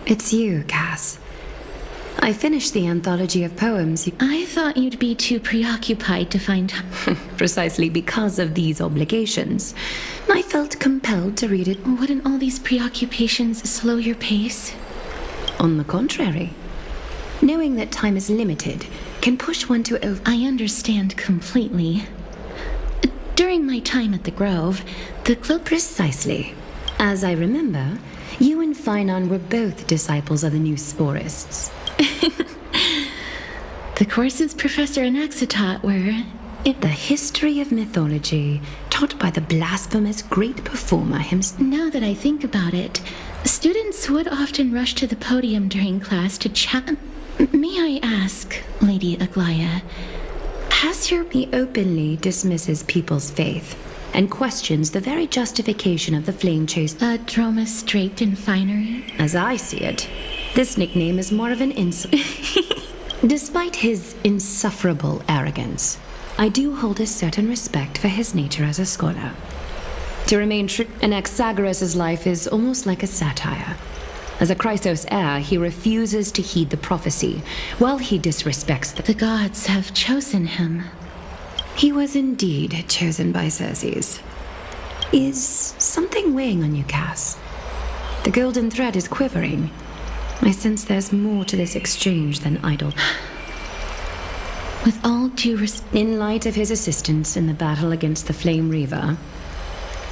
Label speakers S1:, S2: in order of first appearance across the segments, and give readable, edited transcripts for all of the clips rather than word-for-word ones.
S1: It's you, Cass. I finished the anthology of poems.
S2: I thought you'd be too preoccupied to find time.
S1: Precisely because of these obligations, I felt compelled to read it.
S2: Wouldn't all these preoccupations slow your pace?
S1: On the contrary. Knowing that time is limited can push one to
S2: I understand completely. During my time at the Grove, the club...
S1: Precisely. As I remember, you and Finon were both disciples of the new Sporists.
S2: The courses Professor Anaxa taught were...
S1: The history of mythology, taught by the blasphemous great performer himself.
S2: Now that I think about it, students would often rush to the podium during class to chat... May I ask, Lady Aglaya, has your...
S1: He openly dismisses people's faith and questions the very justification of the flame chase.
S2: A droma draped in finery?
S1: As I see it, this nickname is more of an insult. Despite his insufferable arrogance, I do hold a certain respect for his nature as a scholar. To remain true, Anaxagoras' life is almost like a satire. As a Chrysos heir, he refuses to heed the prophecy, while he disrespects
S2: The gods have chosen him.
S1: He was indeed chosen by Circes. Is something weighing on you, Cass? The golden thread is quivering. I sense there's more to this exchange than idle.
S2: With all due respect...
S1: In light of his assistance in the battle against the Flame Reaver,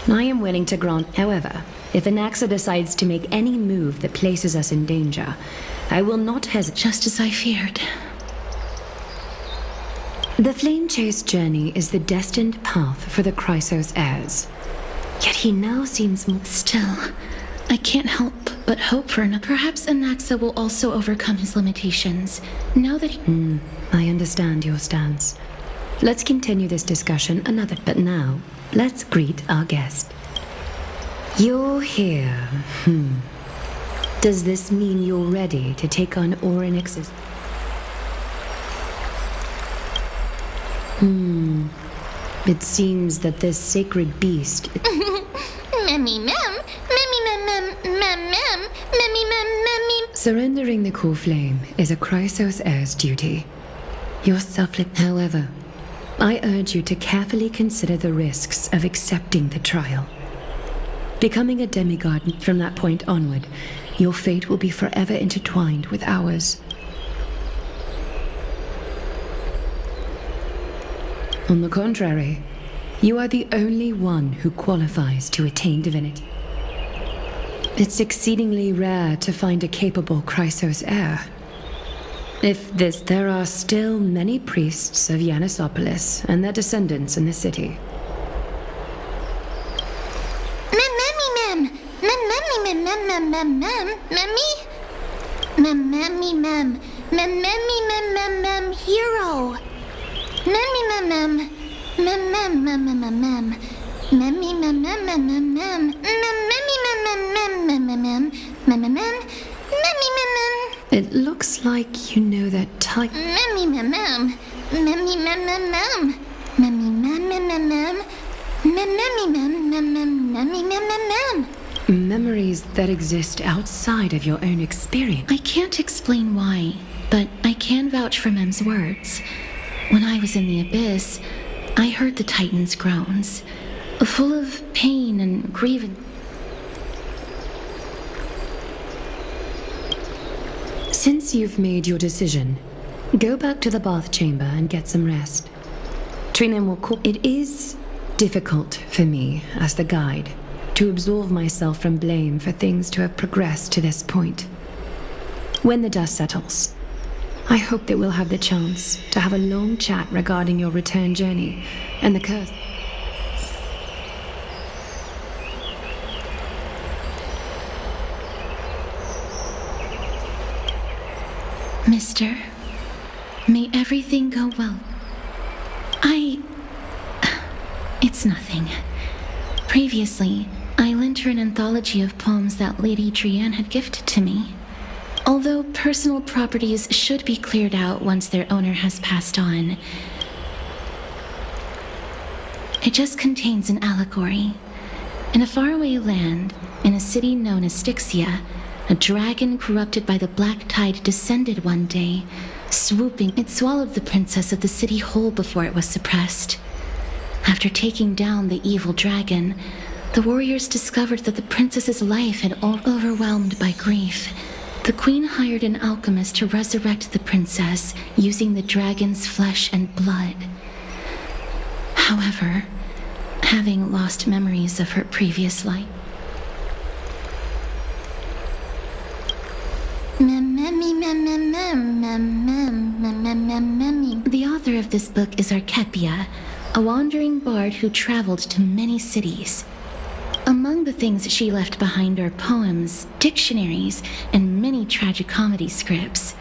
S1: I am willing to grant. However, if Anaxa decides to make any move that places us in danger, I will not hesitate.
S2: Just as I feared.
S1: The Flame Chase journey is the destined path for the Chrysos heirs. Yet he now seems more...
S2: Still, I can't help but hope for another. Perhaps Anaxa will also overcome his limitations. Now that he...
S1: I understand your stance. Let's continue this discussion another. But now, let's greet our guest. You're here. Does this mean you're ready to take on Orynyx's... It seems that this sacred beast... Surrendering the core flame is a Chrysos heir's duty. Your selfless... However, I urge you to carefully consider the risks of accepting the trial. Becoming a demigod from that point onward, your fate will be forever intertwined with ours. On the contrary, you are the only one who qualifies to attain divinity. It's exceedingly rare to find a capable Chrysos heir. There are still many priests of Yanissopolis and their descendants in the city.
S3: Hero.
S1: It looks like you know that type. Memories that exist outside of your own experience.
S2: I can't explain why, but I can vouch for Mem's words. When I was in the abyss, I heard the Titan's groans, full of pain and grievance.
S1: Since you've made your decision, go back to the bath chamber and get some rest. Trinem will call... It is difficult for me, as the guide, to absolve myself from blame for things to have progressed to this point. When the dust settles, I hope that we'll have the chance to have a long chat regarding your return journey and the curse.
S2: Mister, may everything go well. It's nothing. Previously, I lent her an anthology of poems that Lady Drianne had gifted to me. Although personal properties should be cleared out once their owner has passed on, it just contains an allegory. In a faraway land, in a city known as Styxia, A dragon corrupted by the black tide descended one day, swooping. It swallowed the princess of the city whole before it was suppressed. After taking down the evil dragon, the warriors discovered that the princess's life had all overwhelmed by grief. The queen hired an alchemist to resurrect the princess using the dragon's flesh and blood. However, having lost memories of her previous life, the author of this book is Archepia, a wandering bard who traveled to many cities. Among the things she left behind are poems, dictionaries, and many tragicomedy scripts.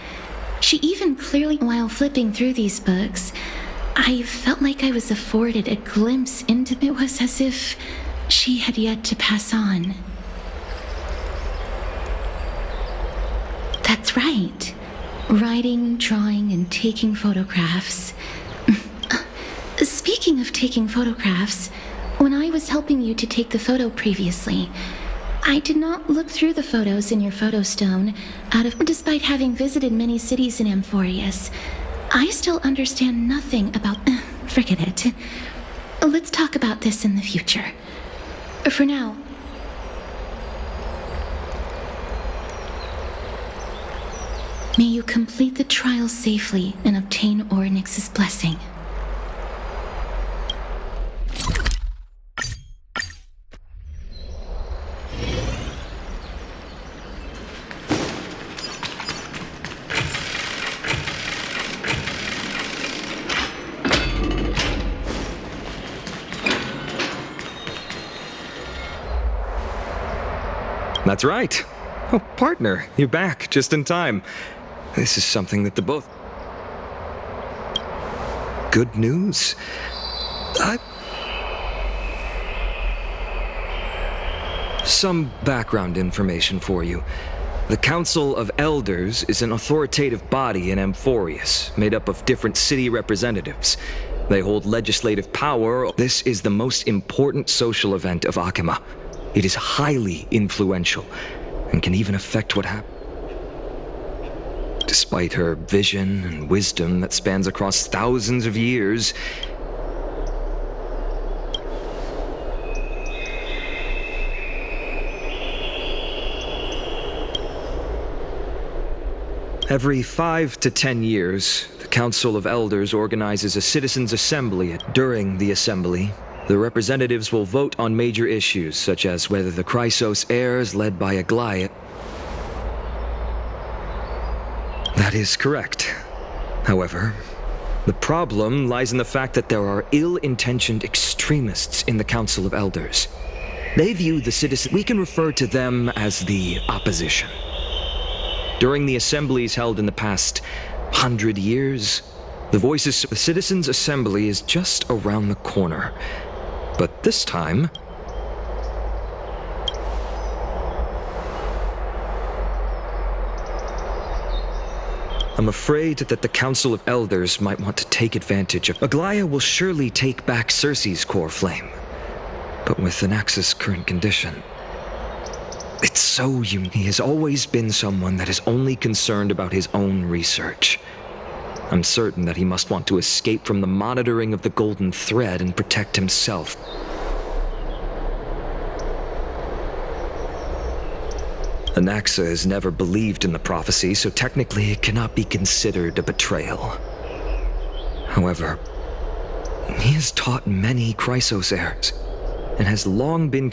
S2: She even clearly, while flipping through these books, I felt like I was afforded a glimpse into it. Was as if she had yet to pass on. That's right. Writing, drawing, and taking photographs. Speaking of taking photographs, when I was helping you to take the photo previously, I did not look through the photos in your photo stone despite having visited many cities in Amphorius. I still understand nothing about... forget it. Let's talk about this in the future. For now... may you complete the trial safely and obtain Ornyx's blessing.
S4: That's right. Oh, partner, you're back just in time. This is something that the both... Good news? Some background information for you. The Council of Elders is an authoritative body in Amphorius, made up of different city representatives. They hold legislative power. This is the most important social event of Akima. It is highly influential, and can even affect what happens. Despite her vision and wisdom that spans across thousands of years, every 5 to 10 years, the Council of Elders organizes a citizens' assembly. During the assembly, the representatives will vote on major issues, such as whether the Chrysos heirs led by Aglaia... That is correct. However, the problem lies in the fact that there are ill-intentioned extremists in the Council of Elders. They view the citizens... We can refer to them as the opposition. During the assemblies held in the past 100 years, the voices of the Citizens' Assembly is just around the corner. But this time... I'm afraid that the Council of Elders might want to take advantage of... Aglaia will surely take back Circe's core flame, but with Anax's current condition... It's so unique. He has always been someone that is only concerned about his own research. I'm certain that he must want to escape from the monitoring of the Golden Thread and protect himself. Anaxa has never believed in the prophecy, so technically it cannot be considered a betrayal. However, he has taught many Chrysos heirs, and has long been...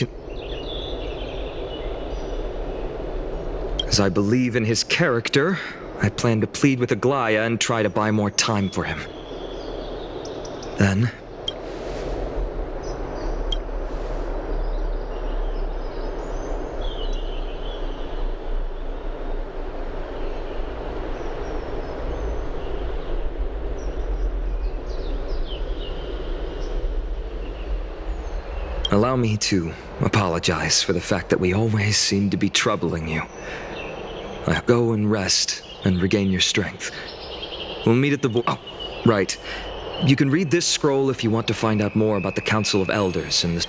S4: As I believe in his character, I plan to plead with Aglaia and try to buy more time for him. Then... allow me to apologize for the fact that we always seem to be troubling you. Go and rest and regain your strength. We'll meet at the... Oh, right. You can read this scroll if you want to find out more about the Council of Elders and the...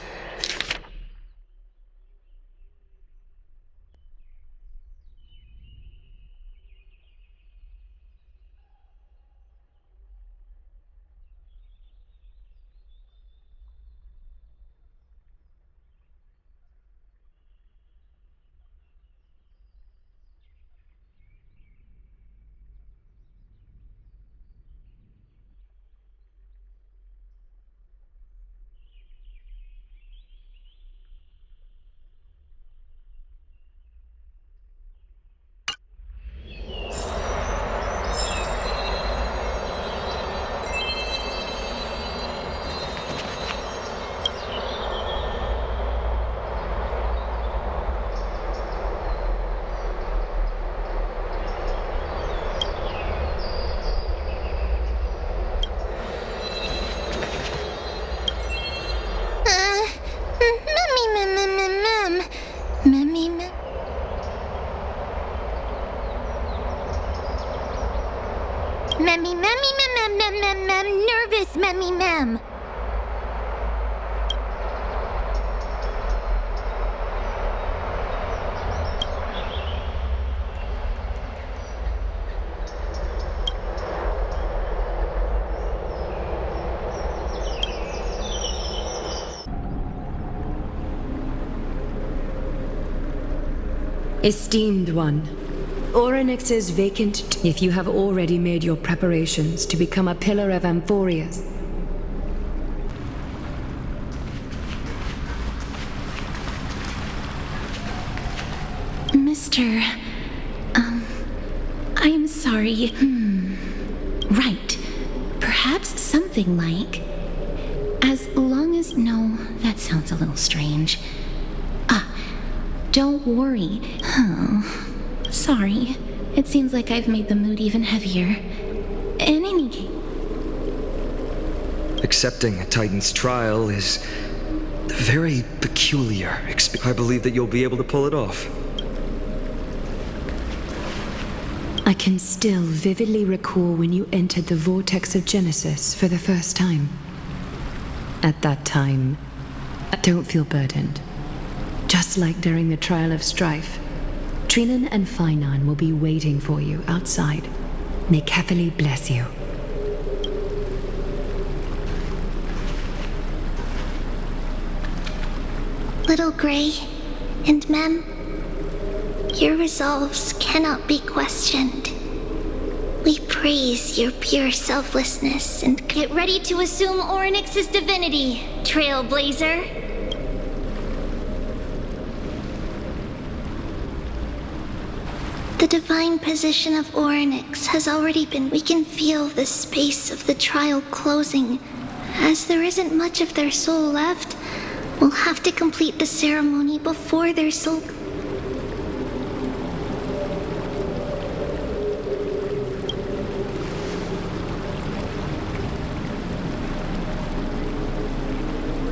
S3: Yes, memmy mem.
S1: Esteemed one, Orynyx is vacant if you have already made your preparations to become a pillar of Amphorius.
S2: Mr. I am sorry. Right. Perhaps something like... As long as... No, that sounds a little strange. Don't worry. Oh, sorry. It seems like I've made the mood even heavier. In any case...
S4: Accepting a Titan's trial is a very peculiar experience. I believe that you'll be able to pull it off.
S1: I can still vividly recall when you entered the vortex of Genesis for the first time. At that time, don't feel burdened. Just like during the trial of strife, Trinan and Finan will be waiting for you outside. May Catholi bless you.
S3: Little Grey and Mem, your resolves cannot be questioned. We praise your pure selflessness and get ready to assume Orynyx's divinity, Trailblazer. The divine position of Orynyx has already been... We can feel the space of the trial closing. As there isn't much of their soul left, we'll have to complete the ceremony before their soul...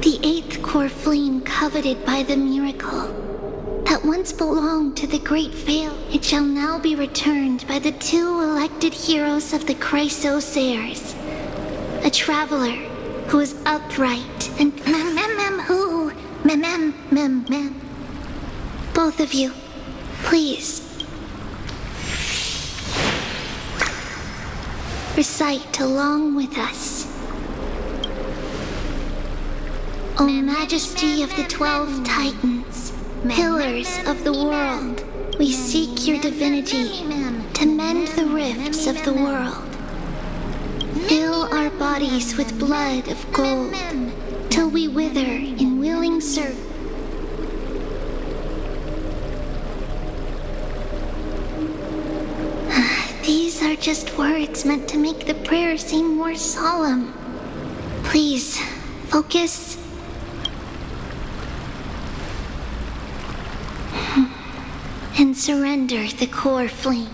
S3: The eighth core flame coveted by the miracle that once belonged to the great veil, it shall now be returned by the two elected heroes of the Chrysosairs. A traveler who is upright and mem. Both of you, please. Recite along with us. O Majesty of the 12 Titans, pillars of the world, we seek your divinity to mend the rifts of the world. Fill our bodies with blood of gold till we wither in willing service. These are just words meant to make the prayer seem more solemn. Please, focus. And surrender the core flame.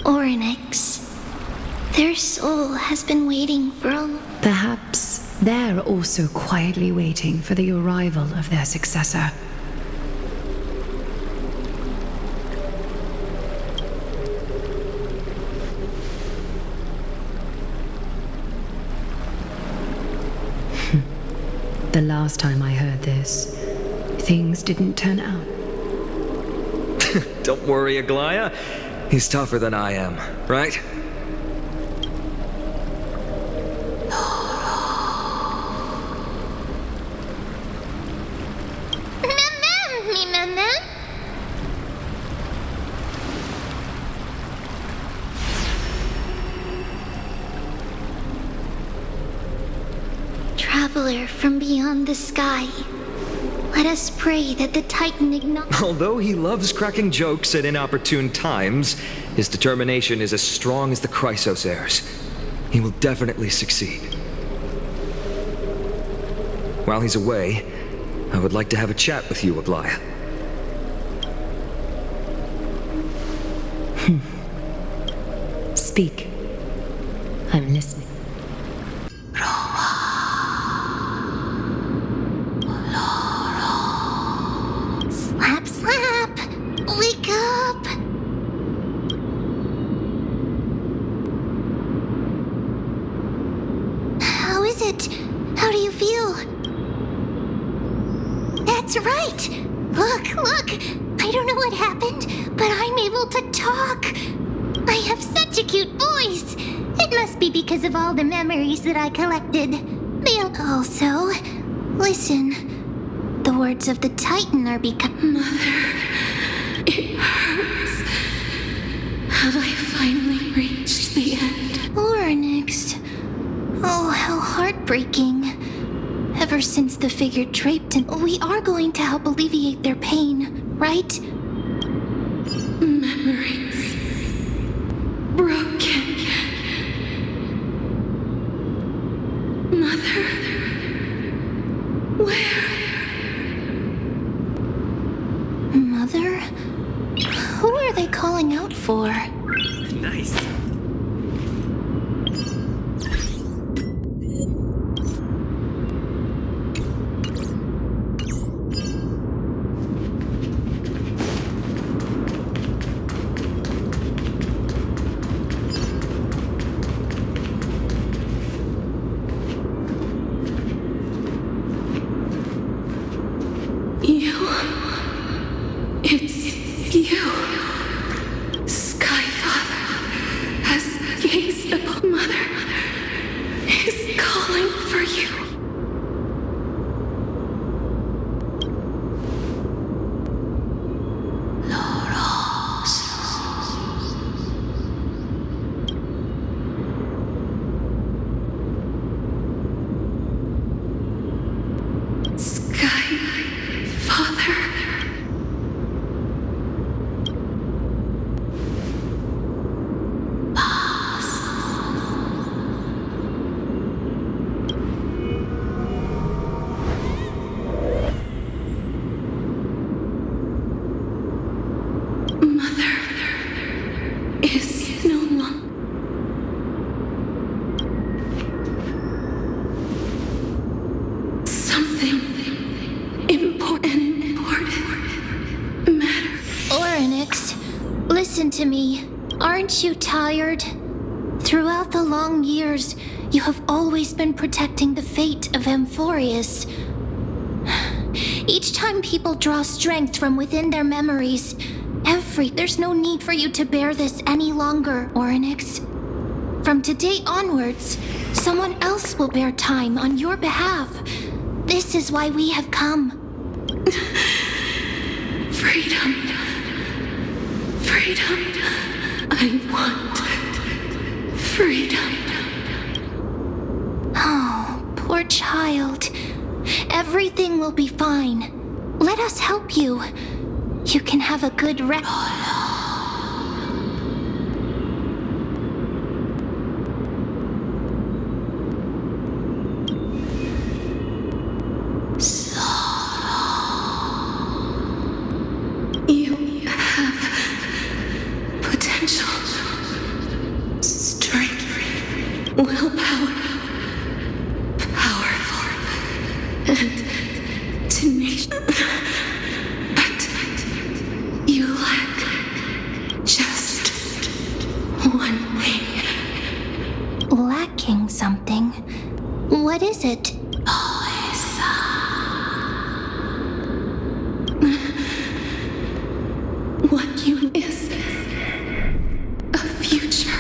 S3: Orynyx, their soul has been waiting for a...
S1: Perhaps they're also quietly waiting for the arrival of their successor. The last time I heard this, things didn't turn out.
S4: Don't worry, Aglaya. He's tougher than I am, right?
S3: Traveler from beyond the sky, Let us pray that the Titan acknowledges.
S4: Although he loves cracking jokes at inopportune times, his determination is as strong as the Chrysos heirs. He will definitely succeed. While he's away, I would like to have a chat with you, Aglaya.
S1: Speak. I'm listening.
S3: Slap, slap! Wake up! How is it? How do you feel? That's right! Look! I don't know what happened, but I'm able to talk! I have such a cute voice! It must be because of all the memories that I collected. Also, listen. The words of the Titan are becoming...
S2: Mother, it hurts. Have I finally reached the end?
S3: Onyx. Oh, how heartbreaking. Ever since the figure draped in... We are going to help alleviate their pain, right?
S2: Memories. Broken. Mother. Where?
S3: Mother? Who are they calling out for?
S4: Nice.
S2: It's you. Sky Father has gazed upon Mother. Is calling for you. Sky Father. Mother is no longer. Something important matter.
S3: Onyx, listen to me. Aren't you tired? Throughout the long years, you have always been protecting the fate of Amphorius. Each time people draw strength from within their memories, there's no need for you to bear this any longer, Onyx. From today onwards, someone else will bear time on your behalf. This is why we have come.
S2: Freedom. Freedom. I want freedom.
S3: Oh, poor child. Everything will be fine. Let us help you. You can have a good rest.
S2: You have potential, strength, willpower, powerful, and tenacious. But you lack just one thing.
S3: Lacking something. What is it?
S2: What you is a future.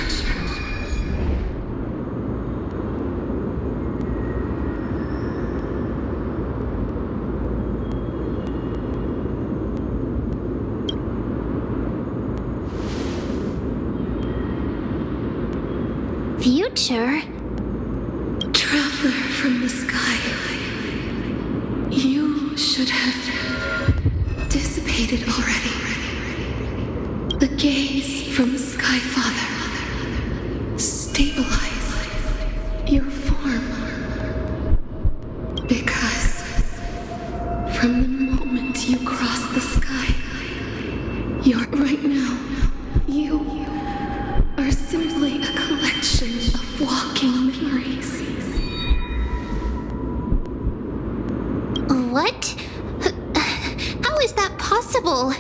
S3: Future?
S2: Traveler from the sky. You
S1: should have dissipated already. The gaze from the Sky Father stabilize your form. Because from the moment you cross the sky, you're right now, you are simply a collection of walking memories.
S3: What? How is that possible?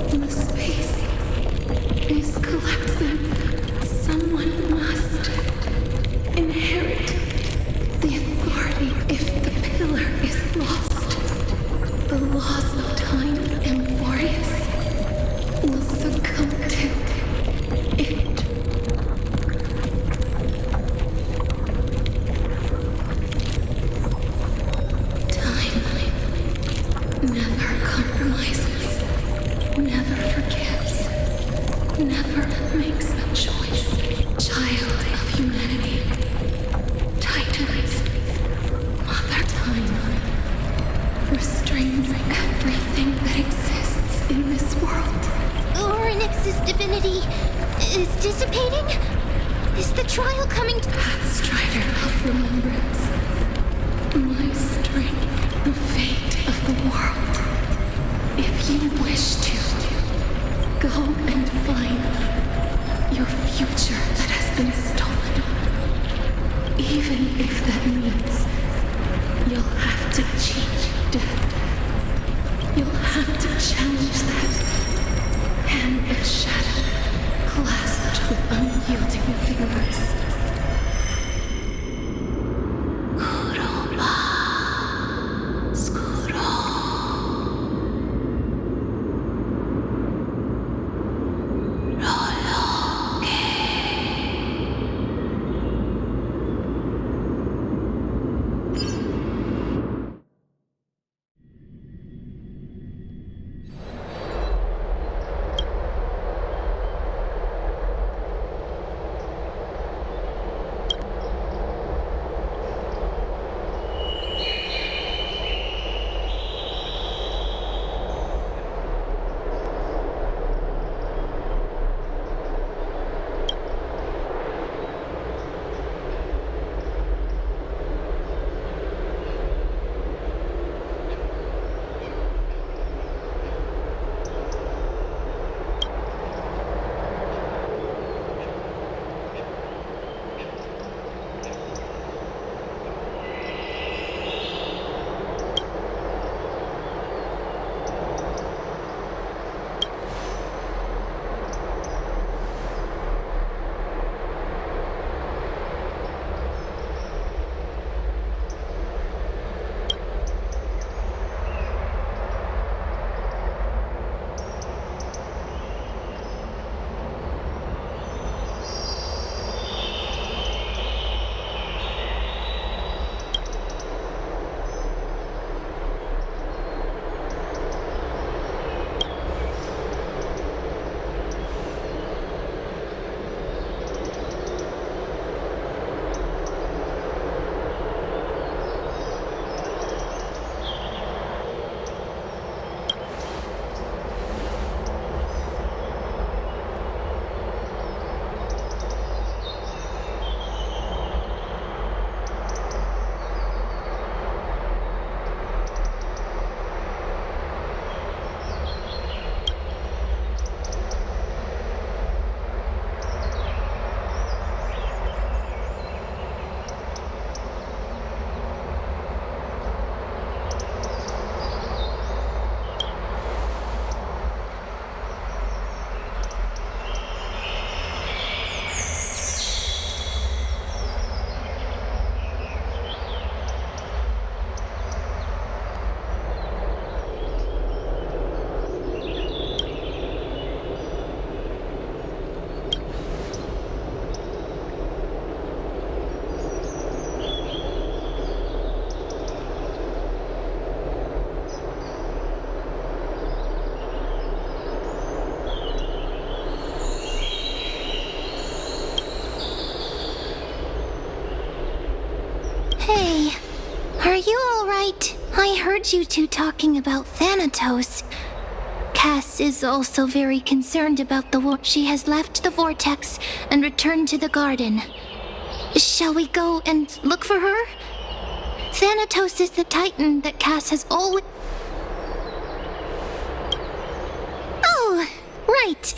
S1: The space is collapsing. Someone must inherit the authority if the pillar is lost. The laws of time and Boreas will succumb to it. Time never compromises, never forgives, never makes a choice. Child of humanity, Titans, Mother Time, restrains everything that exists in this world.
S3: Orynyx's divinity is dissipating? Is the trial coming to...
S1: Pathstrider of remembrance, my strength, the fate of the world. If you wish to, go and find your future that has been stolen. Even if that means you'll have to cheat death. You'll have to challenge that hand of shadow clasped with unyielding fingers.
S3: Are you alright? I heard you two talking about Thanatos. Cass is also very concerned about the war. She has left the vortex and returned to the garden. Shall we go and look for her? Thanatos is the titan that Cass has always... Oh, right.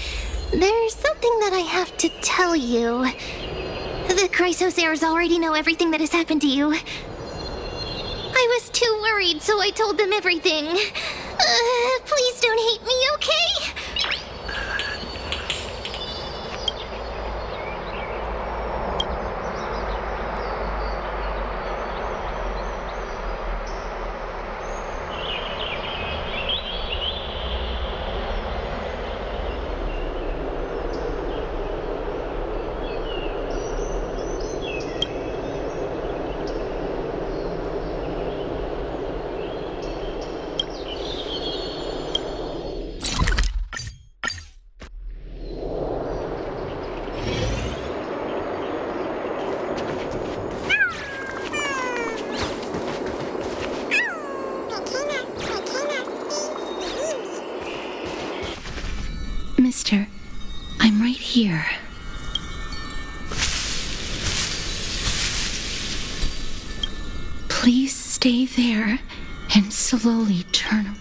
S3: There's something that I have to tell you. The Chrysosairs already know everything that has happened to you. I was too worried, so I told them everything. Please don't hate me, okay?
S2: Mister, I'm right here. Please stay there and slowly turn.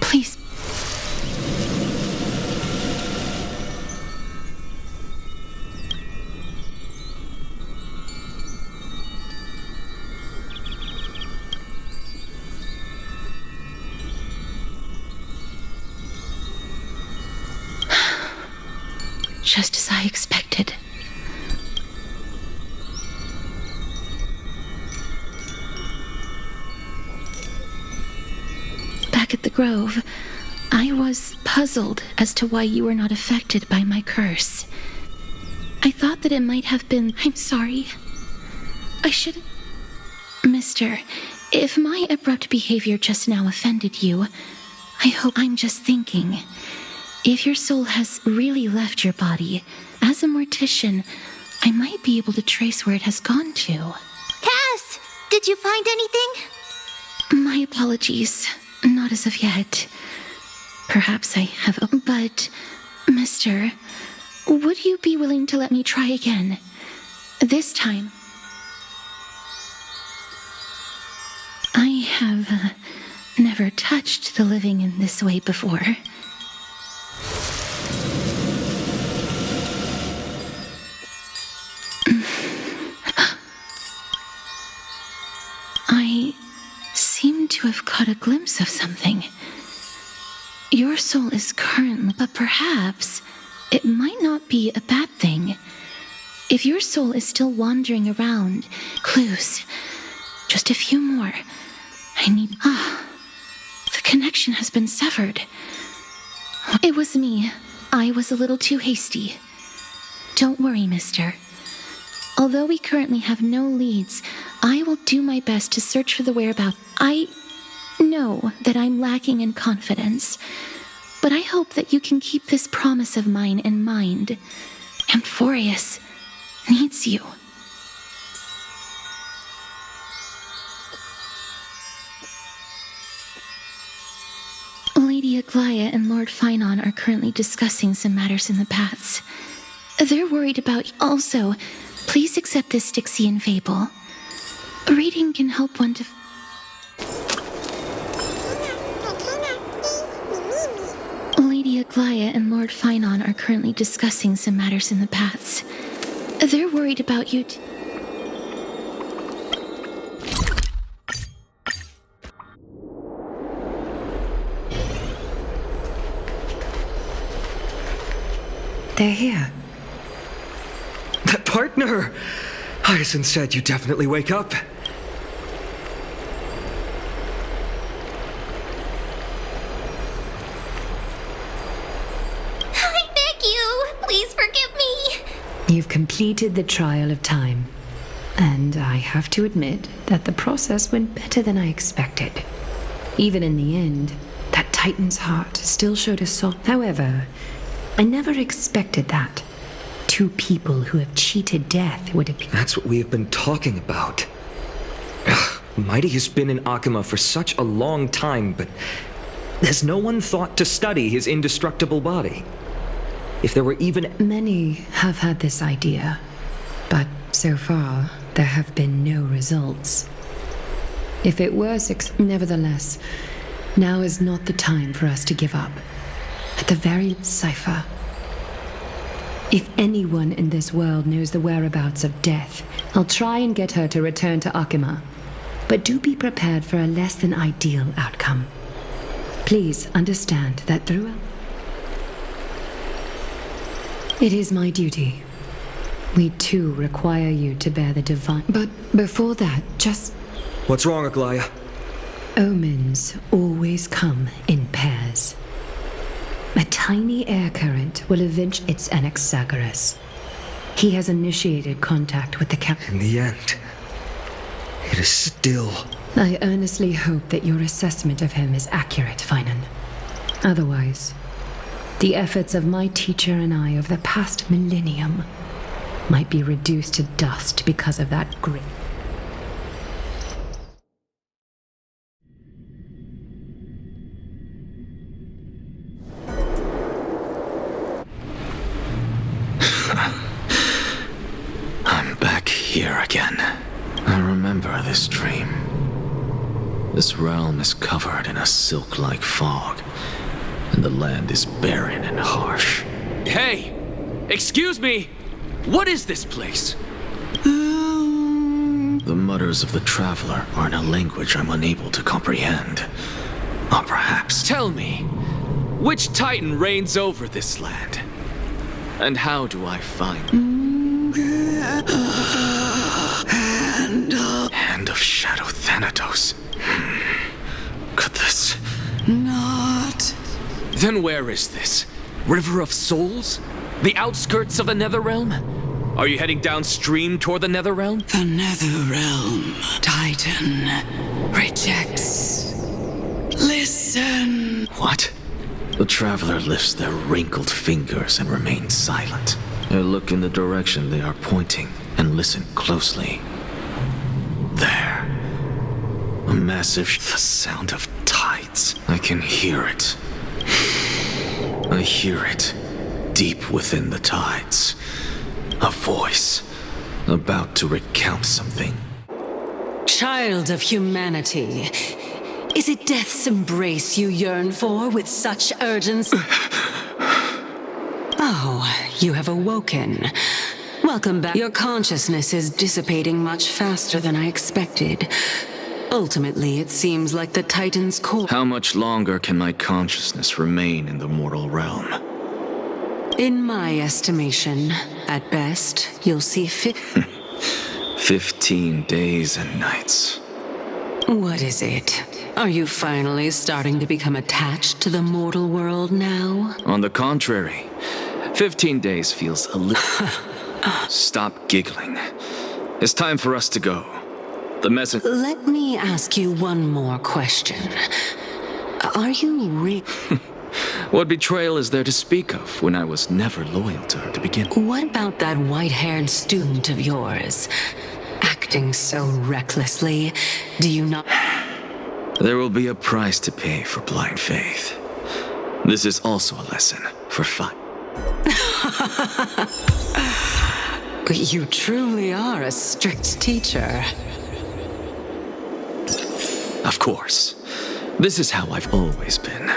S2: Please. Just as I expected. Back at the Grove, I was puzzled as to why you were not affected by my curse. I thought that it might have been... I'm sorry. I should... Mister, if my abrupt behavior just now offended you, I hope I'm just thinking. If your soul has really left your body, as a mortician, I might be able to trace where it has gone to.
S3: Cass, did you find anything?
S2: My apologies. Not as of yet. Perhaps I have... But, mister, would you be willing to let me try again? This time. I have never touched the living in this way before. I seem to have caught a glimpse of something. Your soul is currently... But perhaps it might not be a bad thing. If your soul is still wandering around, clues. Just a few more. I need... the connection has been severed. It was me. I was a little too hasty. Don't worry, mister. Although we currently have no leads, I will do my best to search for the whereabouts. I know that I'm lacking in confidence, but I hope that you can keep this promise of mine in mind. Amphorius needs you. Lady Aglaia and Lord Phainon are currently discussing some matters in the paths. They're worried about... Also, please accept this Styxian fable. Reading can help one to... Lady Aglaia and Lord Phainon are currently discussing some matters in the paths. They're worried about you...
S1: They're here.
S4: Partner! Hyacinth said you definitely wake up.
S3: I beg you, please forgive me.
S1: You've completed the trial of time. And I have to admit that the process went better than I expected. Even in the end, that Titan's heart still showed a soft. However, I never expected that. Two people who have cheated death would have been.
S4: That's what we have been talking about. Ugh, Mighty has been in Akuma for such a long time, but has no one thought to study his indestructible body? If there were even...
S1: Many have had this idea, but so far, there have been no results. If it were nevertheless, now is not the time for us to give up. At the very cipher. If anyone in this world knows the whereabouts of death, I'll try and get her to return to Akuma. But do be prepared for a less than ideal outcome. Please understand that through... It is my duty. We too require you to bear the divine... But before that, just...
S4: What's wrong, Aglaya?
S1: Omens always come in pairs. A tiny air current will avenge its Anaxagoras. He has initiated contact with the
S4: In the end, it is still...
S1: I earnestly hope that your assessment of him is accurate, Finan. Otherwise, the efforts of my teacher and I of the past millennium might be reduced to dust because of that grit.
S5: I'm back here again. I remember this dream. This realm is covered in a silk-like fog, and the land is barren and harsh.
S6: Hey! Excuse me! What is this place?
S5: The mutters of the traveler are in a language I'm unable to comprehend. Or perhaps...
S6: Tell me, which Titan reigns over this land? And how do I find
S5: Hand of Shadow Thanatos. Could this...
S7: Not.
S6: Then where is this? River of Souls? The outskirts of the Netherrealm? Are you heading downstream toward the Netherrealm?
S7: The Netherrealm, Titan, rejects. Listen.
S5: What? The traveler lifts their wrinkled fingers and remains silent. I look in the direction they are pointing and listen closely. There. A massive the sound of tides. I can hear it. I hear it. Deep within the tides. A voice. About to recount something.
S8: Child of humanity, is it death's embrace you yearn for with such urgency? Oh, you have awoken. Welcome back. Your consciousness is dissipating much faster than I expected. Ultimately, it seems like the Titan's core...
S5: How much longer can my consciousness remain in the mortal realm?
S8: In my estimation, at best, you'll see
S5: 15 days and nights.
S8: What is it? Are you finally starting to become attached to the mortal world now?
S5: On the contrary, 15 days feels a little... Stop giggling. It's time for us to go. The message...
S8: Let me ask you one more question. Are you
S5: What betrayal is there to speak of when I was never loyal to her to begin?
S8: What about that white-haired student of yours? Acting so recklessly, do you not...
S5: There will be a price to pay for blind faith. This is also a lesson for fun.
S8: You truly are a strict teacher.
S5: Of course. This is how I've always been.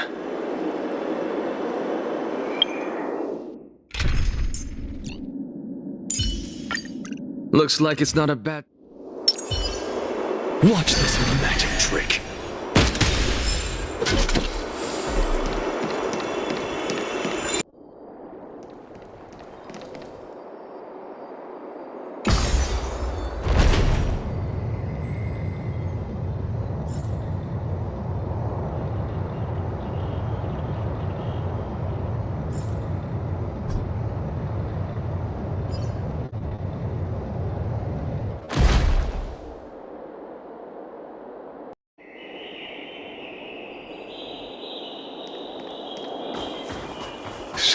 S5: Looks like it's not a bad...
S6: Watch this magic trick.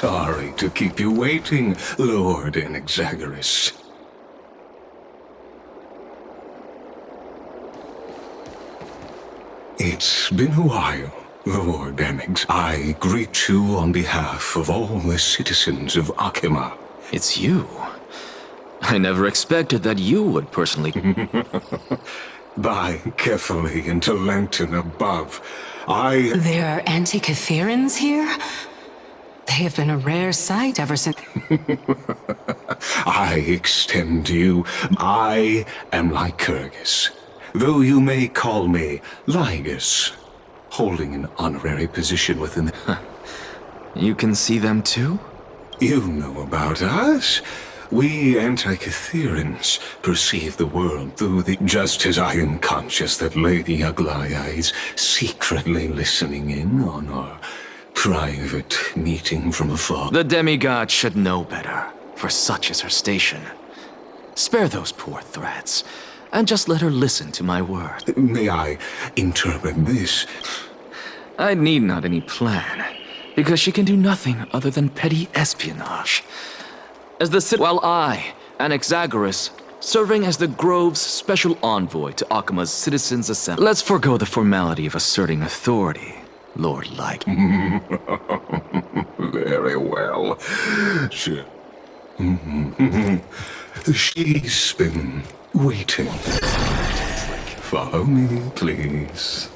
S9: sorry to keep you waiting, Lord Anaxagoras. It's been a while, Lord Anax. I greet you on behalf of all the citizens of Akima.
S6: It's you. I never expected that you would personally...
S9: By carefully into lantern above,
S8: There are Antikytherans here? They have been a rare sight ever since...
S9: I extend to you, I am Lycurgus, though you may call me Lygus, holding an honorary position within the...
S6: You can see them too?
S9: You know about us. We Antikytherans perceive the world through the... Just as I am conscious that Lady Aglaya is secretly listening in on our private meeting from afar.
S6: The demigod should know better, for such is her station. Spare those poor threats, and just let her listen to my word.
S9: May I interpret this?
S6: I need not any plan, because she can do nothing other than petty espionage. As the while I, Anaxagoras, serving as the Grove's special envoy to Akima's Citizens' Assembly. Let's forego the formality of asserting authority, Lord Light.
S9: Very well. She's been waiting. Follow me, please.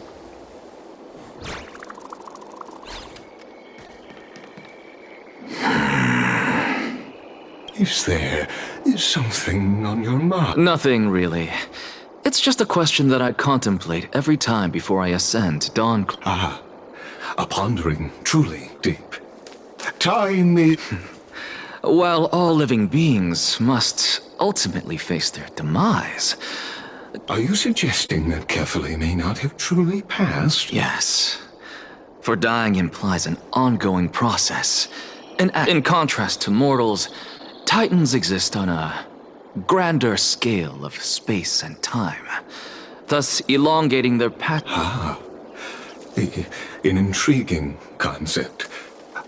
S9: Is there something on your mind?
S6: Nothing, really. It's just a question that I contemplate every time before I ascend to dawn.
S9: Ah, a pondering truly deep. Time is...
S6: While all living beings must ultimately face their demise...
S9: Are you suggesting that carefully may not have truly passed?
S6: Yes. For dying implies an ongoing process. In contrast to mortals, Titans exist on a grander scale of space and time, thus elongating their path.
S9: Ah, an intriguing concept,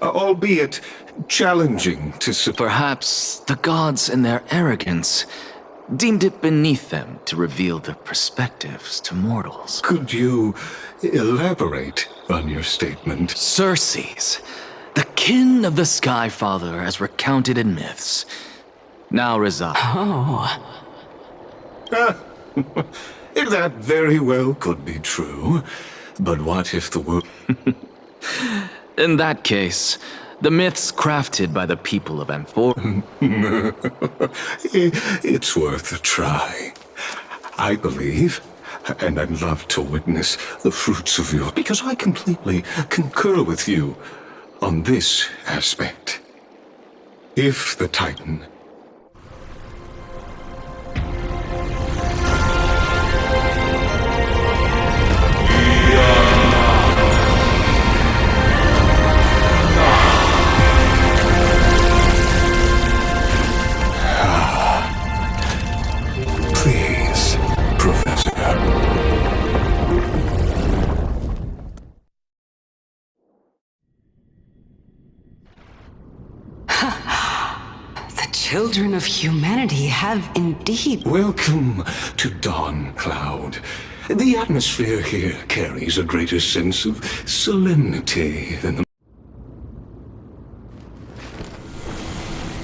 S9: albeit challenging to
S6: Perhaps the gods, in their arrogance, deemed it beneath them to reveal their perspectives to mortals.
S9: Could you elaborate on your statement?
S6: Circes, the kin of the Skyfather as recounted in myths, now reside.
S8: Oh.
S9: That very well could be true, but what if the world...
S6: In that case, the myths crafted by the people of Amphor...
S9: It's worth a try. I believe, and I'd love to witness the fruits of your... Because I completely concur with you on this aspect. If the Titan... Please, Professor.
S8: The children of humanity have indeed...
S9: Welcome to Dawn Cloud. The atmosphere here carries a greater sense of solemnity than the...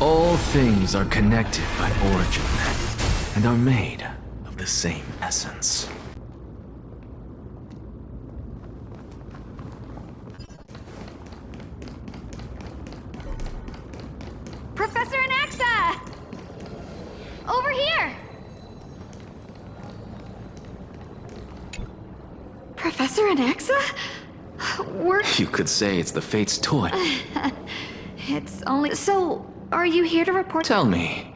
S6: All things are connected by origin, and are made of the same essence.
S10: Professor Anaxa! Over here! Professor Anaxa?
S6: You could say it's the Fate's toy.
S10: It's only... So, are you here to report...
S6: Tell me,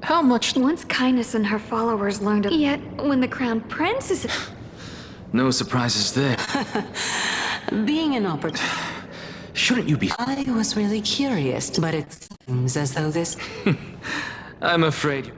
S6: how much...
S10: Once Kindness and her followers learned of... Yet, when the Crown Prince is...
S6: No surprises there.
S8: Being an opportunity...
S6: Shouldn't you be...
S8: I was really curious, but it seems as though this...
S6: I'm afraid...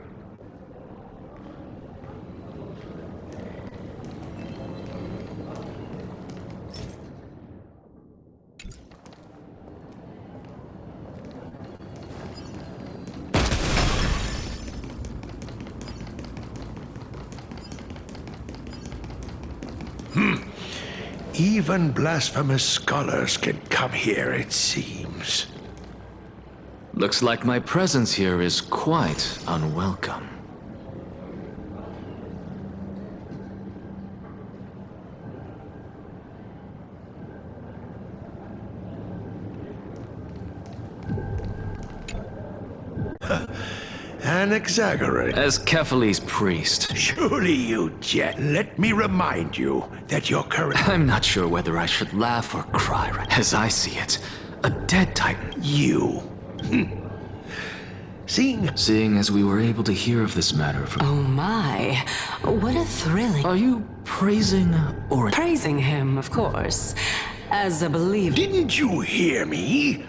S11: Even blasphemous scholars can come here, it seems.
S6: Looks like my presence here is quite unwelcome.
S11: An exaggerate.
S6: As Kephales's priest.
S11: Surely you jet. Let me remind you that your current...
S6: I'm not sure whether I should laugh or cry. As I see it, a dead Titan.
S11: You.
S6: Seeing as we were able to hear of this matter from...
S8: Oh my, what a thrilling...
S6: Are you praising or...
S8: Praising him, of course. As a believer...
S11: Didn't you hear me?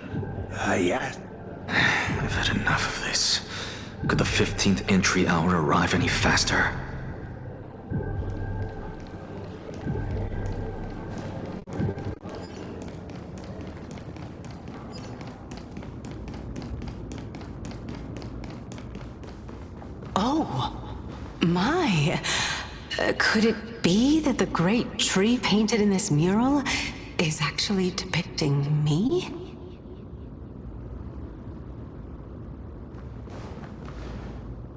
S11: I asked...
S6: I've had enough of this. Could the 15th entry hour arrive any faster?
S8: Oh, my. Could it be that the great tree painted in this mural is actually depicting me?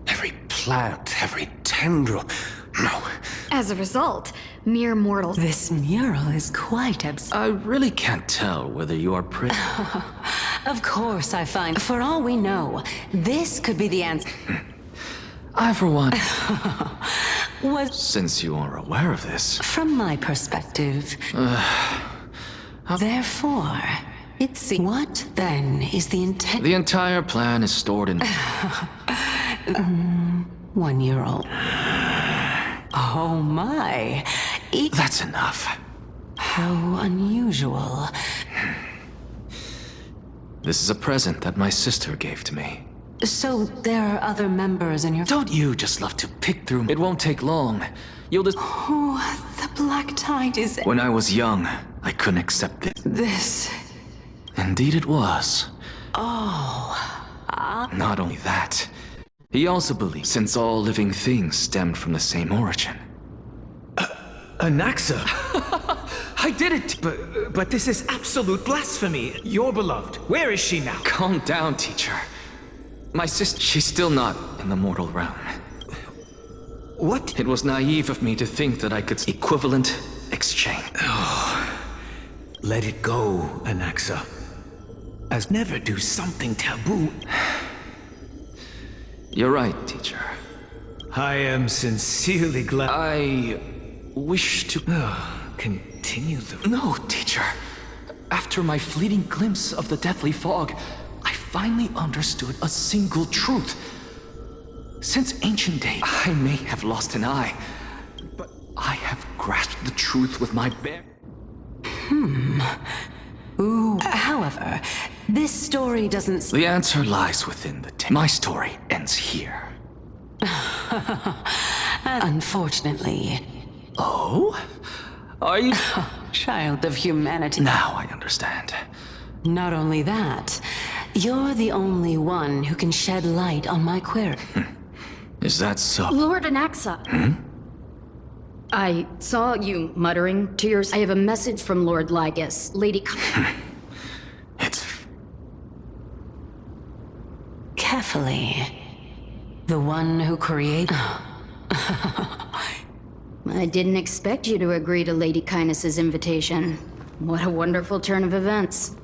S11: Every plant, every tendril. No.
S10: As a result, mere mortals.
S8: This mural is quite
S6: I really can't tell whether you are pretty.
S8: Of course I find. For all we know, this could be the answer.
S6: I, for one...
S8: Was...
S6: Since you are aware of this...
S8: From my perspective... Therefore, it's... What, then, is the intent...
S6: The entire plan is stored in...
S8: 1 year old. Oh my.
S6: That's enough.
S8: How unusual.
S6: This is a present that my sister gave to me.
S8: So there are other members in your...
S6: Don't you just love to pick through... It won't take long. You'll just...
S8: Oh, the black tide is...
S6: When I was young, I couldn't accept it.
S8: This...
S6: Indeed it was.
S8: Oh...
S6: Not only that, he also believed, since all living things stemmed from the same origin.
S12: Anaxa! I did it! But this is absolute blasphemy. Your beloved, where is she now?
S6: Calm down, teacher. My sister, she's still not in the mortal realm.
S12: What?
S6: It was naive of me to think that I could equivalent exchange.
S12: Oh, let it go, Anaxa. As never do something taboo.
S6: You're right, teacher.
S12: I am sincerely glad.
S6: I wish to...
S12: Continue the...
S6: No, teacher. After my fleeting glimpse of the deathly fog, I finally understood a single truth. Since ancient days, I may have lost an eye, but I have grasped the truth with my bare...
S8: Ooh. However, this story doesn't...
S6: The answer lies within the... My story ends here.
S8: Unfortunately.
S6: Oh? Are you...
S8: Child of humanity.
S6: Now I understand.
S8: Not only that, you're the only one who can shed light on my query.
S6: Is that so?
S13: Lord Anaxa. I saw you muttering to yourself. I have a message from Lord Lygus, Lady...
S6: It's...
S8: Carefully. The one who created...
S13: I didn't expect you to agree to Lady Kindness's invitation. What a wonderful turn of events.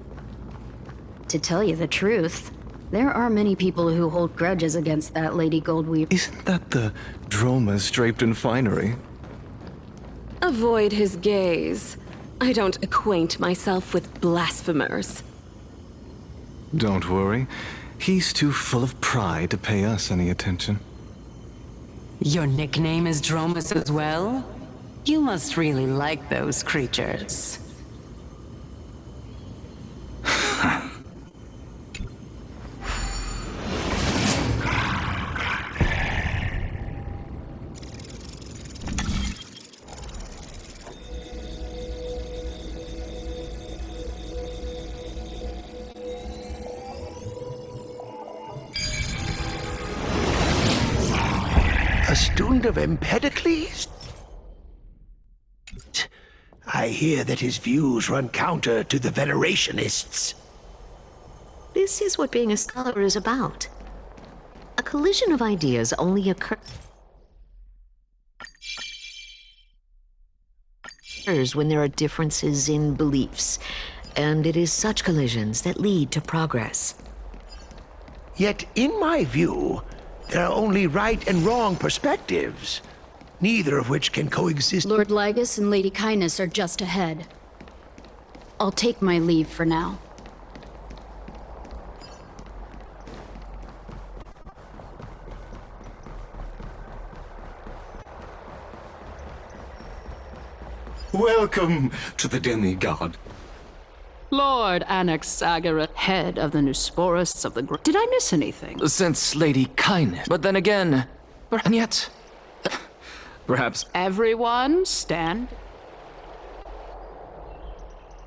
S13: To tell you the truth, there are many people who hold grudges against that Lady Goldweaver.
S14: Isn't that the dromas draped in finery?
S15: Avoid his gaze. I don't acquaint myself with blasphemers.
S14: Don't worry. He's too full of pride to pay us any attention.
S8: Your nickname is Dromus as well? You must really like those creatures.
S11: A student of Empedocles? I hear that his views run counter to the Venerationists.
S16: This is what being a scholar is about. A collision of ideas only occurs when there are differences in beliefs, and it is such collisions that lead to progress.
S11: Yet, in my view, there are only right and wrong perspectives, neither of which can coexist.
S13: Lord Lygus and Lady Kindness are just ahead. I'll take my leave for now.
S9: Welcome to the demigod.
S17: Lord Anaxagoras, head of the Nusporists of the Did I miss anything?
S6: Since Lady Kindness. But then again, and yet, perhaps.
S17: Everyone stand.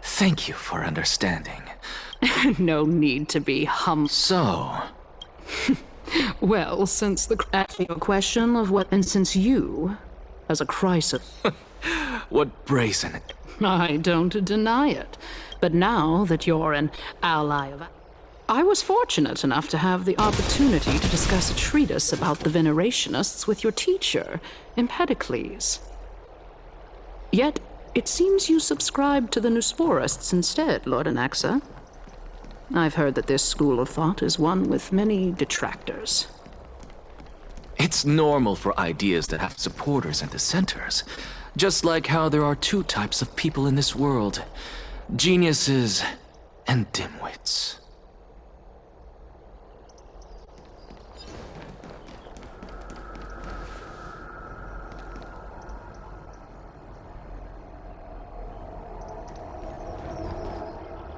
S6: Thank you for understanding.
S17: No need to be
S6: So.
S17: Well, since asking a question of what, and since you, as a crisis.
S6: What brazen.
S17: I don't deny it. But now that you're an ally of... I was fortunate enough to have the opportunity to discuss a treatise about the Venerationists with your teacher, Empedocles. Yet, it seems you subscribe to the Nusporists instead, Lord Anaxa. I've heard that this school of thought is one with many detractors.
S6: It's normal for ideas that have supporters and dissenters. Just like how there are two types of people in this world. Geniuses and dimwits.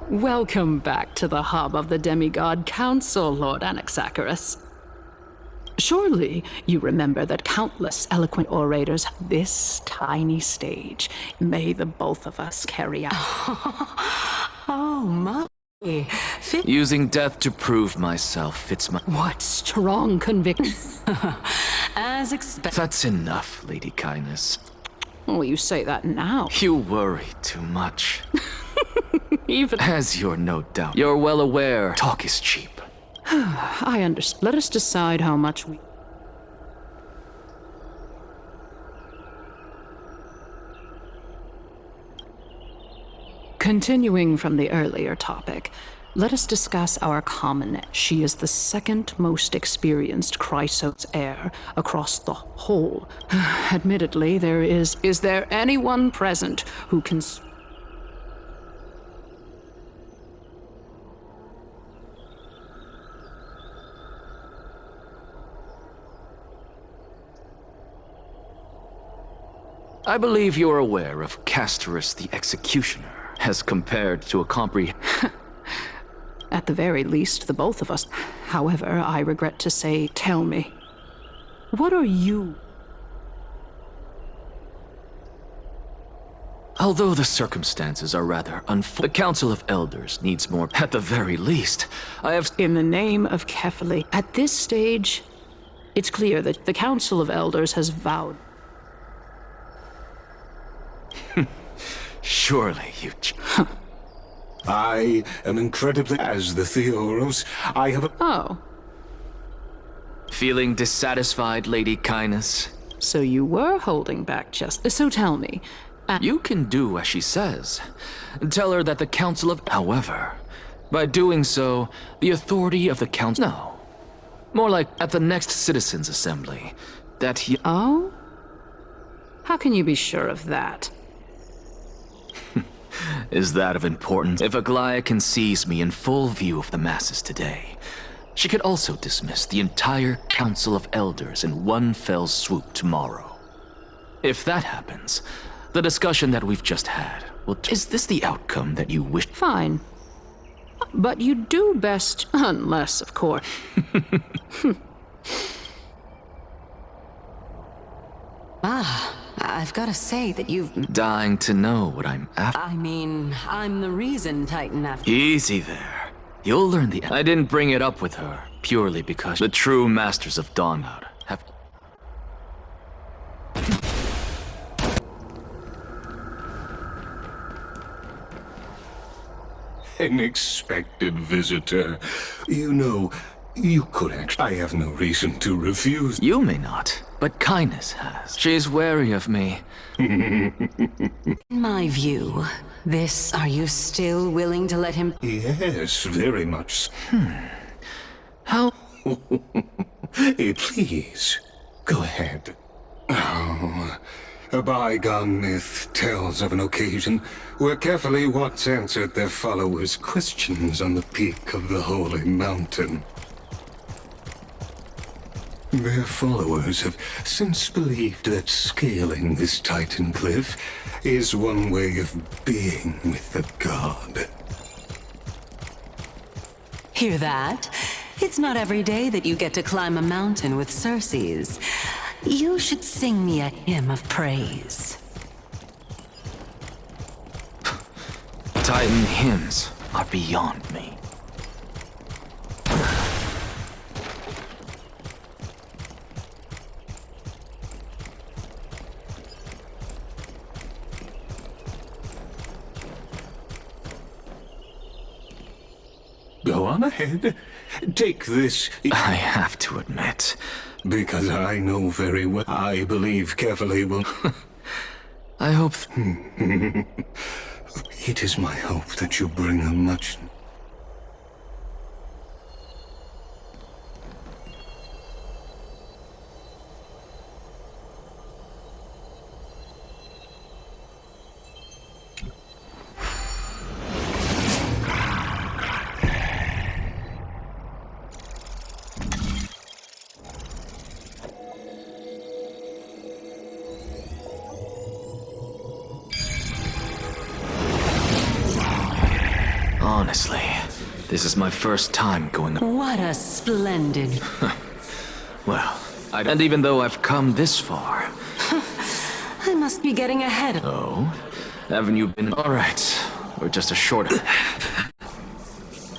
S17: Welcome back to the hub of the Demigod Council, Lord Anaxagoras. Surely you remember that countless eloquent orators this tiny stage. May the both of us carry out.
S8: Oh, my.
S6: Using death to prove myself fits my...
S17: What strong conviction.
S8: As expected.
S6: That's enough, Lady Kindness.
S17: Well, you say that now.
S6: You worry too much.
S17: Even...
S6: As you're no doubt. You're well aware, talk is cheap.
S17: I understand. Let us decide how much we... Continuing from the earlier topic, let us discuss our common. She is the second most experienced Chrysos heir across the whole. Admittedly, there is... Is there anyone present who can...
S6: I believe you're aware of Castorus the Executioner, as compared to a
S17: At the very least, the both of us. However, I regret to say, tell me, what are you?
S6: Although the circumstances are rather the Council of Elders needs more. At the very least, I have...
S17: In the name of Kefali, at this stage, it's clear that the Council of Elders has vowed...
S6: Surely you...
S9: I am incredibly... As the Theoros, I have...
S17: Oh.
S6: Feeling dissatisfied, Lady Kindness?
S17: So you were holding back just... So tell me...
S6: You can do as she says. Tell her that the Council of... However, by doing so, the authority of the Council... No. More like at the next Citizens' Assembly, that he...
S17: Oh? How can you be sure of that?
S6: Is that of importance? If Aglaia sees me in full view of the masses today, she could also dismiss the entire Council of Elders in one fell swoop tomorrow. If that happens, the discussion that we've just had will... Is this the outcome that you wish?
S17: Fine. But you do best, unless, of course...
S8: I've got to say that you've...
S6: Dying to know what I'm after.
S8: I mean, I'm the reason Titan after...
S6: Easy there. You'll learn the... I didn't bring it up with her, purely because the true masters of Dawnwood have...
S9: unexpected visitor. You know, you could actually... I have no reason to refuse.
S6: You may not, but kindness has. She's wary of me.
S8: In my view, this... Are you still willing to let him...
S9: Yes, very much.
S6: How...
S9: Please, go ahead. Oh, a bygone myth tells of an occasion where carefully once answered their followers' questions on the peak of the holy mountain. Their followers have since believed that scaling this Titan cliff is one way of being with the god.
S8: Hear that? It's not every day that you get to climb a mountain with Circes. You should sing me a hymn of praise.
S6: Titan hymns are beyond me.
S9: Go on ahead. Take this...
S6: I have to admit...
S9: Because I know very well. I believe carefully will...
S6: I hope...
S9: It is my hope that you bring a much...
S6: Honestly, this is my first time going...
S8: What a splendid...
S6: Well, and even though I've come this far...
S8: I must be getting ahead of...
S6: Oh? Haven't you been... Alright, we're just a short...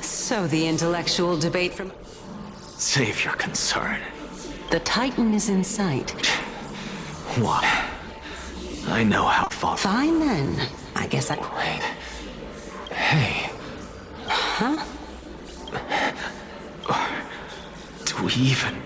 S8: So the intellectual debate from...
S6: Save your concern.
S8: The Titan is in sight.
S6: What? I know how far...
S8: Fine then. I guess I...
S6: Wait. Hey.
S8: Huh?
S6: Do we even...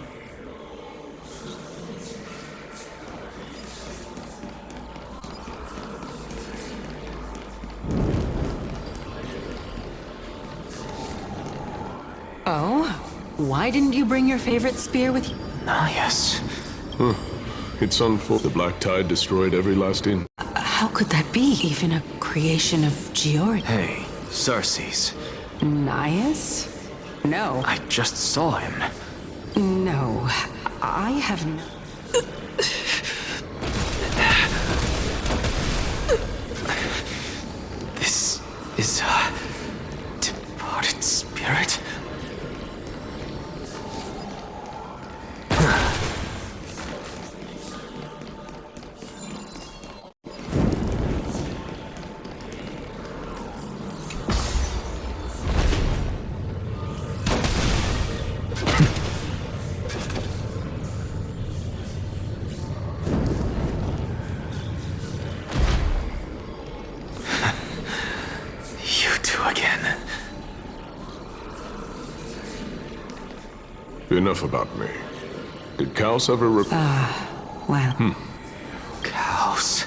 S8: Oh? Why didn't you bring your favorite spear with you?
S6: Ah, yes.
S18: It's unfold. The black tide destroyed every last inn.
S8: How could that be? Even a creation of George?
S6: Hey, Circes.
S8: Nias? No.
S6: I just saw him.
S8: No, I have no...
S6: This is a departed spirit?
S18: Enough about me. Did Kaos ever
S8: well...
S6: Kaos?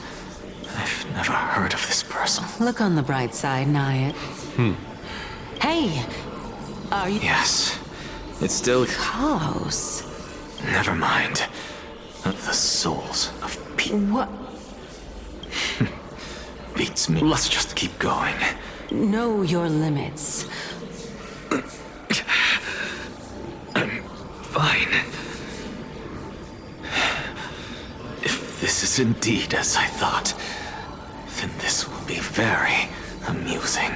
S6: I've never heard of this person.
S8: Look on the bright side, Nyatt. Hey! Are you...
S6: Yes. It's still...
S8: Kaos?
S6: Never mind. The souls of people.
S8: What?
S6: Beats me. Let's just keep going.
S8: Know your limits.
S6: Fine. If this is indeed as I thought, then this will be very amusing.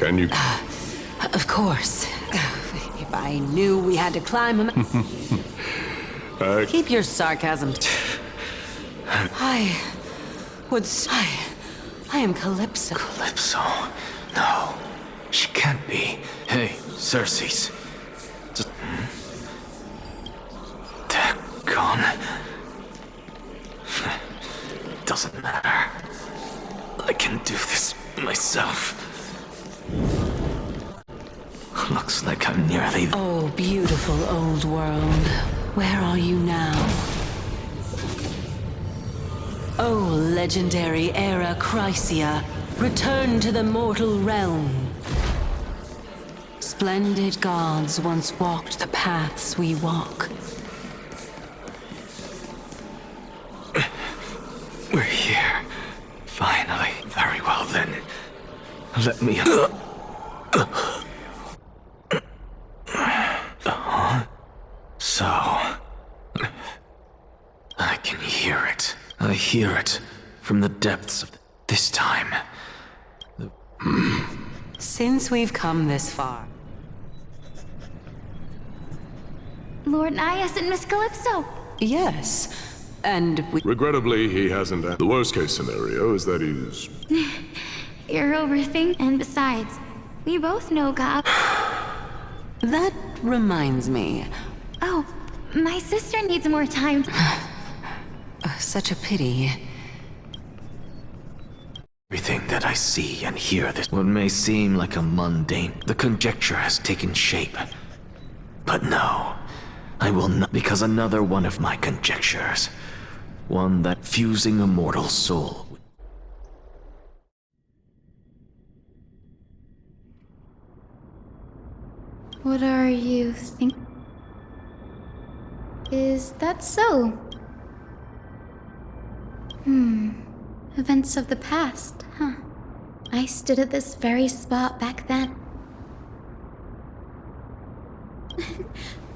S18: Can you...
S8: Of course. If I knew we had to climb a Keep your sarcasm. I am Calypso.
S5: Calypso? No, she can't be. Hey, Circes. Daggone. Doesn't matter. I can do this myself. Looks like I'm nearly...
S8: Oh, beautiful old world. Where are you now? Oh, legendary era Chrysia, return to the mortal realm. Splendid gods once walked the paths we walk.
S5: We're here. Finally. Very well then. Let me... So... I can hear it. I hear it from the depths of this time.
S8: Since we've come this far...
S3: Lord Nias and Miss Calypso!
S8: Yes, and we...
S18: Regrettably, he hasn't... The worst-case scenario is that he's...
S3: You're overthinking, and besides, we both know God.
S8: That reminds me.
S3: Oh, my sister needs more time.
S8: Such a pity.
S5: Everything that I see and hear this, what may seem like a mundane, the conjecture has taken shape. But no, I will not, because another one of my conjectures, one that fusing a mortal soul.
S3: What are you thinking? Is that so? Events of the past, huh? I stood at this very spot back then.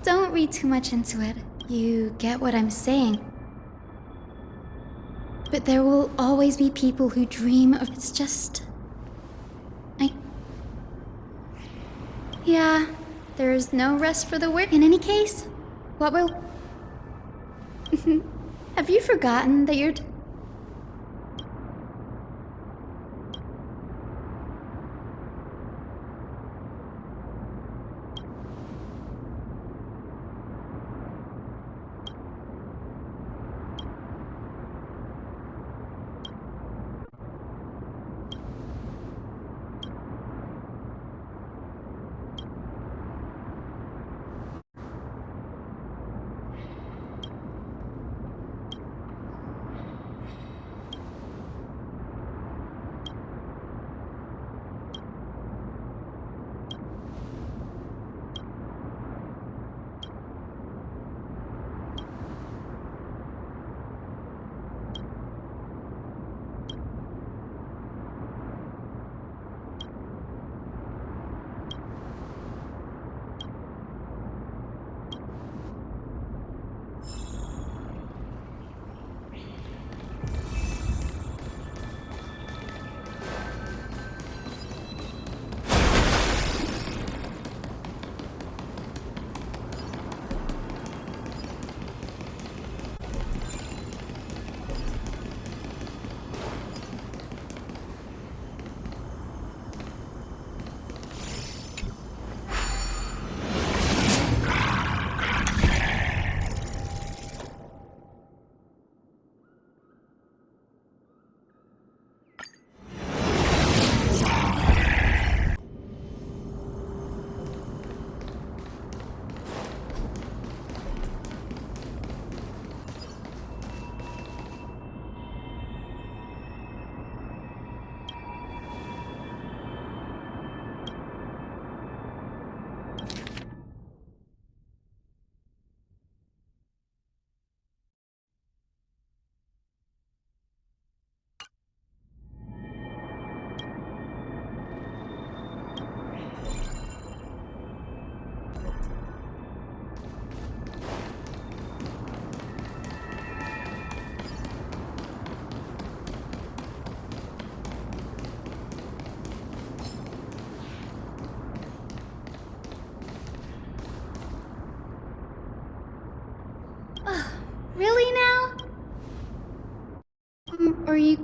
S3: Don't read too much into it. You get what I'm saying. But there will always be people who dream of... It's just... Yeah, there's no rest for the weary. In any case, what will... Have you forgotten that you're...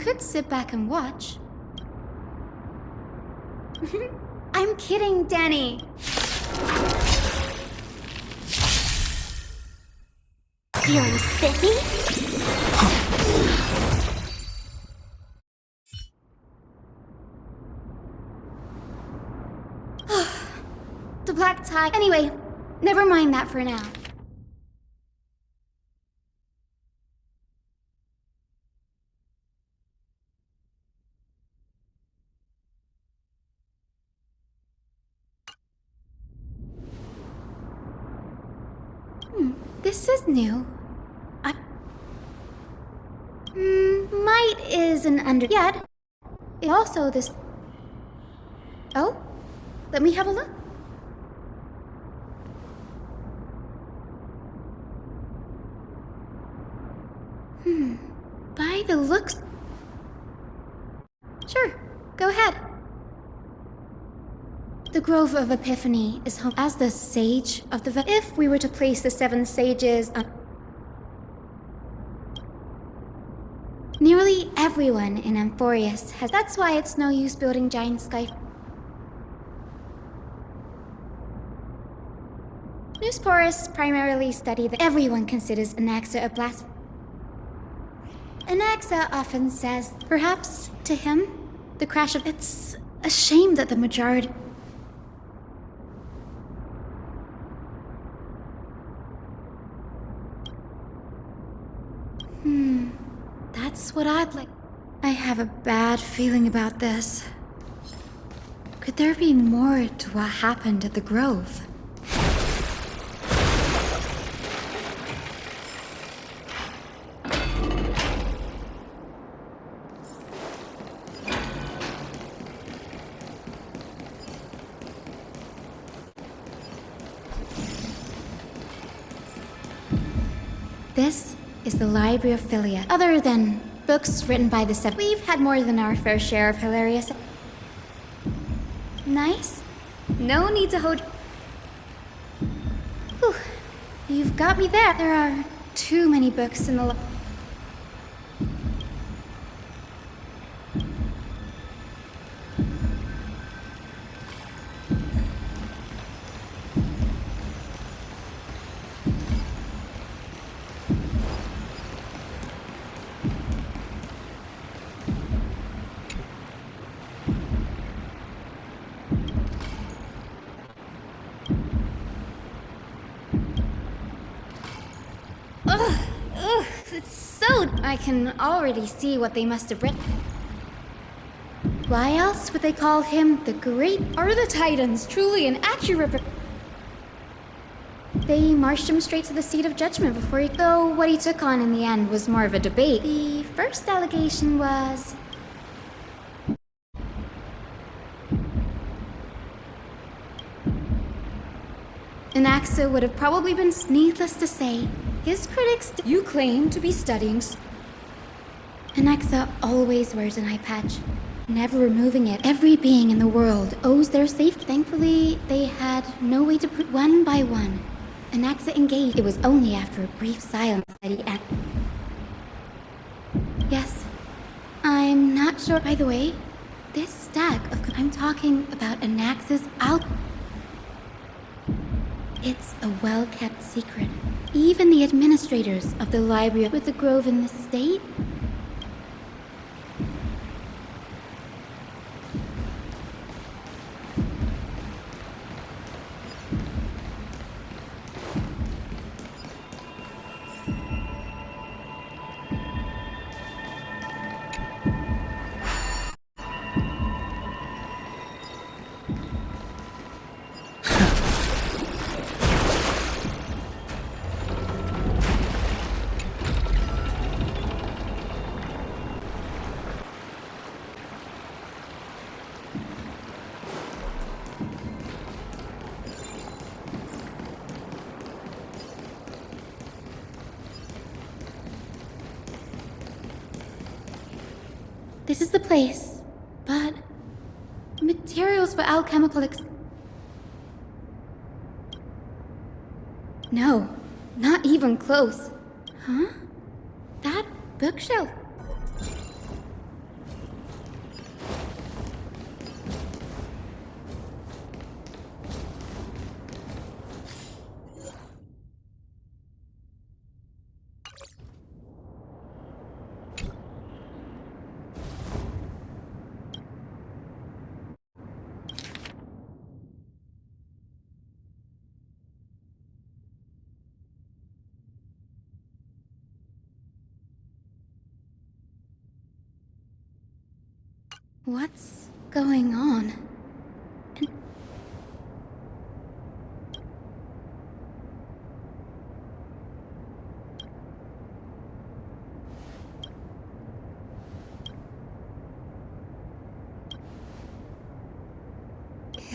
S19: could sit back and watch. I'm kidding, Danny.
S3: Feeling spiffy?
S19: The black tie. Anyway, never mind that for now. This is new. Might is an under yet. It also this. Oh, let me have a look. By the looks. Sure, go ahead. The Grove of Epiphany is home as the Sage of the If we were to place the 7 sages on. Nearly everyone in Amphorius has. That's why it's no use building giant sky. Newsporists primarily study that everyone considers Anaxa a blasphemy. Anaxa often says, perhaps to him, the crash of. It's a shame that the majority. That's what I'd like. I have a bad feeling about this. Could there be more to what happened at the Grove? This is the Library of Philia. Other than books written by the 7, we've had more than our fair share of hilarious. Nice. No need to hold. Whew. You've got me there. There are too many books in the. I can already see what they must have written. Why else would they call him the Great? Are the Titans truly an accurate? They marched him straight to the seat of judgment before he. Though what he took on in the end was more of a debate. The first allegation was. Anaxa would have probably been. Needless to say, his critics. You claim to be studying. Anaxa always wears an eye patch, never removing it. Every being in the world owes their safety. Thankfully, they had no way to put one by one. Anaxa engaged. It was only after a brief silence that he acted. Yes, I'm not sure. By the way, this stack of. I'm talking about Anaxa's out. It's a well-kept secret. Even the administrators of the library with the Grove in the state. This is the place, but materials for alchemical No, not even close. Huh? That bookshelf. What's going on?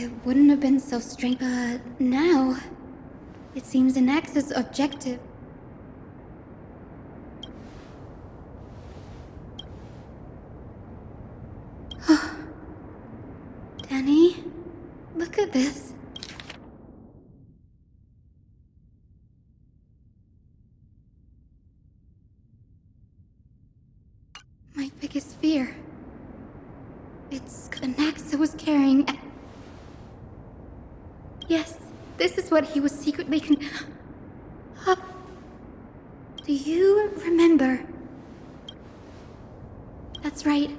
S19: It wouldn't have been so strange, but now it seems Anax's objective. Danny, look at this. My biggest fear. It's Anaxa was carrying. Yes, this is what he was secretly Do you remember? That's right.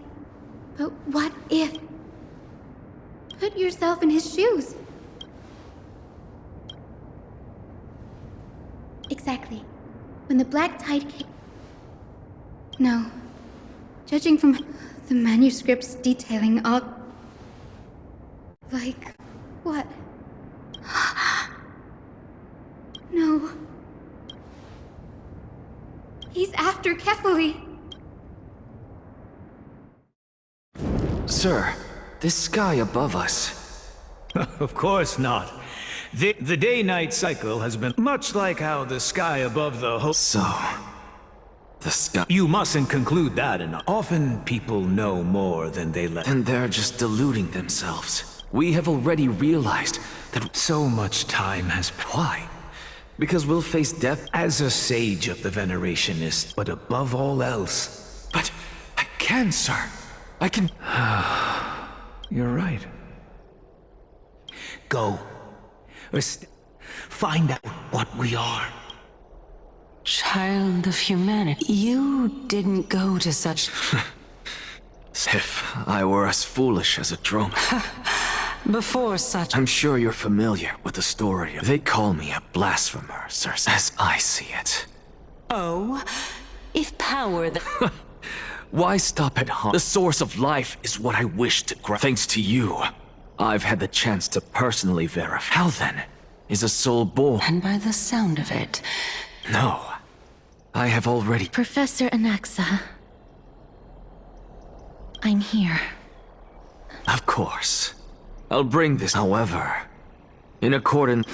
S19: But what if? Put yourself in his shoes. Exactly. When the black tide came... No. Judging from the manuscripts detailing all... Like... what? No. He's after Kefali.
S6: Sir, this sky above us.
S12: Of course not. The day-night cycle has been much like how the sky above the whole...
S6: So, the sky...
S12: You mustn't conclude that enough. Often people know more than they let...
S6: And they're just deluding themselves. We have already realized that
S12: so much time has...
S6: Why? Because we'll face death
S12: as a sage of the Venerationist, but above all else.
S6: But I can, sir. I can...
S12: You're right. Go. Find out what we are.
S8: Child of humanity, you didn't go to such...
S6: If I were as foolish as a drone.
S8: Before such...
S6: I'm sure you're familiar with the story. They call me a blasphemer, sir, as I see it.
S8: Oh, if power that...
S6: Why stop at home? The source of life is what I wish to grasp. Thanks to you, I've had the chance to personally verify. How then is a soul born?
S8: And by the sound of it...
S6: No, I have already...
S2: Professor Anaxa, I'm here.
S6: Of course. I'll bring this, however, in accordance...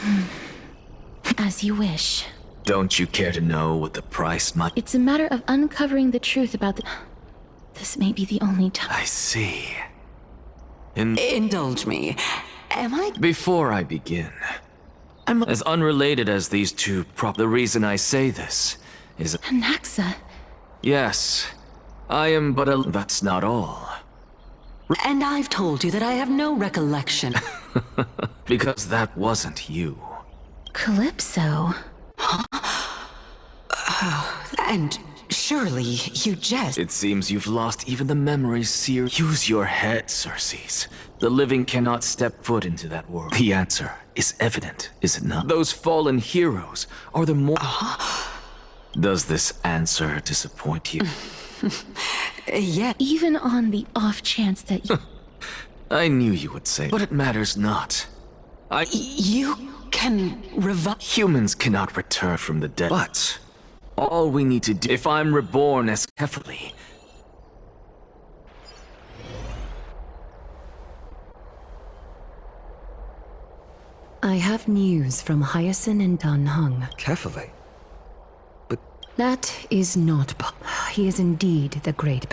S2: As you wish.
S6: Don't you care to know what the price might...
S2: It's a matter of uncovering the truth about the... This may be the only time...
S6: I see.
S8: Indulge me. Am I...
S6: Before I begin, I'm as unrelated as these two The reason I say this is...
S2: Anaxa?
S6: Yes. I am but a... That's not all.
S8: And I've told you that I have no recollection.
S6: Because that wasn't you.
S2: Calypso?
S8: And surely you jest...
S6: It seems you've lost even the memories, Seer. Use your head, Circes. The living cannot step foot into that world. The answer is evident, is it not? Those fallen heroes are the more... Does this answer disappoint you?
S8: Yeah.
S2: Even on the off chance that you...
S6: I knew you would say, but it matters not.
S8: You can revive...
S6: Humans cannot return from the dead, but all we need to do... If I'm reborn as Kefali...
S1: I have news from Hyacinth and Dan Hung.
S4: Kefali?
S1: That is not He is indeed the great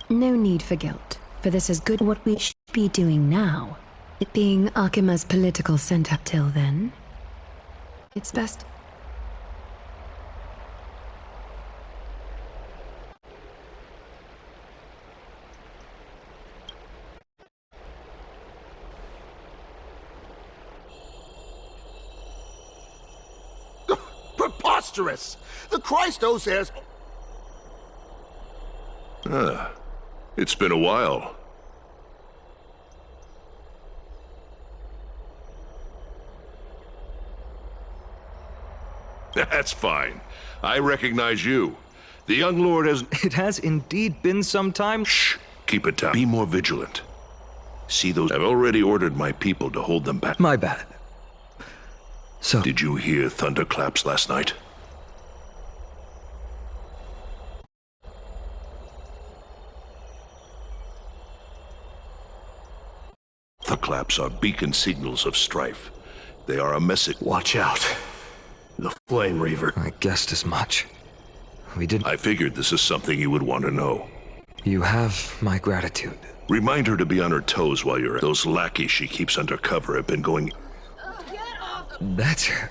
S1: No need for guilt, for this is good what we should be doing now. It being Akima's political center till then, it's best.
S11: Preposterous! The Christos has...
S18: It's been a while. That's fine. I recognize you. The young lord has...
S4: It has indeed been some time.
S18: Shh!
S20: Keep it down. Be more vigilant. See those? I've already ordered my people to hold them back.
S4: My bad. So...
S20: Did you hear thunderclaps last night? The claps are beacon signals of strife. They are a message.
S11: Watch out. The Flame Reaver.
S4: I guessed as much. We didn't...
S20: I figured this is something you would want to know.
S4: You have my gratitude.
S20: Remind her to be on her toes while you're... Those lackeys she keeps under cover have been going...
S4: That's her.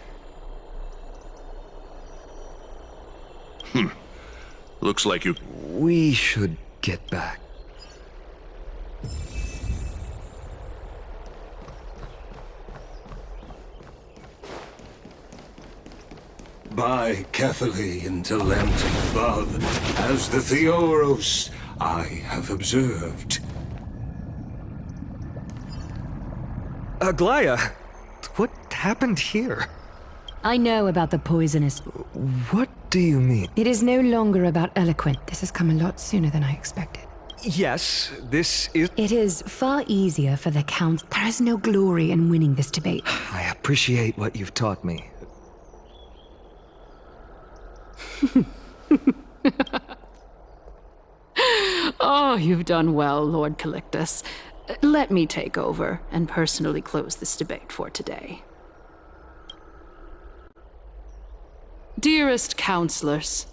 S20: Looks like you...
S4: We should get back.
S9: By Catholic into Lambton above, as the Theoros I have observed.
S4: Aglaya, what happened here?
S1: I know about the poisonous...
S4: What do you mean?
S1: It is no longer about eloquent. This has come a lot sooner than I expected.
S4: Yes, this is...
S1: It is far easier for the Count. There is no glory in winning this debate.
S4: I appreciate what you've taught me.
S17: Oh, you've done well, Lord Calictus. Let me take over and personally close this debate for today. Dearest counselors,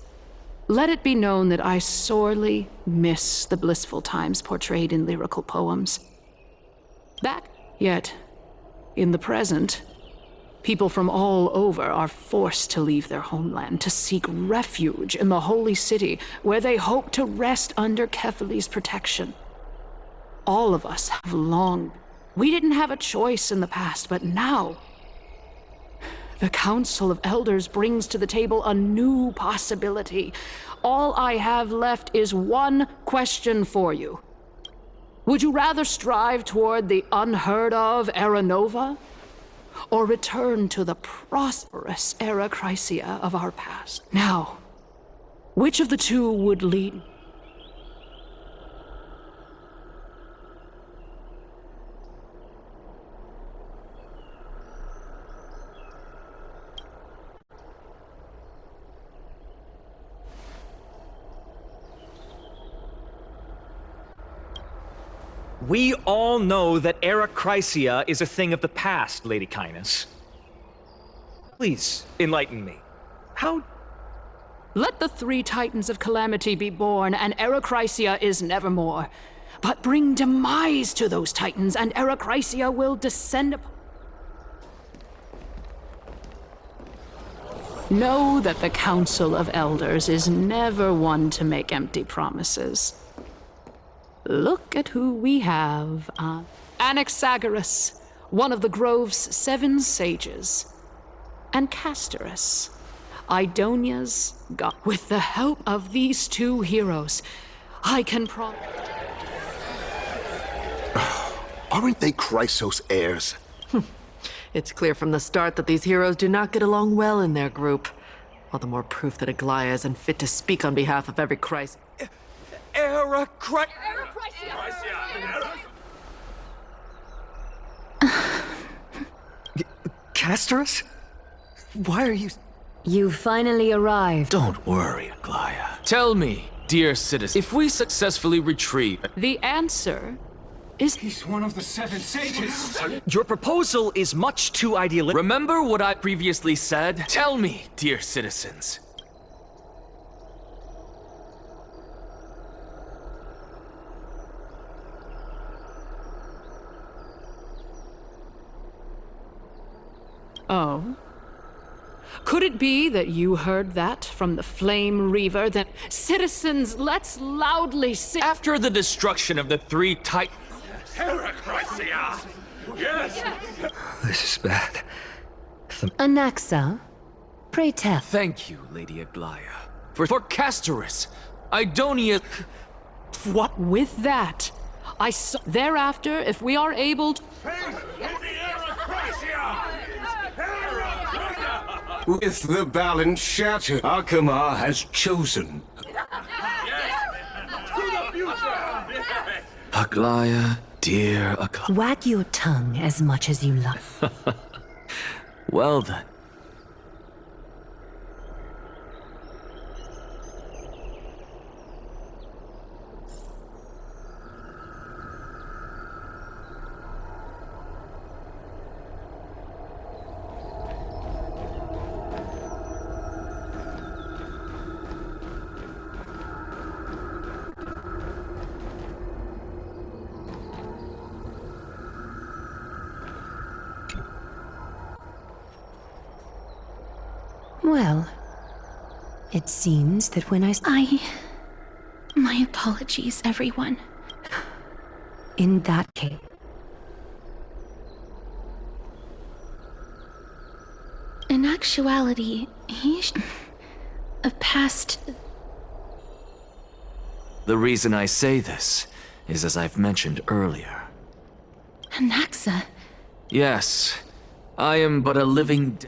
S17: let it be known that I sorely miss the blissful times portrayed in lyrical poems. Yet, in the present, people from all over are forced to leave their homeland to seek refuge in the holy city, where they hope to rest under Kephales's protection. All of us have longed. We didn't have a choice in the past, but now, the Council of Elders brings to the table a new possibility. All I have left is one question for you. Would you rather strive toward the unheard of Era Nova, or return to the prosperous Era Chrysia of our past? Now, which of the two would lead?
S4: We all know that Era Chrysia is a thing of the past, Lady Kindness. Please, enlighten me. How...
S17: Let the three Titans of Calamity be born, and Era Chrysia is nevermore. But bring demise to those Titans, and Era Chrysia will descend upon... Know that the Council of Elders is never one to make empty promises. Look at who we have. Anaxagoras, one of the Grove's 7 sages. And Castorus, Idonia's god. With the help of these 2 heroes, I can
S11: Aren't they Chrysos heirs?
S21: It's clear from the start that these heroes do not get along well in their group. All the more proof that Aglaya is unfit to speak on behalf of every Chrysos.
S4: Era Castorus? Why are you...
S1: You finally arrived.
S5: Don't worry, Aglaya.
S6: Tell me, dear citizen, if we successfully retreat...
S17: The answer is...
S12: He's one of the 7 sages.
S4: Your proposal is much too idealistic.
S6: Remember what I previously said? Tell me, dear citizens.
S17: Oh? Could it be that you heard that from the Flame Reaver? That citizens, let's loudly sing.
S6: After the destruction of the 3 Titans...
S20: Yes!
S4: This is bad.
S1: Anaxa, pray tell.
S6: Thank you, Lady Aglaya. For Castorus, Idonia...
S17: What with that? Thereafter, if we are able to...
S9: With the balance shattered, Akamar has chosen.
S6: Aglaya, dear Aglaya.
S7: Wag your tongue as much as you like.
S6: Well then.
S1: Well, it seems that when
S2: My apologies, everyone.
S1: In that case...
S2: In actuality, he's a past...
S6: The reason I say this is as I've mentioned earlier.
S2: Anaxa.
S6: Yes, I am but a living...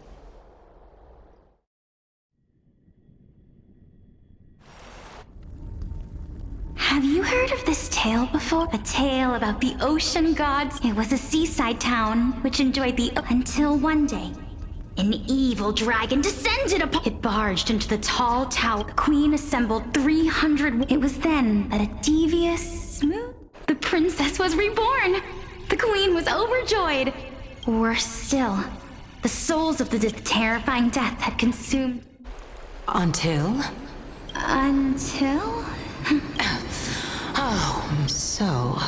S3: Have you heard of this tale before? A tale about the ocean gods. It was a seaside town which enjoyed the until one day, an evil dragon descended upon it, barged into the tall tower. The queen assembled 300. It was then that a devious, smooth. The princess was reborn. The queen was overjoyed. Worse still, the souls of the terrifying death had consumed.
S8: Until? Oh, so,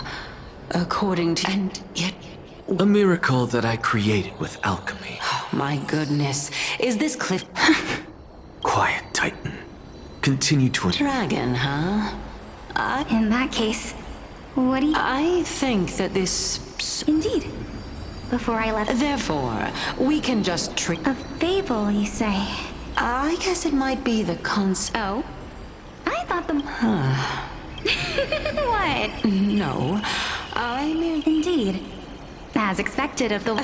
S8: according to... And yet...
S6: A miracle that I created with alchemy.
S8: Oh, my goodness. Is this cliff...
S6: Quiet, Titan. Continue to...
S8: Dragon, huh?
S3: In that case, what do you...
S8: I think that this...
S3: Indeed. Before I left...
S8: Therefore, we can just treat...
S3: A fable, you say?
S8: I guess it might be the
S3: Oh? I thought the... What?
S8: No, I mean...
S3: Indeed. As expected of the...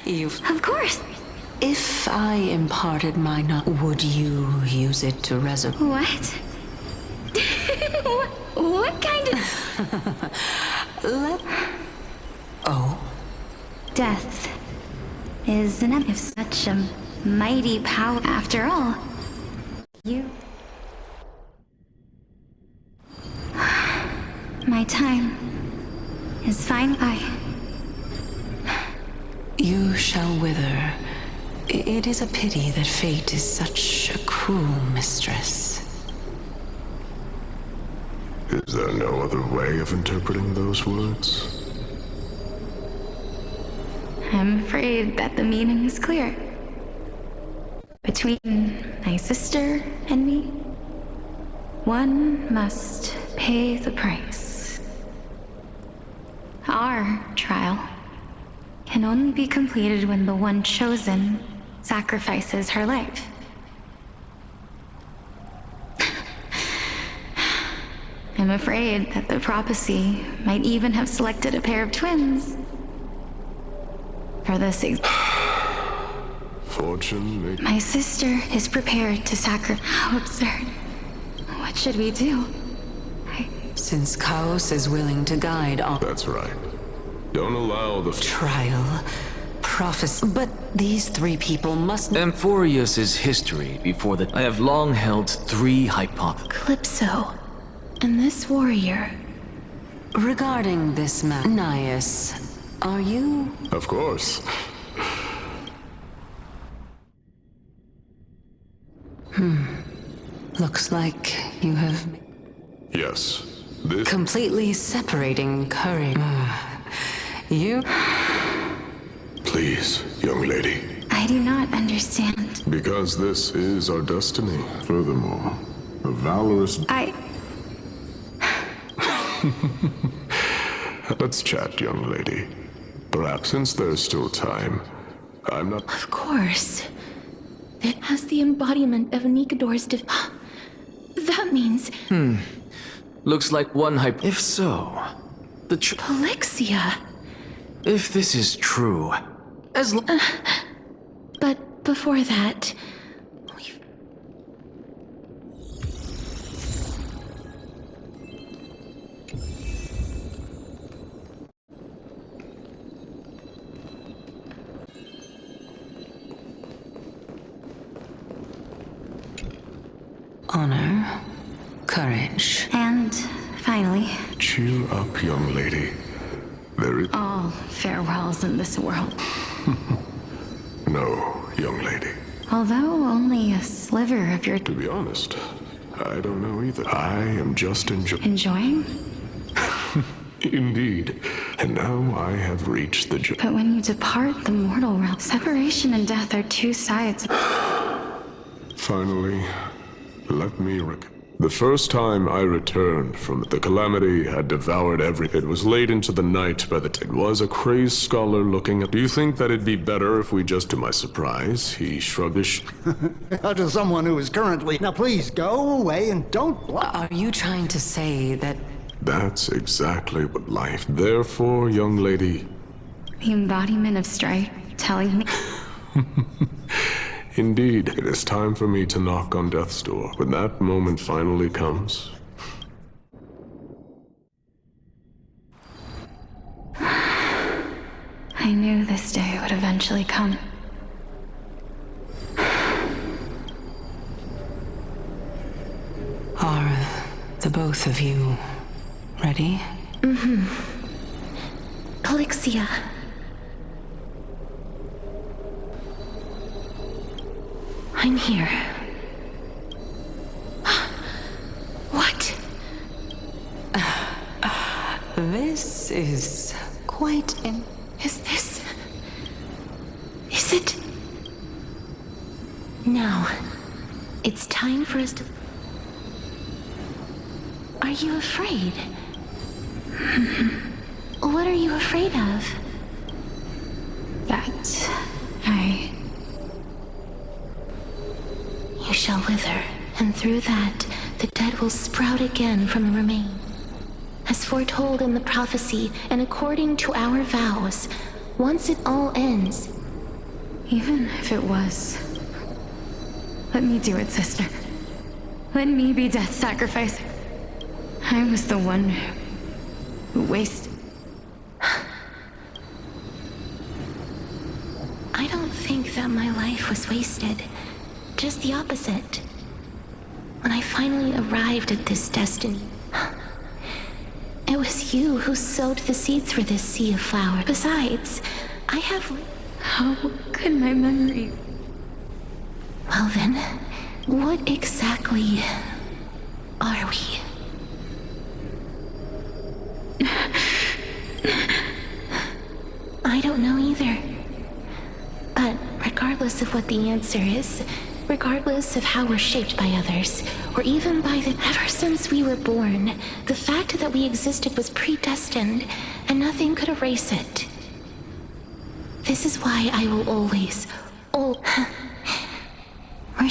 S8: You've...
S3: Of course.
S8: If I imparted my knowledge, would you use it to resurrect?
S3: What? What kind of...
S8: Oh?
S3: Death is an of such a mighty power. After all, you... My time is fine.
S8: You shall wither. It is a pity that fate is such a cruel mistress.
S18: Is there no other way of interpreting those words?
S3: I'm afraid that the meaning is clear. Between my sister and me, one must pay the price. Our trial can only be completed when the one chosen sacrifices her life. I'm afraid that the prophecy might even have selected a pair of twins for this
S18: Fortune may...
S3: My sister is prepared to sacrifice. How absurd. What should we do?
S8: Since Chaos is willing to guide all...
S18: That's right. Don't allow the...
S8: Trial, prophecy... But these three people must...
S6: Amphorius's history before that... I have long held three hypotheses.
S2: Calypso, and this warrior...
S8: Regarding this man, Nias, are you...
S18: Of course.
S8: Looks like you have...
S18: Yes. This...
S8: Completely separating courage. You...
S18: Please, young lady.
S3: I do not understand.
S18: Because this is our destiny. Furthermore, a valorous... Let's chat, young lady. Perhaps since there's still time, I'm not...
S2: Of course. It has the embodiment of Nikador's That means...
S6: Looks like one If so, the
S2: Polixia.
S6: If this is true, as
S2: But before that...
S8: courage.
S2: And, finally,
S18: Cheer up, young lady. There is
S2: all farewells in this world.
S18: no, young lady.
S2: Although only a sliver of your...
S18: To be honest, I don't know either. I am just
S2: Enjoying?
S18: Indeed. And now I have reached the...
S2: But when you depart the mortal realm, separation and death are two sides.
S18: Finally, let me The first time I returned from the calamity had devoured everything. It was late into the night by the It was a crazed scholar looking at... Do you think that it'd be better if we just... To my surprise, he shrugged his...
S10: To someone who is currently... Now please, go away and don't...
S8: Are you trying to say that...
S18: That's exactly what life... Therefore, young lady...
S2: The embodiment of strife, telling me...
S18: Indeed, it is time for me to knock on death's door. When that moment finally comes...
S2: I knew this day would eventually come.
S8: Are the both of you ready?
S2: Mm-hmm. Polixia. I'm here. What?
S8: This is quite
S2: Is this... Is it... Now, it's time for us to... Are you afraid? What are you afraid of? That You shall wither, and through that, the dead will sprout again from the remain. As foretold in the prophecy, and according to our vows, once it all ends. Even if it was... Let me do it, sister. Let me be death sacrifice. I was the one who wasted... I don't think that my life was wasted. Just the opposite. When I finally arrived at this destiny, it was you who sowed the seeds for this sea of flowers. Besides, I have... How could my memory... Well then, what exactly are we? I don't know either. But regardless of what the answer is, regardless of how we're shaped by others, or even by the... Ever since we were born, the fact that we existed was predestined, and nothing could erase it. This is why I will always... We're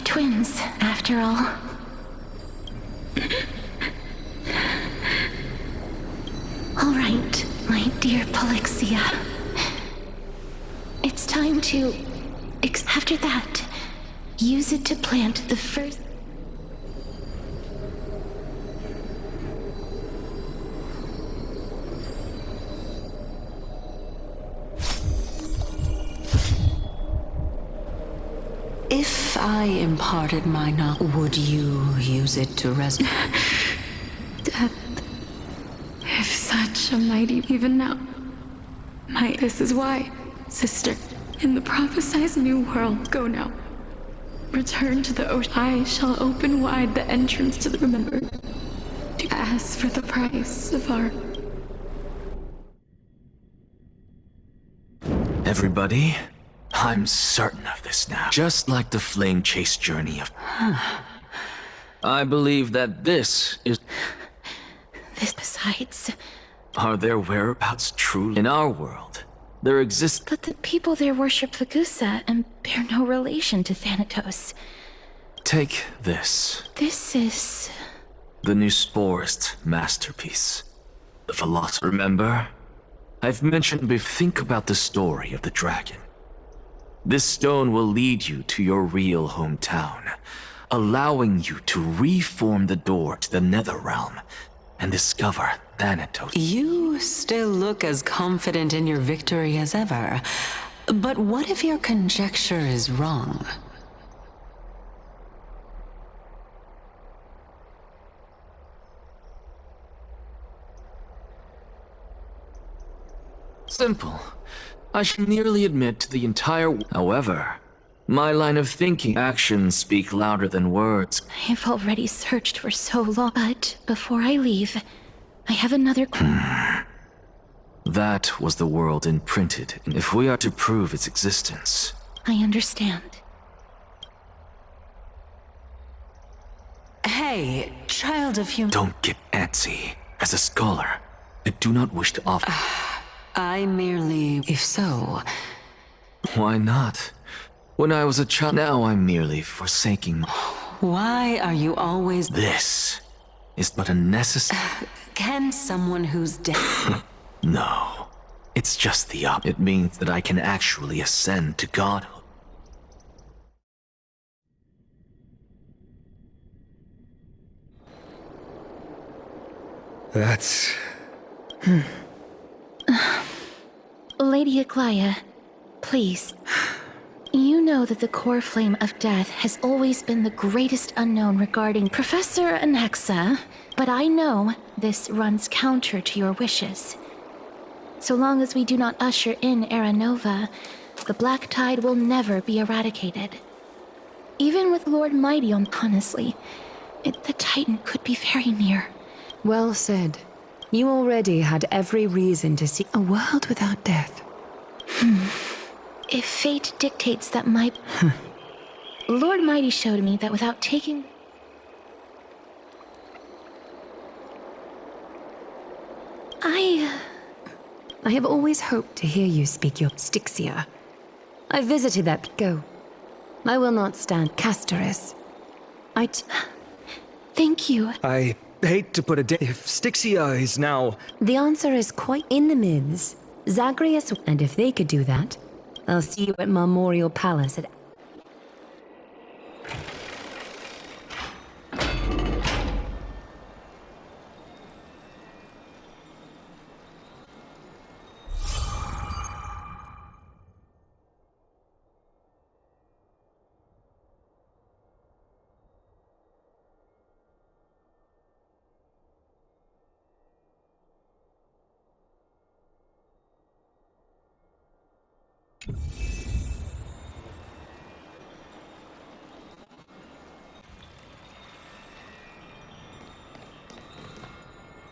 S2: twins, after all. All right, my dear Polixia. It's time to... After that, use it to plant the first...
S8: If I imparted my knowledge, would you use it to
S2: Death. If such a mighty... Even now. This is why, sister. In the prophesied new world, go now. Return to the ocean. I shall open wide the entrance to the remember. To ask for the price of our...
S6: Everybody, I'm certain of this now. Just like the flame chase journey of... I believe that this is...
S2: This besides...
S6: Are their whereabouts truly in our world? There exists...
S2: But the people there worship Vagusa and bear no relation to Thanatos.
S6: Take this.
S2: This is...
S6: The new sporist masterpiece. The philosopher. Remember? I've mentioned before. Think about the story of the dragon. This stone will lead you to your real hometown, allowing you to reform the door to the nether realm and discover Thanatos.
S8: You still look as confident in your victory as ever. But what if your conjecture is wrong?
S6: Simple. I should nearly admit to the entire... However, my line of thinking, actions speak louder than words.
S2: I've already searched for so long, but before I leave, I have another...
S6: That was the world imprinted, and if we are to prove its existence...
S2: I understand.
S8: Hey, child of human...
S6: Don't get antsy. As a scholar, I do not wish to offer...
S8: I merely... If so...
S6: Why not? When I was a child, now I'm merely forsaking...
S8: Why are you always...
S6: This is but a necessary...
S8: Can someone who's dead...
S6: No. It's just the opposite. It means that I can actually ascend to godhood.
S4: That's...
S2: Lady Aglaia, please. You know that the core flame of death has always been the greatest unknown regarding Professor Anaxa, but I know this runs counter to your wishes. So long as we do not usher in Era Nova, the Black Tide will never be eradicated. Even with Lord Mighty on, honestly, the Titan could be very near.
S1: Well said. You already had every reason to seek a world without death.
S2: If fate dictates that my... Lord Mighty showed me that without taking...
S1: I have always hoped to hear you speak your Styxia. I visited that... Go. I will not stand Castoris.
S2: Thank you.
S4: I hate to put a if Styxia is now...
S1: The answer is quite in the mids. Zagreus, and if they could do that, I'll see you at Memorial Palace at...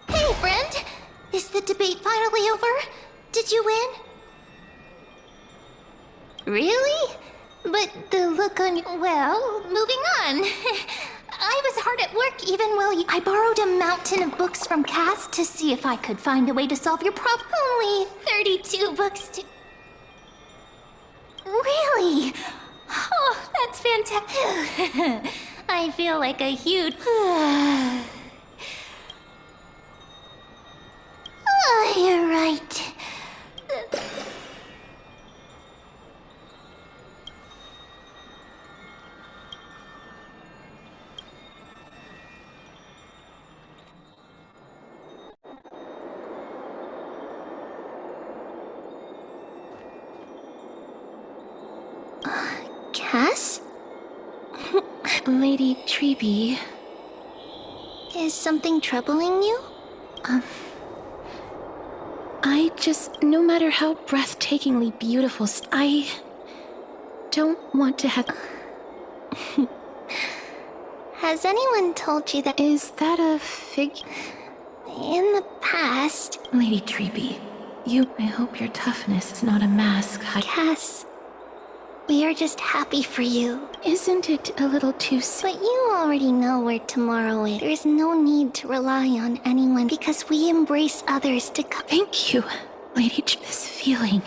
S3: Hey, friend! Is the debate finally over? Did you win? Really? But the look on you... Well, moving on. I was hard at work even while you... I borrowed a mountain of books from Cass to see if I could find a way to solve your problem. Only 32 books to... Really? Oh, that's fantastic. I feel like a huge... Oh, you're right. Cass?
S2: Lady Treby...
S3: Is something troubling you?
S2: I just... No matter how breathtakingly beautiful... I... don't want to have...
S3: Has anyone told you that...
S2: Is that a figure?
S3: In the past...
S2: Lady Treby, I hope your toughness is not a mask.
S3: Cass... We are just happy for you.
S2: Isn't it a little too soon?
S3: But you already know where tomorrow is. There's no need to rely on anyone because we embrace others to come.
S2: Thank you, Lady this feeling.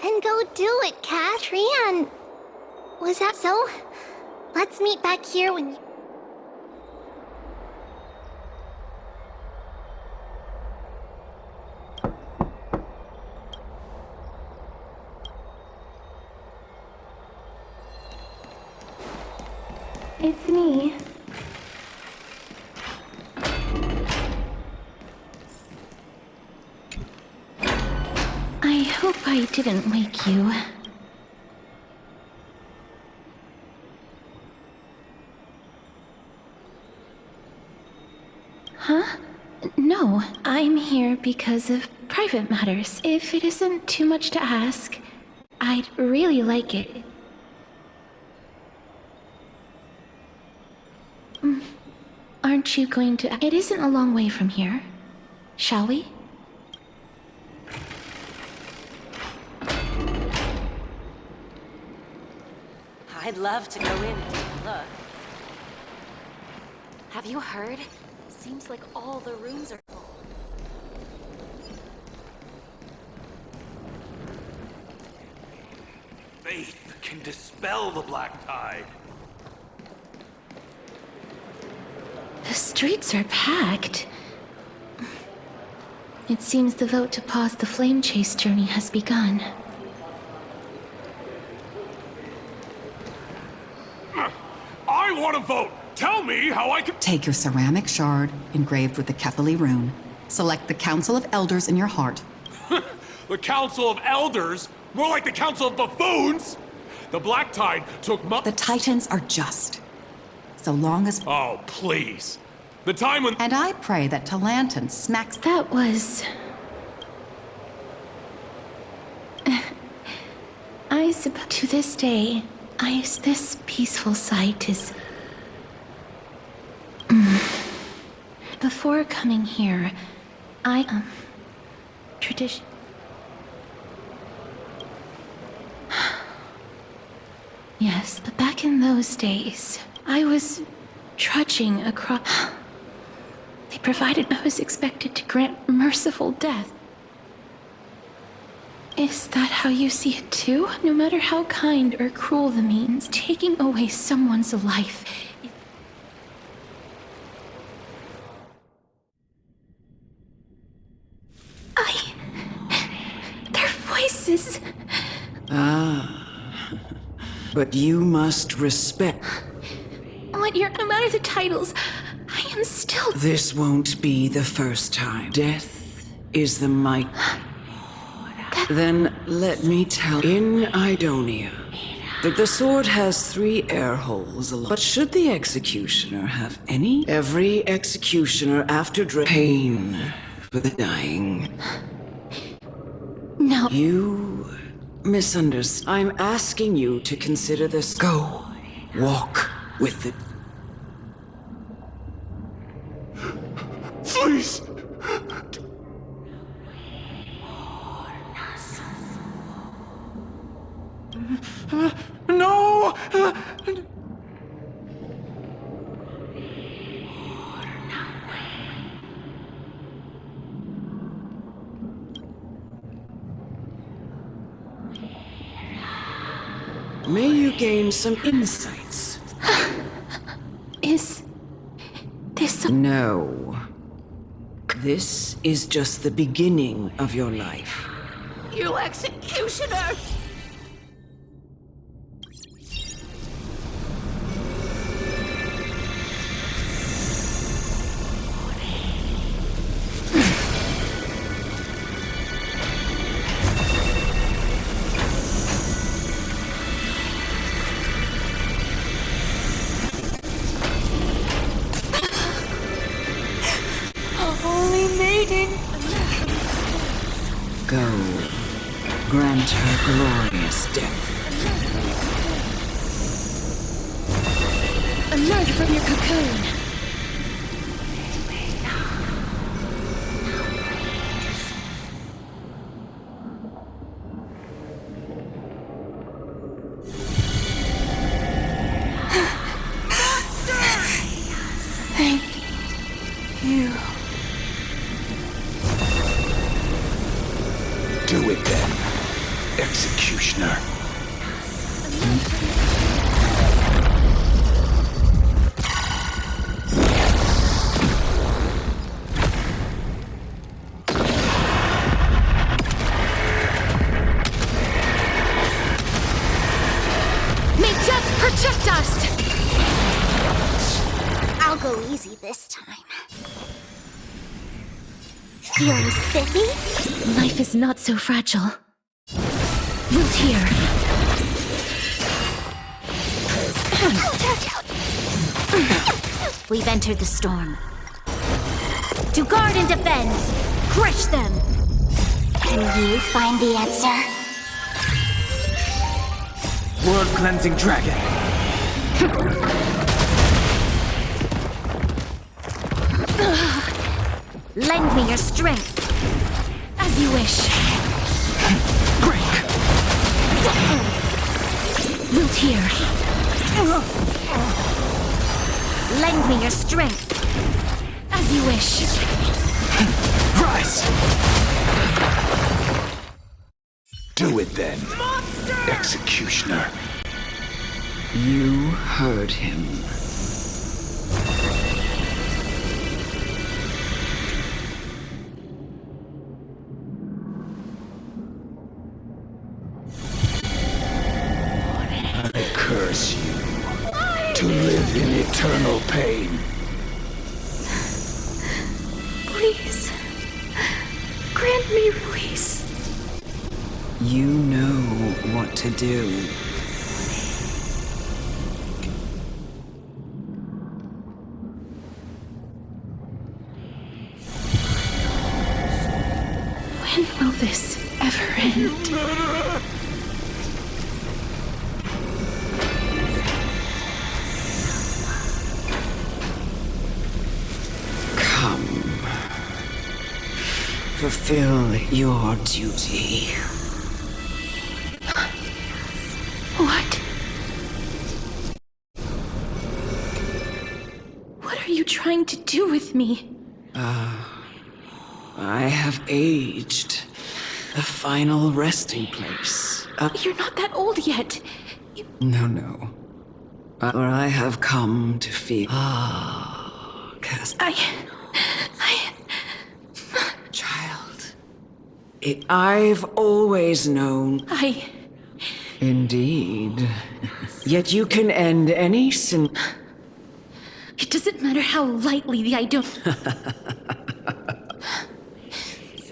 S3: Then go do it, Cass. Trian. Was that so? Let's meet back here when you...
S2: It's me. I hope I didn't wake you. Huh? No, I'm here because of private matters. If it isn't too much to ask, I'd really like it. Aren't you going to... It isn't a long way from here. Shall we?
S7: I'd love to go in and take a look. Have you heard? Seems like all the rooms are full.
S15: Faith can dispel the black tide.
S2: The streets are packed. It seems the vote to pause the flame chase journey has begun.
S15: I want to vote! Tell me how I can—
S22: Take your ceramic shard, engraved with the Kethali rune. Select the Council of Elders in your heart.
S15: The Council of Elders? More like the Council of Buffoons! The Black Tide took
S22: The Titans are just. So long as—
S15: Oh, please. The time when—
S22: And I pray that Talanton smacks—
S2: That was... I suppose to this day, this peaceful sight is... Before coming here, tradition... Yes, but back in those days, I was trudging across... They provided I was expected to grant merciful death. Is that how you see it too? No matter how kind or cruel the means, taking away someone's life... Their voices...
S23: But you must respect...
S2: No matter the titles, I am still...
S23: This won't be the first time. Death is the might... Then let me tell... In Idonia, that the sword has 3 air holes along... But should the executioner have any... Every executioner after pain for the dying...
S2: No.
S23: You misunderstand. I'm asking you to consider this. Go. Walk with the...
S15: Please! No!
S23: May you gain some insights.
S2: Is this...
S23: No. This is just the beginning of your life.
S16: You executioner!
S23: Go. Grant her glorious death.
S2: Emerge from your cocoon. Thank you.
S15: Do it then, executioner.
S3: May death protect us! I'll go easy this time. Feeling spiffy?
S2: Life is not so fragile. Root here.
S3: We've entered the storm. To guard and defend! Crush them! Can you find the answer?
S12: World-cleansing dragon.
S7: Lend me your strength. As you wish.
S12: Break.
S7: Root here. Lend me your strength. As you wish.
S12: Rise.
S13: Do it then, Executioner.
S23: You heard him.
S13: I curse you to live in eternal pain.
S7: Please. Grant me release.
S23: You know what to do.
S2: When will this ever end?
S23: Come. Fulfill your duty.
S2: What? What are you trying to do with me?
S23: I have aged. The final resting place.
S2: You're not that old yet.
S23: No. For I have come to feel. Child. I've always known. Indeed. Yet you can end any sin.
S2: It doesn't matter how lightly the I don't.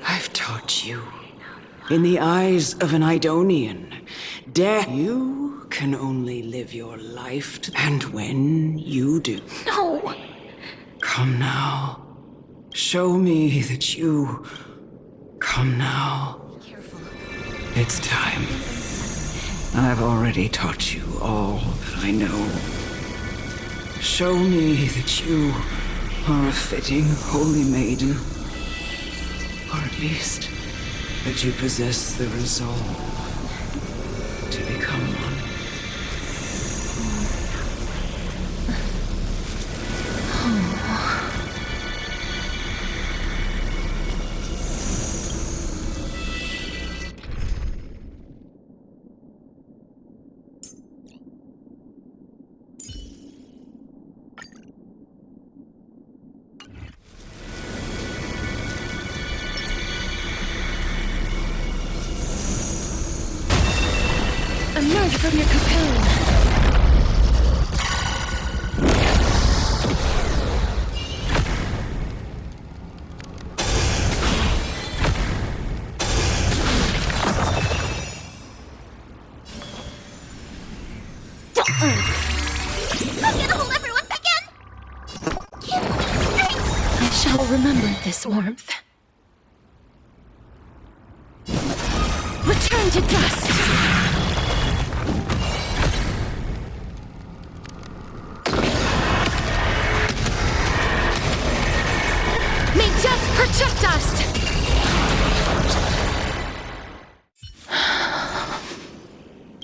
S23: I've taught you. In the eyes of an Idonian, you can only live your life, and when you do.
S2: No!
S23: Come now. Show me that you. Come now. It's time. I've already taught you all that I know. Show me that you are a fitting holy maiden. Or at least, that you possess the resolve to become one.
S2: Emerge from your cocoon.
S3: I'm gonna hold everyone back in! Give me strength!
S2: I shall remember this warmth. Return to dust! May death protect us!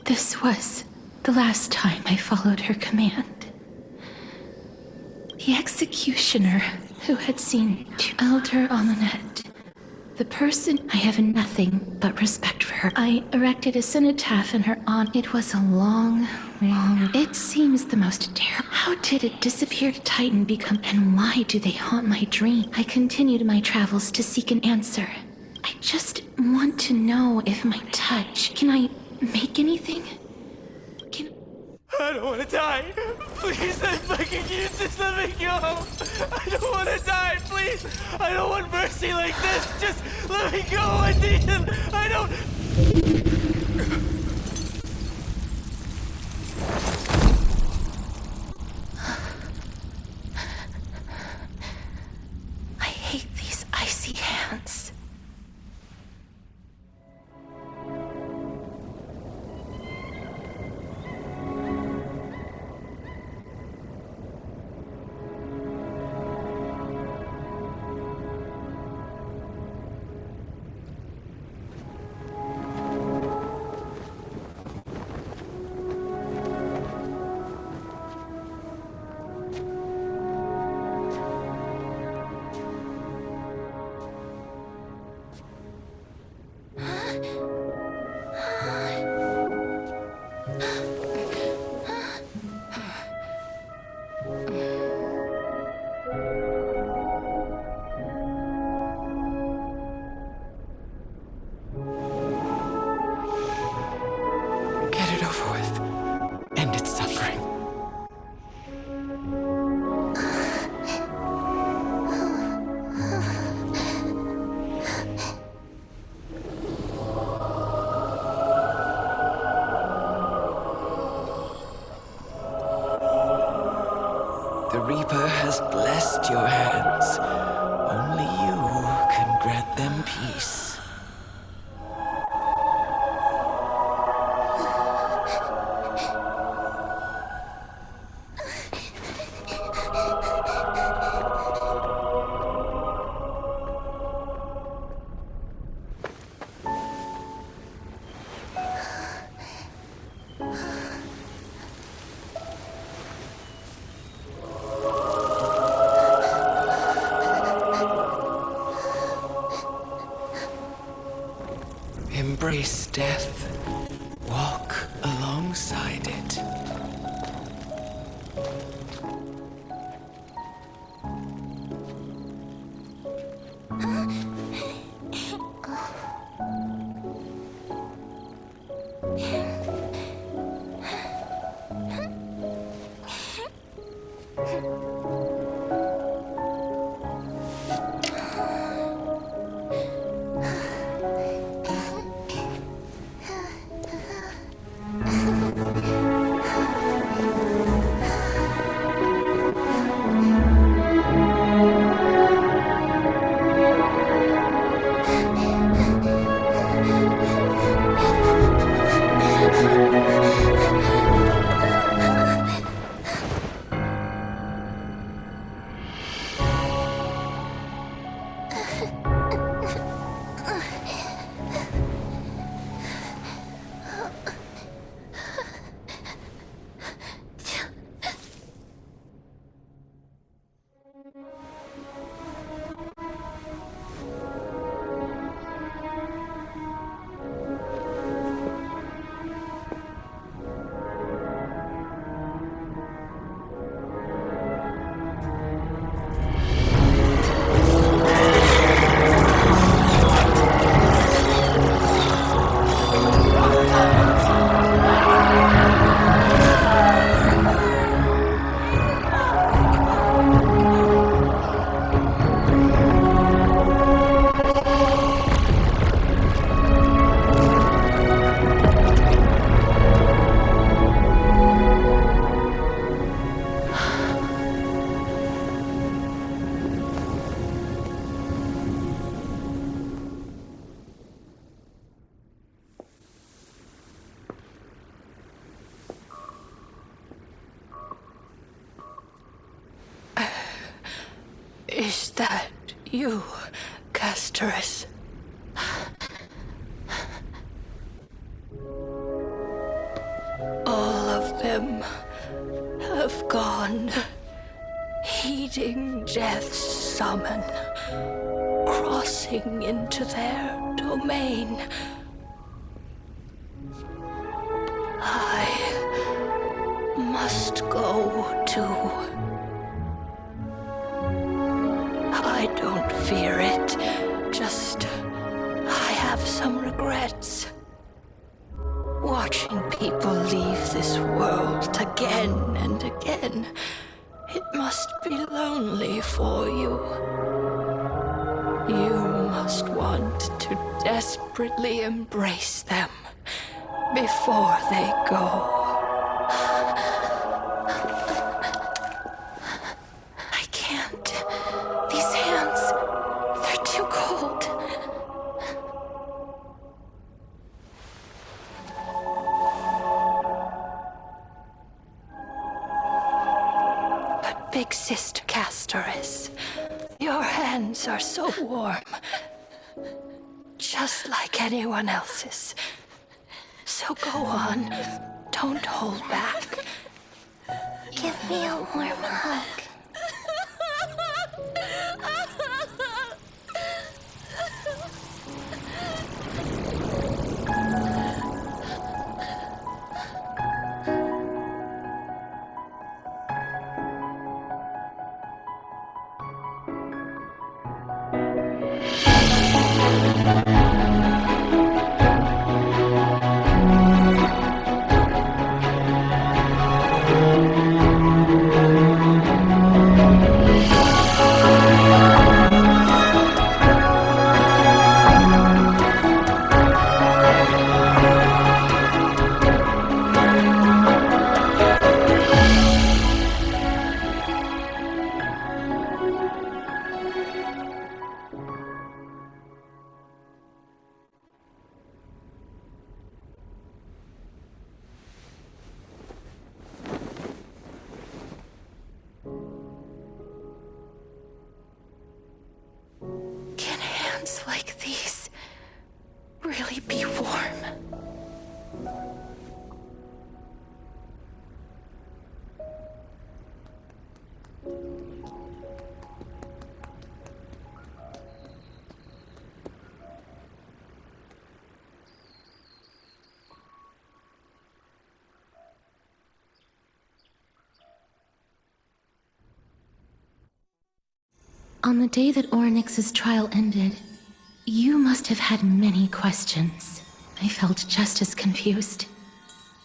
S2: This was the last time I followed her command. The executioner who had seen Elder Amunet. The person I have nothing but respect for her. I erected a cenotaph in her honor. It was a long. It seems the most terrible. How did a disappeared Titan become, and why do they haunt my dream? I continued my travels to seek an answer. I just want to know if my touch. Can I make anything?
S14: I don't want to die. Please, I'm fucking useless. Let me go. I don't want to die. Please. I don't want mercy like this. Just let me go. I need it. I don't.
S2: I hate these icy hands.
S23: The Reaper has blessed your hands. Only you can grant them peace. Embrace death. Walk alongside it. Is that you, Casterus? All of them have gone, heeding death's summon, crossing into their domain. I must go too. I don't fear it, just I have some regrets. Watching people leave this world again and again, it must be lonely for you. You must want to desperately embrace them before they go. I can't. These hands, they're too cold. But Big Sister Casterus, your hands are so warm. Just like anyone else's. So go on. Don't hold back.
S3: Give me a warm hug.
S2: On the day that Ornyx's trial ended, you must have had many questions. I felt just as confused.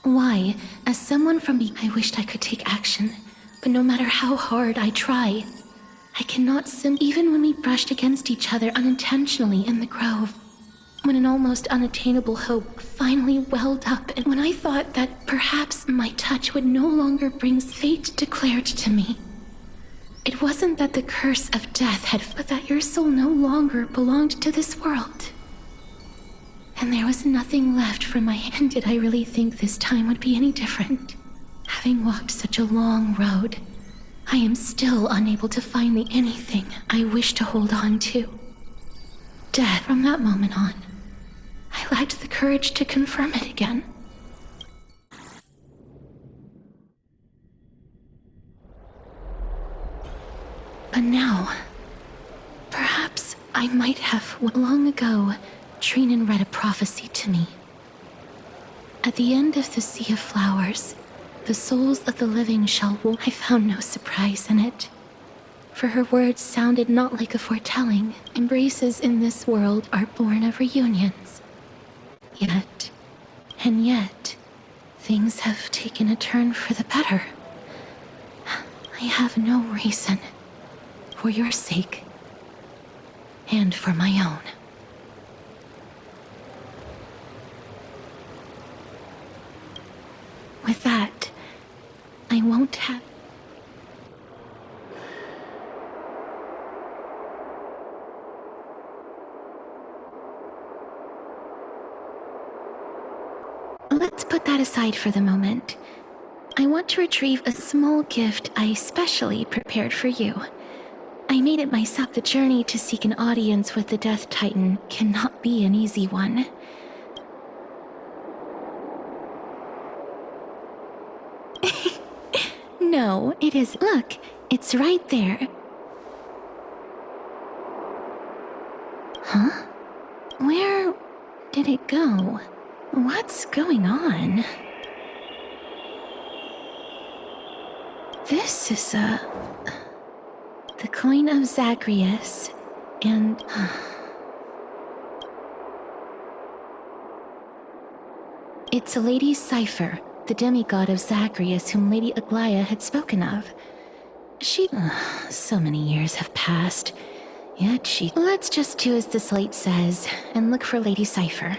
S2: Why, as someone from the... I wished I could take action, but no matter how hard I try, I cannot even when we brushed against each other unintentionally in the grove, when an almost unattainable hope finally welled up, and when I thought that perhaps my touch would no longer bring fate declared to me. It wasn't that the curse of death had, but that your soul no longer belonged to this world. And there was nothing left for my hand. Did I really think this time would be any different? Having walked such a long road, I am still unable to find the anything I wish to hold on to. Death, from that moment on, I lacked the courage to confirm it again. But now, perhaps I might have. Long ago, Trinan read a prophecy to me. At the end of the sea of flowers, the souls of the living shall walk. I found no surprise in it, for her words sounded not like a foretelling. Embraces in this world are born of reunions. Yet, things have taken a turn for the better. I have no reason, for your sake, and for my own. With that, I won't have... Let's put that aside for the moment. I want to retrieve a small gift I specially prepared for you. I made it myself. The journey to seek an audience with the Death Titan cannot be an easy one. No, it is. Look, it's right there. Huh? Where did it go? What's going on? This is the coin of Zagreus, and... It's a lady's cipher, the demigod of Zagreus whom Lady Aglaia had spoken of. So many years have passed, yet she... Let's just do as the slate says, and look for Lady Cipher.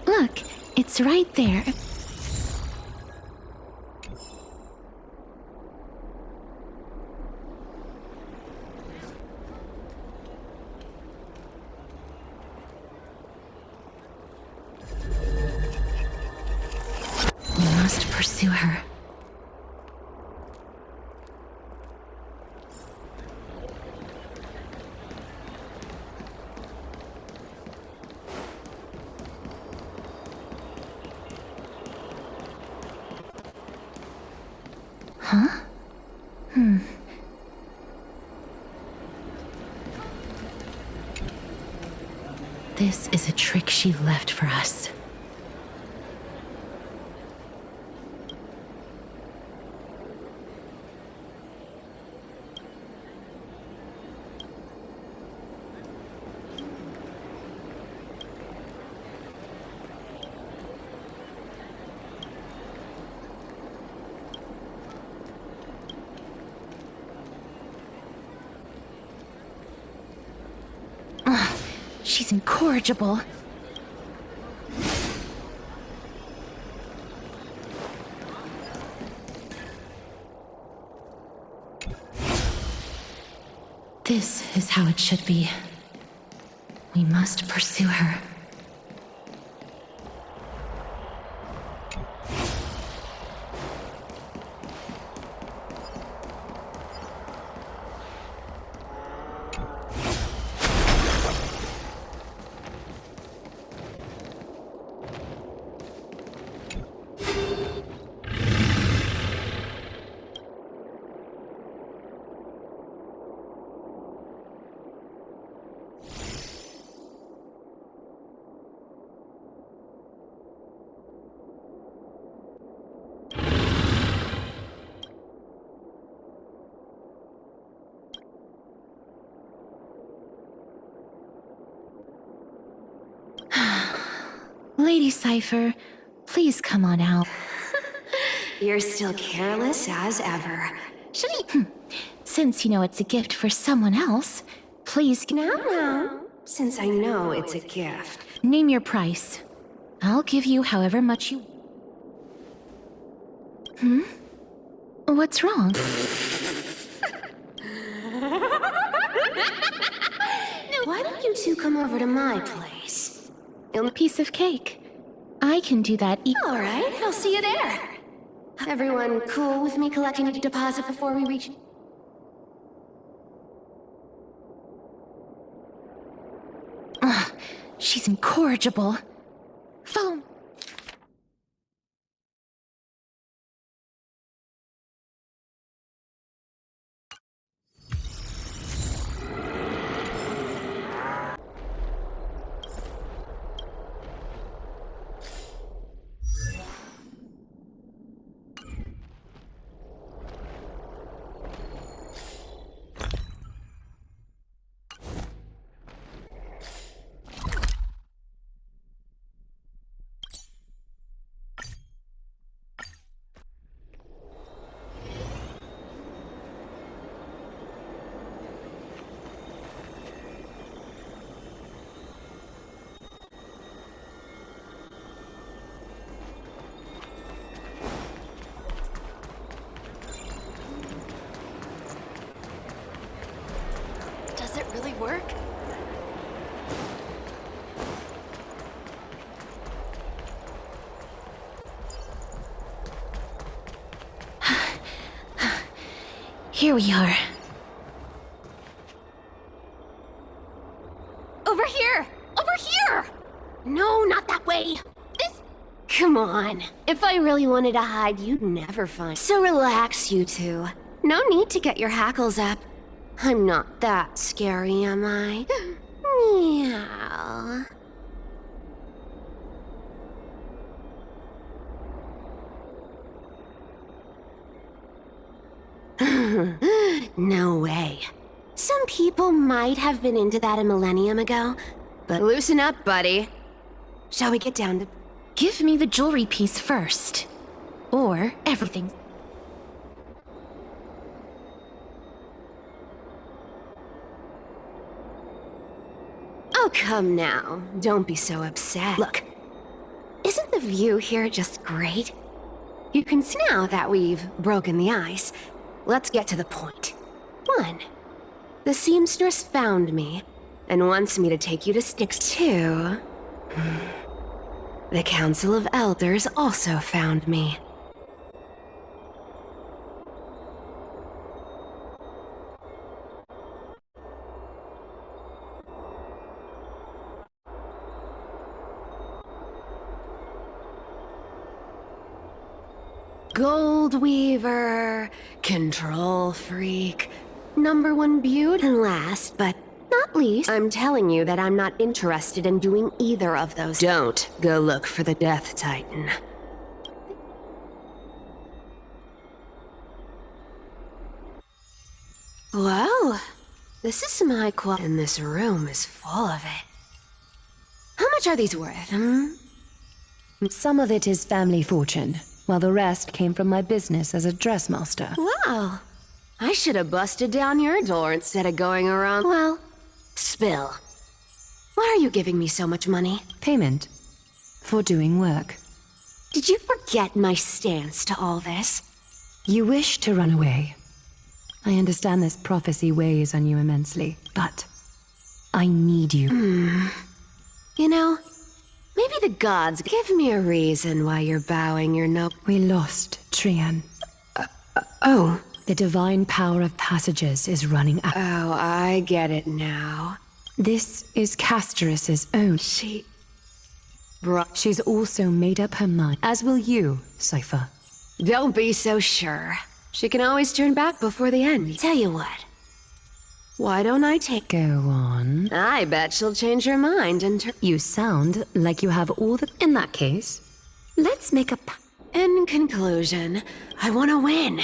S2: Look, it's right there. We must pursue her. Huh? This is a trick she left for us. She's incorrigible. This is how it should be. We must pursue her. Lady Cypher, please come on out.
S11: You're still careless as ever.
S2: Since you know it's a gift for someone else, please...
S11: No. Since I know it's a gift.
S2: Name your price. I'll give you however much you... What's wrong?
S11: Why don't you two come over to my place?
S2: A piece of cake. I can do that.
S11: All right, I'll see you there. Everyone cool with me collecting a deposit before we reach...
S2: She's incorrigible. Follow me.
S7: Does it really work?
S2: Here we are.
S11: Over here! Over here! No, not that way! This... Come on. If I really wanted to hide, you'd never find... So relax, you two. No need to get your hackles up. I'm not that scary, am I? Meow. No way. Some people might have been into that a millennium ago, but loosen up, buddy. Shall we get down to...
S2: Give me the jewelry piece first. Or everything.
S11: Oh, come now. Don't be so upset. Look, isn't the view here just great? You can see now that we've broken the ice. Let's get to the point. 1. The seamstress found me and wants me to take you to Styx. 2. The Council of Elders also found me. Gold Weaver, Control Freak, #1 beaut, and last but not least, I'm telling you that I'm not interested in doing either of those. Don't go look for the Death Titan. Whoa, this is my and this room is full of it. How much are these worth,
S1: Some of it is family fortune, while the rest came from my business as a dressmaster.
S11: Wow. I should have busted down your door instead of going around. Well, spill. Why are you giving me so much money?
S1: Payment. For doing work.
S11: Did you forget my stance to all this?
S1: You wish to run away. I understand this prophecy weighs on you immensely, but I need you.
S11: You know, maybe the gods give me a reason why you're bowing your no.
S1: We lost Trian.
S11: Oh.
S1: The divine power of passages is running out.
S11: Oh, I get it now.
S1: This is Casterus's own. She's also made up her mind, as will you, Cypher.
S11: Don't be so sure. She can always turn back before the end. Tell you what. Why don't I take...
S1: Go on.
S11: I bet she'll change her mind and turn...
S1: You sound like you have all the... In that case, let's make a...
S11: In conclusion, I want to win.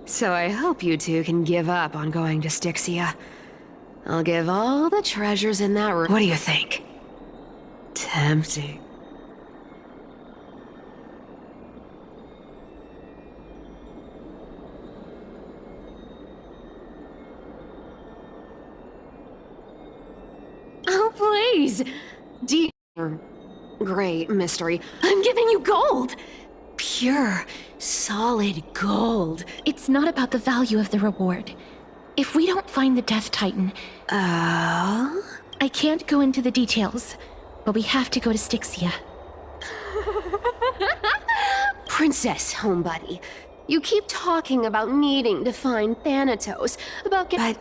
S11: So I hope you two can give up on going to Styxia. I'll give all the treasures in that room. What do you think? Tempting. please! Dear great mystery, I'm giving you gold! Pure, solid gold.
S2: It's not about the value of the reward. If we don't find the Death Titan... I can't go into the details, but we have to go to Styxia.
S11: Princess, homebuddy, you keep talking about needing to find Thanatos, but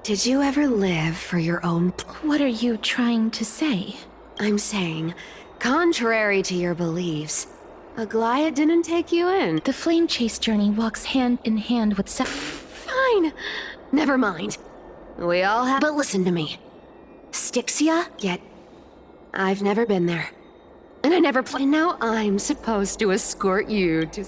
S11: did you ever live for your own...
S2: What are you trying to say?
S11: I'm saying, contrary to your beliefs, Aglaia didn't take you in.
S2: The flame chase journey walks hand in hand with...
S11: Fine. Never mind. We all have... But listen to me. Styxia? Yet, I've never been there. And I never played. Now I'm supposed to escort you to...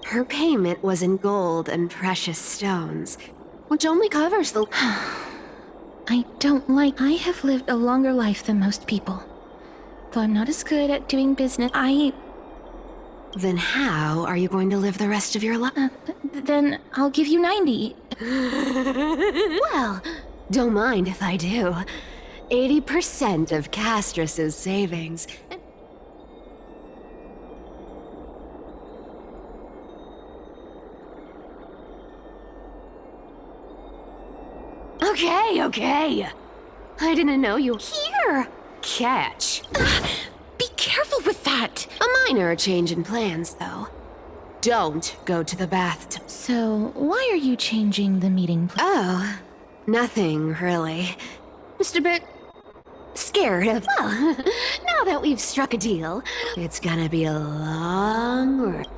S11: Her payment was in gold and precious stones, which only covers the...
S2: I don't like... I have lived a longer life than most people. Though I'm not as good at doing business,
S11: Then how are you going to live the rest of your life?
S2: Then I'll give you 90.
S11: Well, don't mind if I do. 80% of Castrus's savings. Okay. I didn't know you here. Catch.
S2: Be careful with that.
S11: A minor change in plans, though. Don't go to the bathtub.
S2: So, why are you changing the meeting plan?
S11: Oh, nothing, really. Just a bit scared of... Well, now that we've struck a deal, it's gonna be a long road.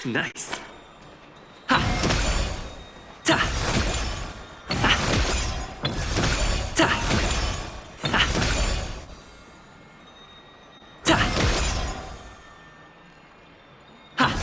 S5: Nice. Ha! Ta! Ha! Ta! Ha! Ta! Ha!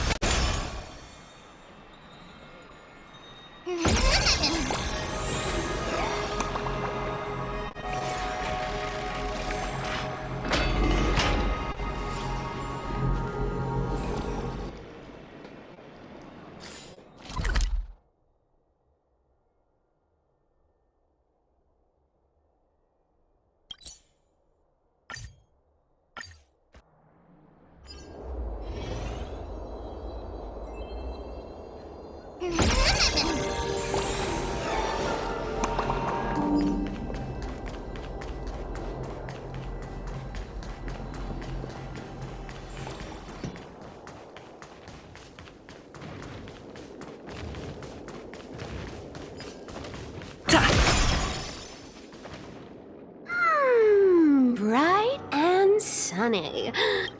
S5: Bright and sunny.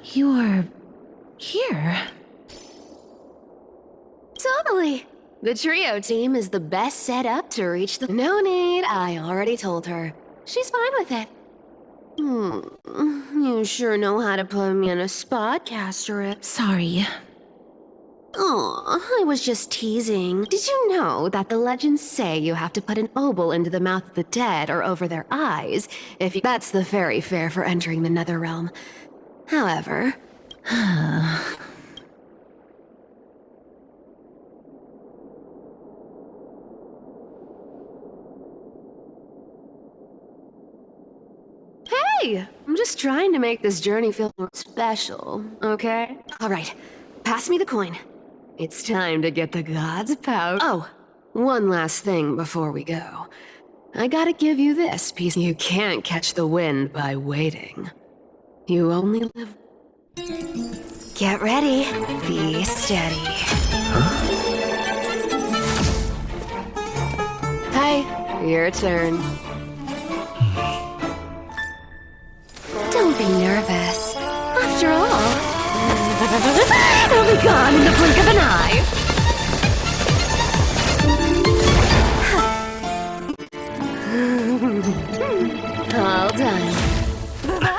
S2: You're... here?
S11: Totally. The trio team is the best set up to reach the... No need, I already told her. She's fine with it. You sure know how to put me in a spot, Casterip.
S2: Sorry.
S11: Oh, I was just teasing. Did you know that the legends say you have to put an obol into the mouth of the dead or over their eyes if you... That's the fairy fare for entering the nether realm. However... Hey! I'm just trying to make this journey feel more special, okay? Alright, pass me the coin. It's time to get the gods' power. Oh, one last thing before we go. I gotta give you this piece. You can't catch the wind by waiting. You only live... Get ready. Be steady. Hi, your turn. Don't be nervous. After all, it'll be gone in the blink of an eye. All done. Bye-bye.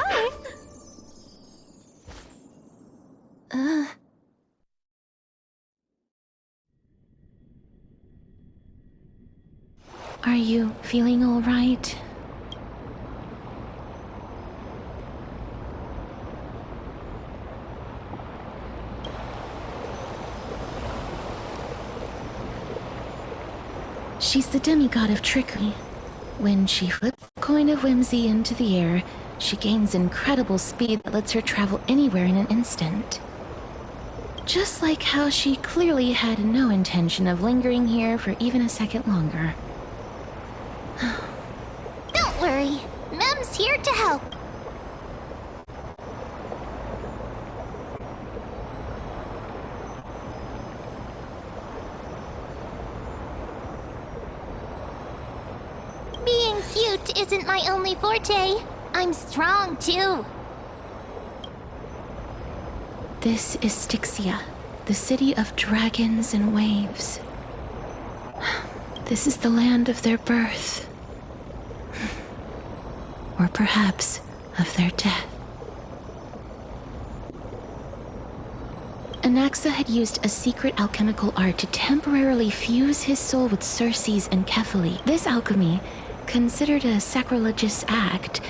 S2: Are you feeling all right? She's the demigod of trickery. When she flips a coin of whimsy into the air, she gains incredible speed that lets her travel anywhere in an instant. Just like how she clearly had no intention of lingering here for even a second longer.
S3: Don't worry. Mem's here to help. Being cute isn't my only forte. I'm strong, too.
S2: This is Styxia, the city of dragons and waves. This is the land of their birth. Or perhaps of their death. Anaxa had used a secret alchemical art to temporarily fuse his soul with Circe's and Kephae. This alchemy, considered a sacrilegious act,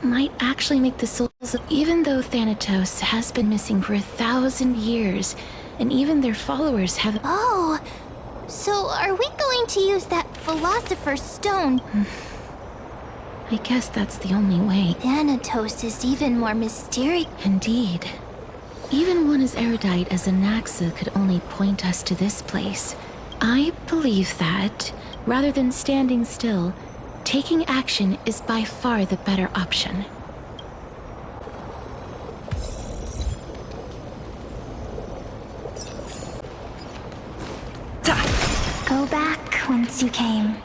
S2: might actually make the souls of... Even though Thanatos has been missing for 1,000 years, and even their followers have...
S3: Oh, so are we going to use that Philosopher's Stone?
S2: I guess that's the only way.
S3: Thanatos is even more mysterious.
S2: Indeed. Even one as erudite as Anaxa could only point us to this place. I believe that, rather than standing still, taking action is by far the better option.
S3: Go back whence you came.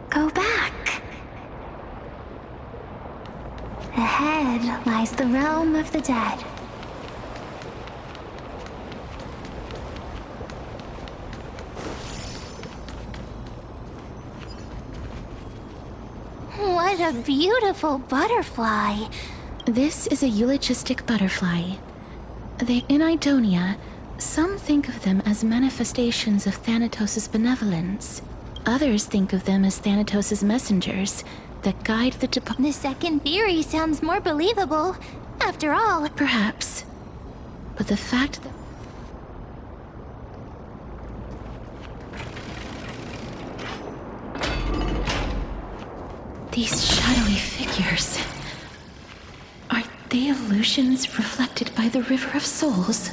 S3: Go back. Ahead lies the realm of the dead. What a beautiful butterfly.
S2: This is a eulogistic butterfly. In Idonia, some think of them as manifestations of Thanatos' benevolence. Others think of them as Thanatos' messengers that guide the
S3: The second theory sounds more believable. After all...
S2: Perhaps. But the fact that... These shadowy figures... Are they illusions reflected by the River of Souls?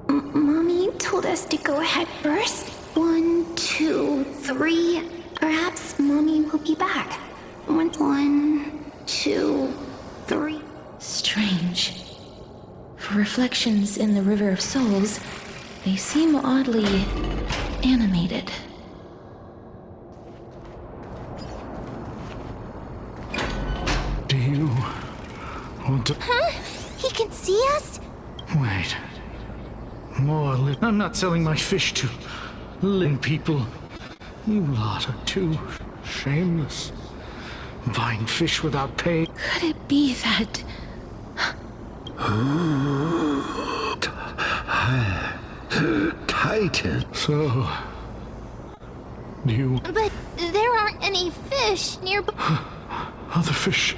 S3: Mommy told us to go ahead first. 1, 2, 3. Perhaps Mommy will be back. 1, 2, 3.
S2: Strange. For reflections in the River of Souls, they seem oddly animated.
S12: Do you want to...
S3: Huh? He can see us?
S12: Wait. More I'm not selling my fish to Lin people. You lot are too shameless. Buying fish without pay.
S2: Could it be that...
S13: Titan.
S12: So... Do you...
S3: But there aren't any fish nearby.
S12: Other fish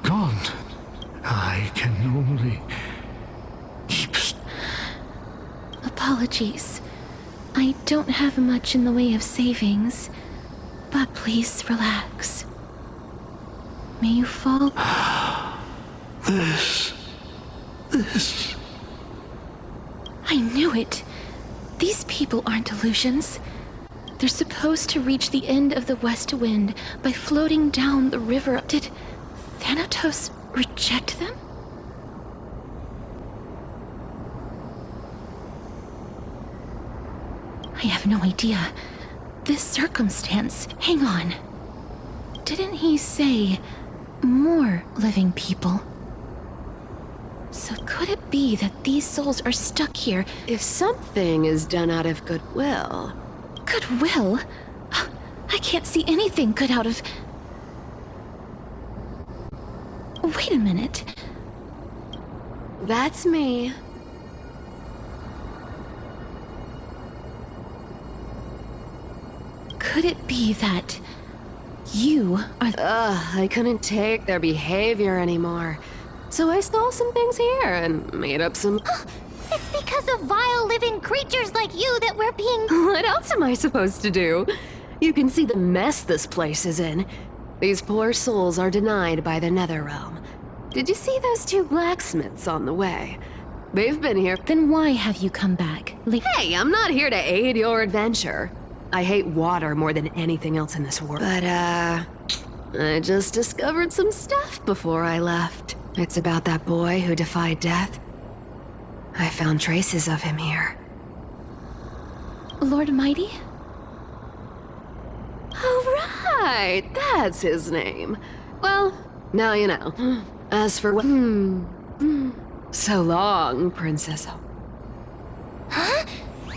S12: gone. I can only keep...
S2: Apologies. I don't have much in the way of savings, but please relax. May you fall...
S13: This...
S2: I knew it. These people aren't illusions. They're supposed to reach the end of the West Wind by floating down the river. Did Thanatos reject them? I have no idea. This circumstance... Hang on. Didn't he say more living people? So could it be that these souls are stuck here?
S11: If something is done out of goodwill...
S2: Goodwill? I can't see anything good out of... Wait a minute.
S11: That's me.
S2: Could it be that you are...
S11: I couldn't take their behavior anymore. So I stole some things here and made up some...
S3: It's because of vile living creatures like you that we're being...
S11: What else am I supposed to do? You can see the mess this place is in. These poor souls are denied by the Netherrealm. Did you see those two blacksmiths on the way? They've been here...
S2: Then why have you come back?
S11: Hey, I'm not here to aid your adventure. I hate water more than anything else in this world. But, I just discovered some stuff before I left. It's about that boy who defied death. I found traces of him here.
S2: Lord Mighty?
S11: Oh, right! That's his name. Well, now you know. As for what... So long, Princess.
S3: Huh?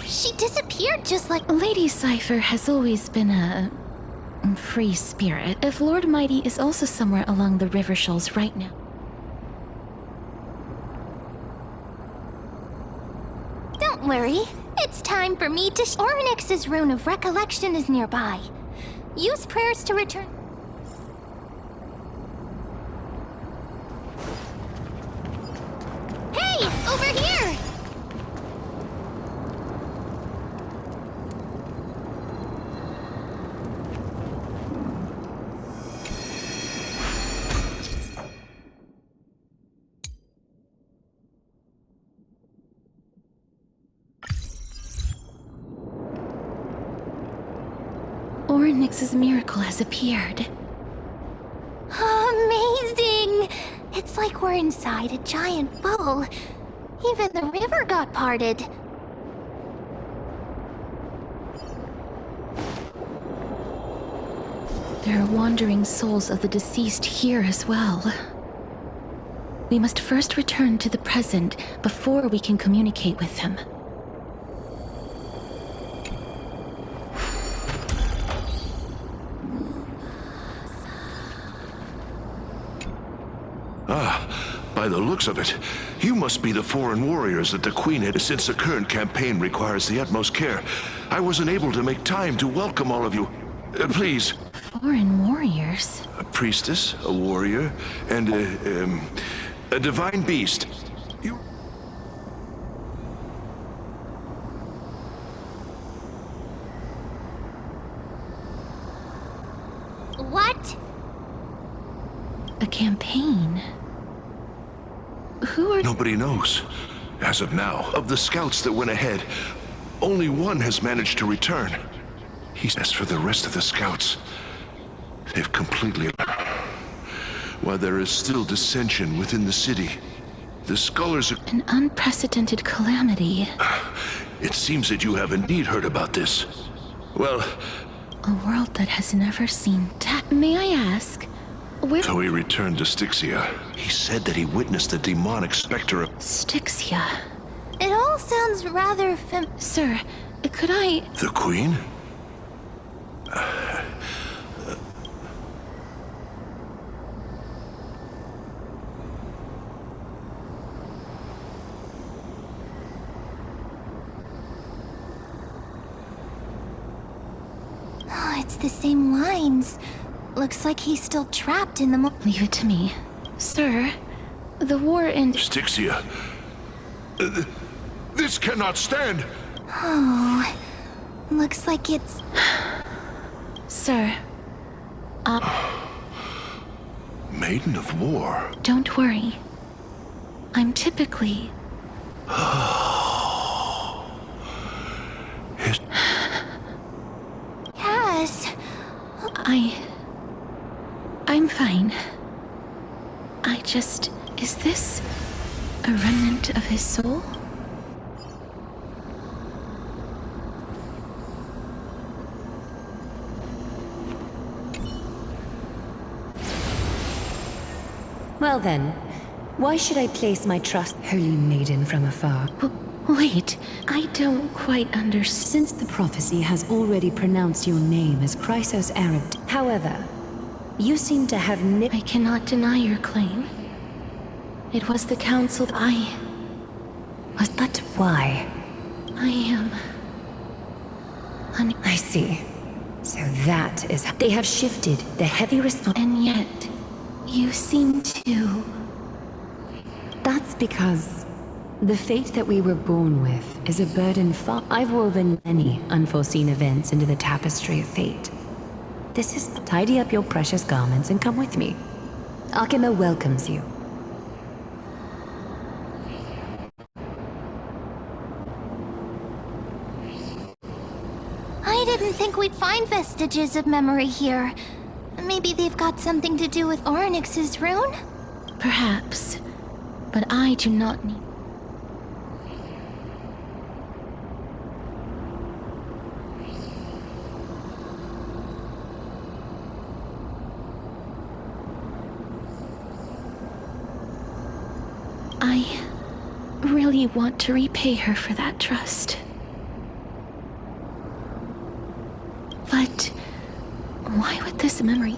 S3: She disappeared just like...
S2: Lady Cypher has always been a... free spirit. If Lord Mighty is also somewhere along the river shoals right now...
S3: Don't worry. It's time for me to... Ornyx's rune of recollection is nearby. Use prayers to return... Hey! Over here!
S2: Ornyx's miracle has appeared.
S3: Amazing! It's like we're inside a giant bowl. Even the river got parted.
S2: There are wandering souls of the deceased here as well. We must first return to the present before we can communicate with them.
S19: By the looks of it, you must be the foreign warriors that the Queen had. Since the current campaign requires the utmost care, I wasn't able to make time to welcome all of you. Please.
S2: Foreign warriors?
S19: A priestess, a warrior, and a divine beast. You...
S3: What?
S2: A campaign? Who are...
S19: Nobody knows. As of now, of the scouts that went ahead, only one has managed to return. As for the rest of the scouts, they've completely... While there is still dissension within the city, the scholars are...
S2: An unprecedented calamity.
S19: It seems that you have indeed heard about this. Well...
S2: A world that has never seen death. May I ask... Where...
S19: So he returned to Styxia. He said that he witnessed a demonic specter of...
S2: Styxia.
S3: It all sounds rather
S2: Sir, could I...
S19: The Queen?
S3: Oh, it's the same lines. Looks like he's still trapped in the
S2: Leave it to me. Sir, the war in...
S19: Styxia. This cannot stand!
S3: Oh, looks like it's...
S2: Sir,
S19: Maiden of War?
S2: Don't worry. I'm typically... Is this a remnant of his soul?
S1: Well then, why should I place my trust, holy maiden from afar?
S2: Wait, I don't quite understand.
S1: Since the prophecy has already pronounced your name as Chrysos Arab. However, you seem to have
S2: I cannot deny your claim. It was the council
S1: But why?
S2: I am...
S1: I see. So that is... They have shifted the heavy
S2: And yet, you seem to...
S1: That's because the fate that we were born with is a burden far... I've woven many unforeseen events into the tapestry of fate. This is... Tidy up your precious garments and come with me. Akima welcomes you.
S3: I didn't think we'd find vestiges of memory here. Maybe they've got something to do with Orynyx's rune?
S2: Perhaps. But I do not need... I really want to repay her for that trust. But why would this memory...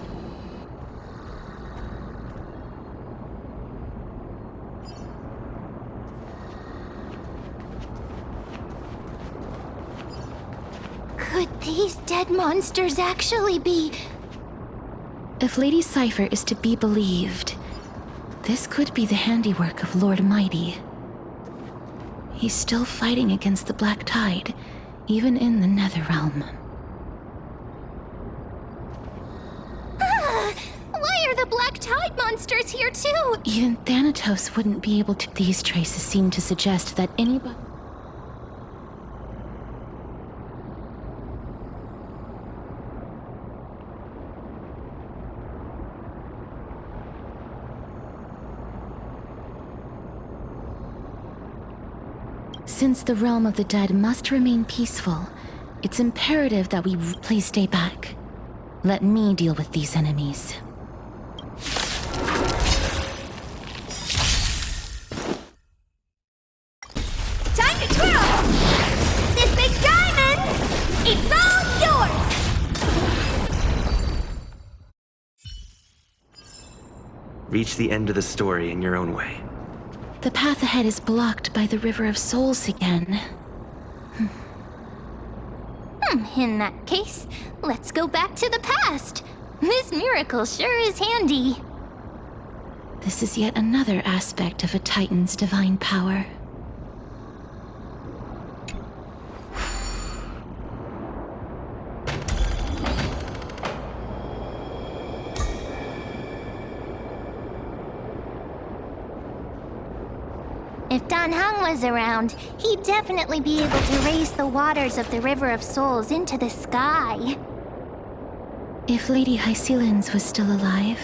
S3: Could these dead monsters actually be...
S2: If Lady Cypher is to be believed, this could be the handiwork of Lord Mighty. He's still fighting against the Black Tide, even in the Netherrealm.
S3: Why are the Black Tide monsters here too?
S2: Even Thanatos wouldn't be able to... These traces seem to suggest that anybody... Since the realm of the dead must remain peaceful, it's imperative that we please stay back. Let me deal with these enemies.
S3: Time to twirl! This big diamond! It's all yours!
S17: Reach the end of the story in your own way.
S2: The path ahead is blocked by the River of Souls again.
S3: In that case, let's go back to the past. This miracle sure is handy.
S2: This is yet another aspect of a Titan's divine power.
S3: If Dan Heng was around, he'd definitely be able to raise the waters of the River of Souls into the sky.
S2: If Lady Hycelens was still alive,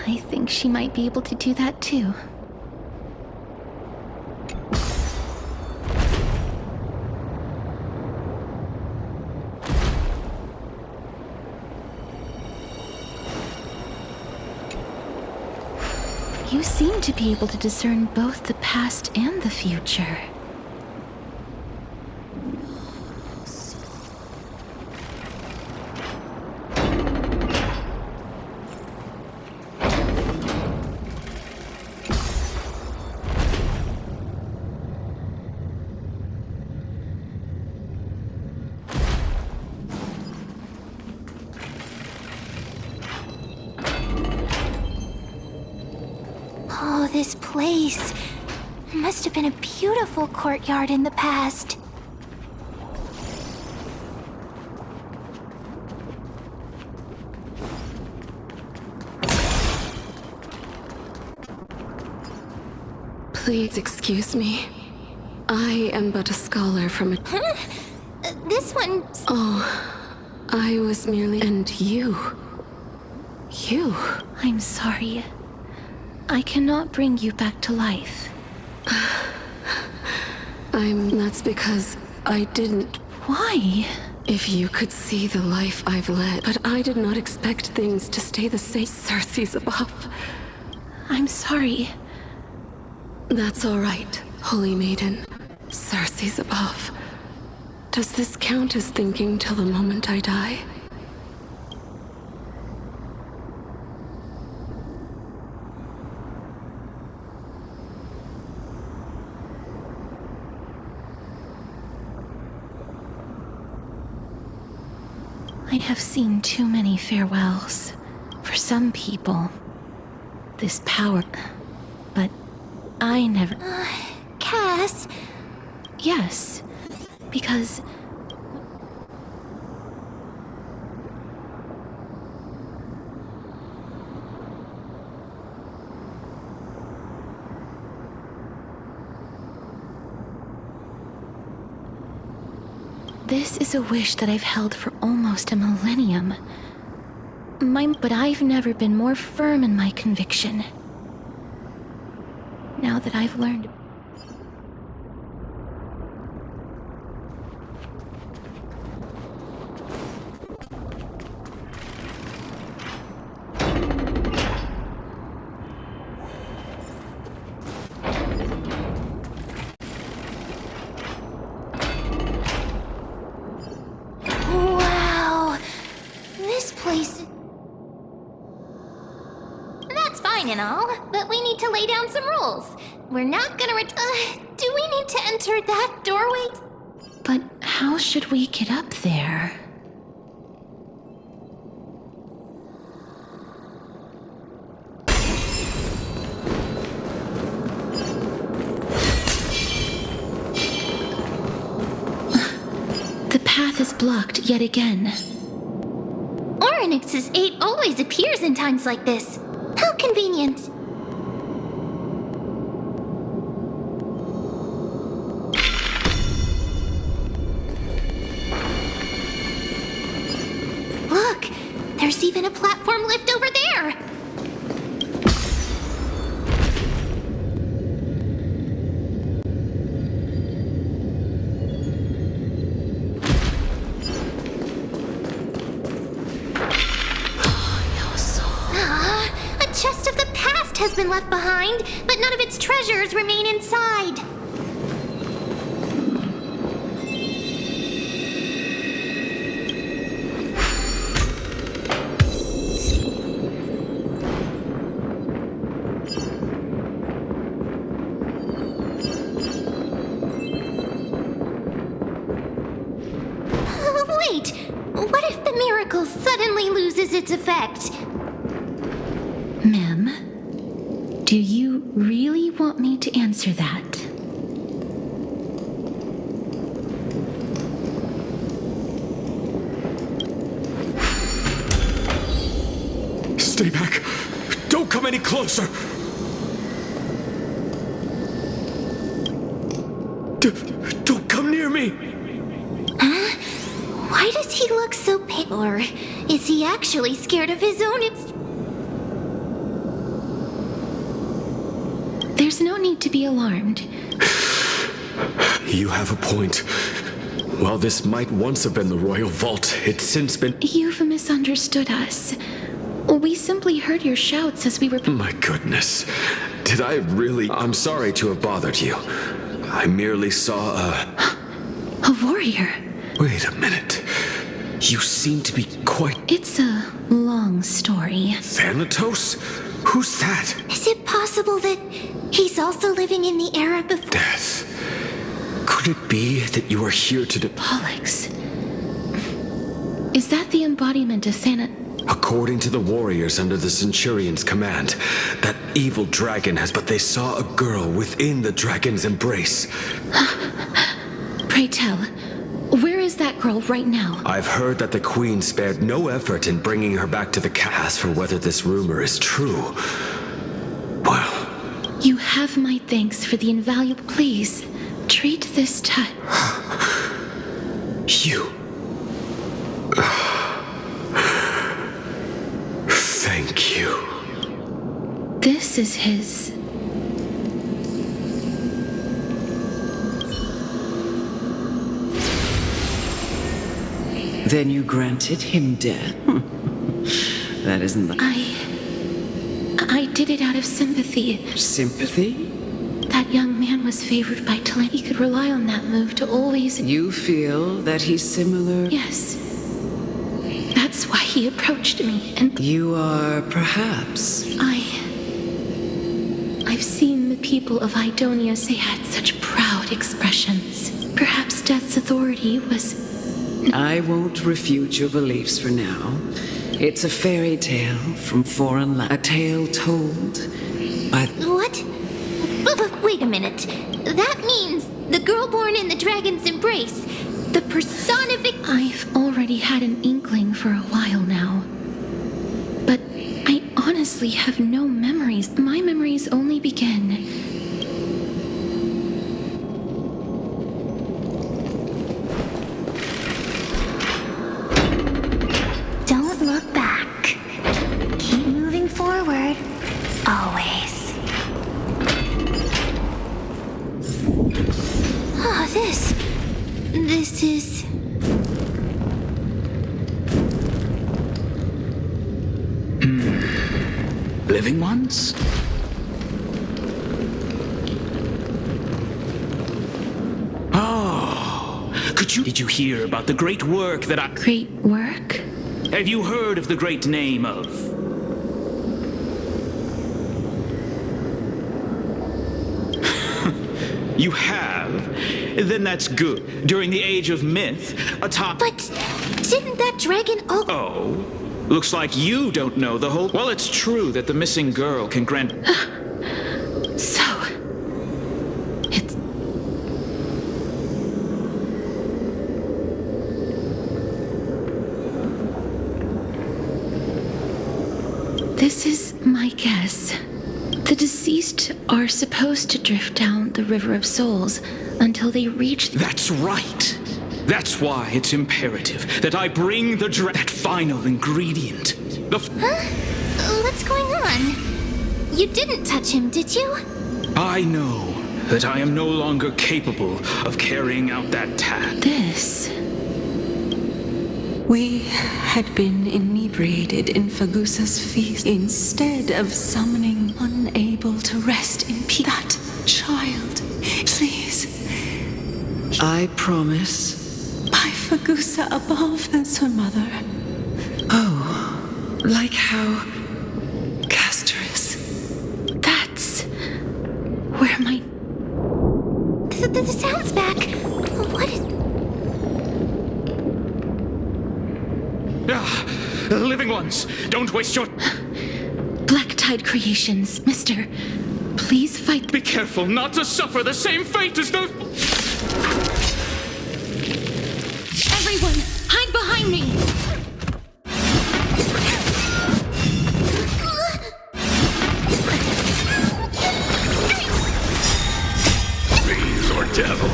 S2: I think she might be able to do that too. You seem to be able to discern both the past and the future.
S3: Oh, this place must have been a beautiful courtyard in the past.
S8: Please excuse me. I am but a scholar from a...
S3: Huh? This one...
S8: Oh, I was merely... And you... You...
S2: I'm sorry. I cannot bring you back to life.
S8: That's because I didn't.
S2: Why?
S8: If you could see the life I've led, but I did not expect things to stay the same. Cersei's above.
S2: I'm sorry.
S8: That's all right, Holy Maiden. Cersei's above. Does this count as thinking till the moment I die?
S2: I have seen too many farewells. For some people, this power... But I never...
S3: Cass?
S2: Yes, because... This is a wish that I've held for almost a millennium. But I've never been more firm in my conviction. Now that I've learned...
S3: Wow! This place...
S7: That's fine and all, but we need to lay down some rules. We're not gonna do we need to enter that doorway?
S2: But how should we get up there? The path is blocked yet again.
S7: Oryx's 8 always appears in times like this. How convenient. Look, there's even a platform lift over there. A chest of the past has been left behind, but none of its treasures remain inside. Wait, what if the miracle suddenly loses its effect?
S2: Mem, do you really want me to answer that?
S15: Stay back! Don't come any closer! Don't come near me!
S7: Huh? Why does he look so pale? Or is he actually scared of his own
S2: There's no need to be alarmed.
S15: You have a point. While this might once have been the royal vault, it's since been...
S2: You've misunderstood us. We simply heard your shouts as we were...
S15: My goodness. Did I really... I'm sorry to have bothered you. I merely saw a...
S2: A warrior.
S15: Wait a minute. You seem to be quite...
S2: It's a long story.
S15: Thanatos? Who's that?
S3: Is it possible that he's also living in the era before...
S15: Death. Could it be that you are here to...
S2: Pollux. Is that the embodiment of
S15: According to the warriors under the Centurion's command, that evil dragon has... But they saw a girl within the dragon's embrace.
S2: Pray tell, where is that girl right now?
S15: I've heard that the Queen spared no effort in bringing her back to the cast for whether this rumor is true. Well...
S2: You have my thanks for the invaluable... Please, treat this touch.
S15: You... Thank you.
S2: This is his.
S23: Then you granted him death? That isn't the...
S2: I did it out of sympathy.
S23: Sympathy?
S2: That young man was favored by talent. He could rely on that move to always...
S23: You feel that he's similar?
S2: Yes. That's why he approached me, and...
S23: You are, perhaps...
S2: I've seen the people of Idonia say had such proud expressions. Perhaps Death's authority was...
S23: I won't refute your beliefs for now. It's a fairy tale from foreign land. A tale told by...
S7: What? Wait a minute. That means the girl born in the dragon's embrace. The personific...
S2: I've already had an inkling for a while now. But I honestly have no memories. My memories only begin...
S3: Don't look back. Keep moving forward. Always.
S7: Oh, this is...
S13: Living ones? Oh, did you hear about the great work that I...
S2: Great work?
S13: Have you heard of the great name of... You have? Then that's good. During the age of myth, a top...
S7: But didn't that dragon...
S13: Oh? Looks like you don't know the whole... Well, it's true that the missing girl can grant...
S2: So... It's... This is my guess. The deceased are supposed to drift down the River of Souls until they reach...
S13: That's right. That's why it's imperative that I bring that final ingredient.
S7: Huh? What's going on? You didn't touch him, did you?
S13: I know that I am no longer capable of carrying out that task.
S2: This...
S8: We had been inebriated in Fagusa's feast instead of summoning, unable to rest in peace. That child, please.
S23: I promise.
S8: By Fagusa above as her mother.
S23: Oh, like how... Casterous.
S2: That's... where my...
S7: The sound's back. What is...
S13: Living ones, don't waste your...
S2: Black Tide Creations, mister. Please fight...
S13: Be careful not to suffer the same fate as those...
S2: Everyone, hide behind me!
S13: Bees or devil?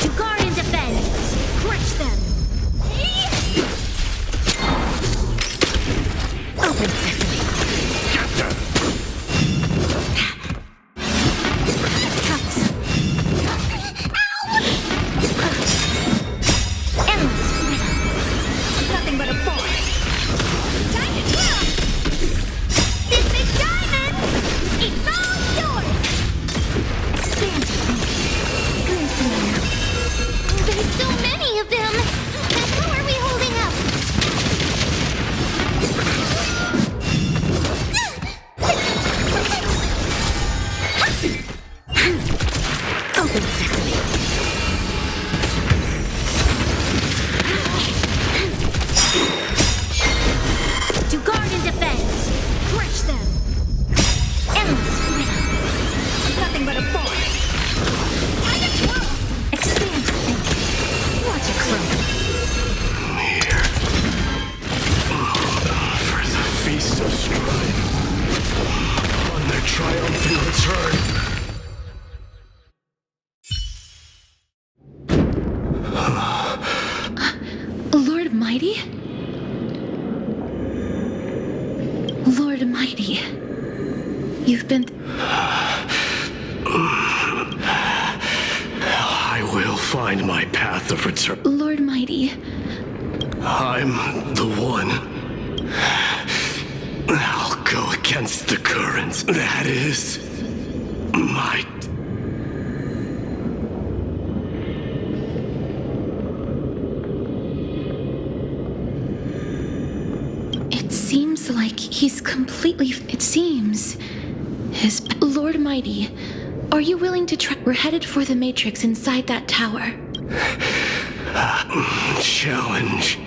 S7: To guard and defend. Crush them. Open sesame.
S13: Get them!
S7: Nothing but a boy. Time to twirl. This big diamond. It's all yours. Stand. Glistening. There's so many of them. Who are we holding up? Open sesame. To guard and defend. Crush them. Endless freedom. Nothing but a boy. Time to twirl. Expand. Watch it grow.
S13: Here. For the feast of strife. On their triumphant return.
S2: Lord Mighty? been...
S15: I will find my path of return.
S2: Lord Mighty.
S15: I'm the one. I'll go against the currents. That is my...
S2: It seems like he's completely... It seems... His... Lord Mighty, are you willing to try... We're headed for the Matrix inside that tower.
S15: Challenge.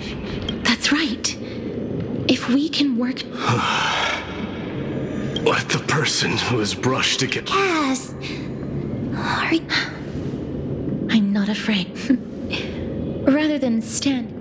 S2: That's right. If we can work...
S15: Let the person who is brushed against...
S3: Cass.
S2: I'm not afraid. Rather than stand...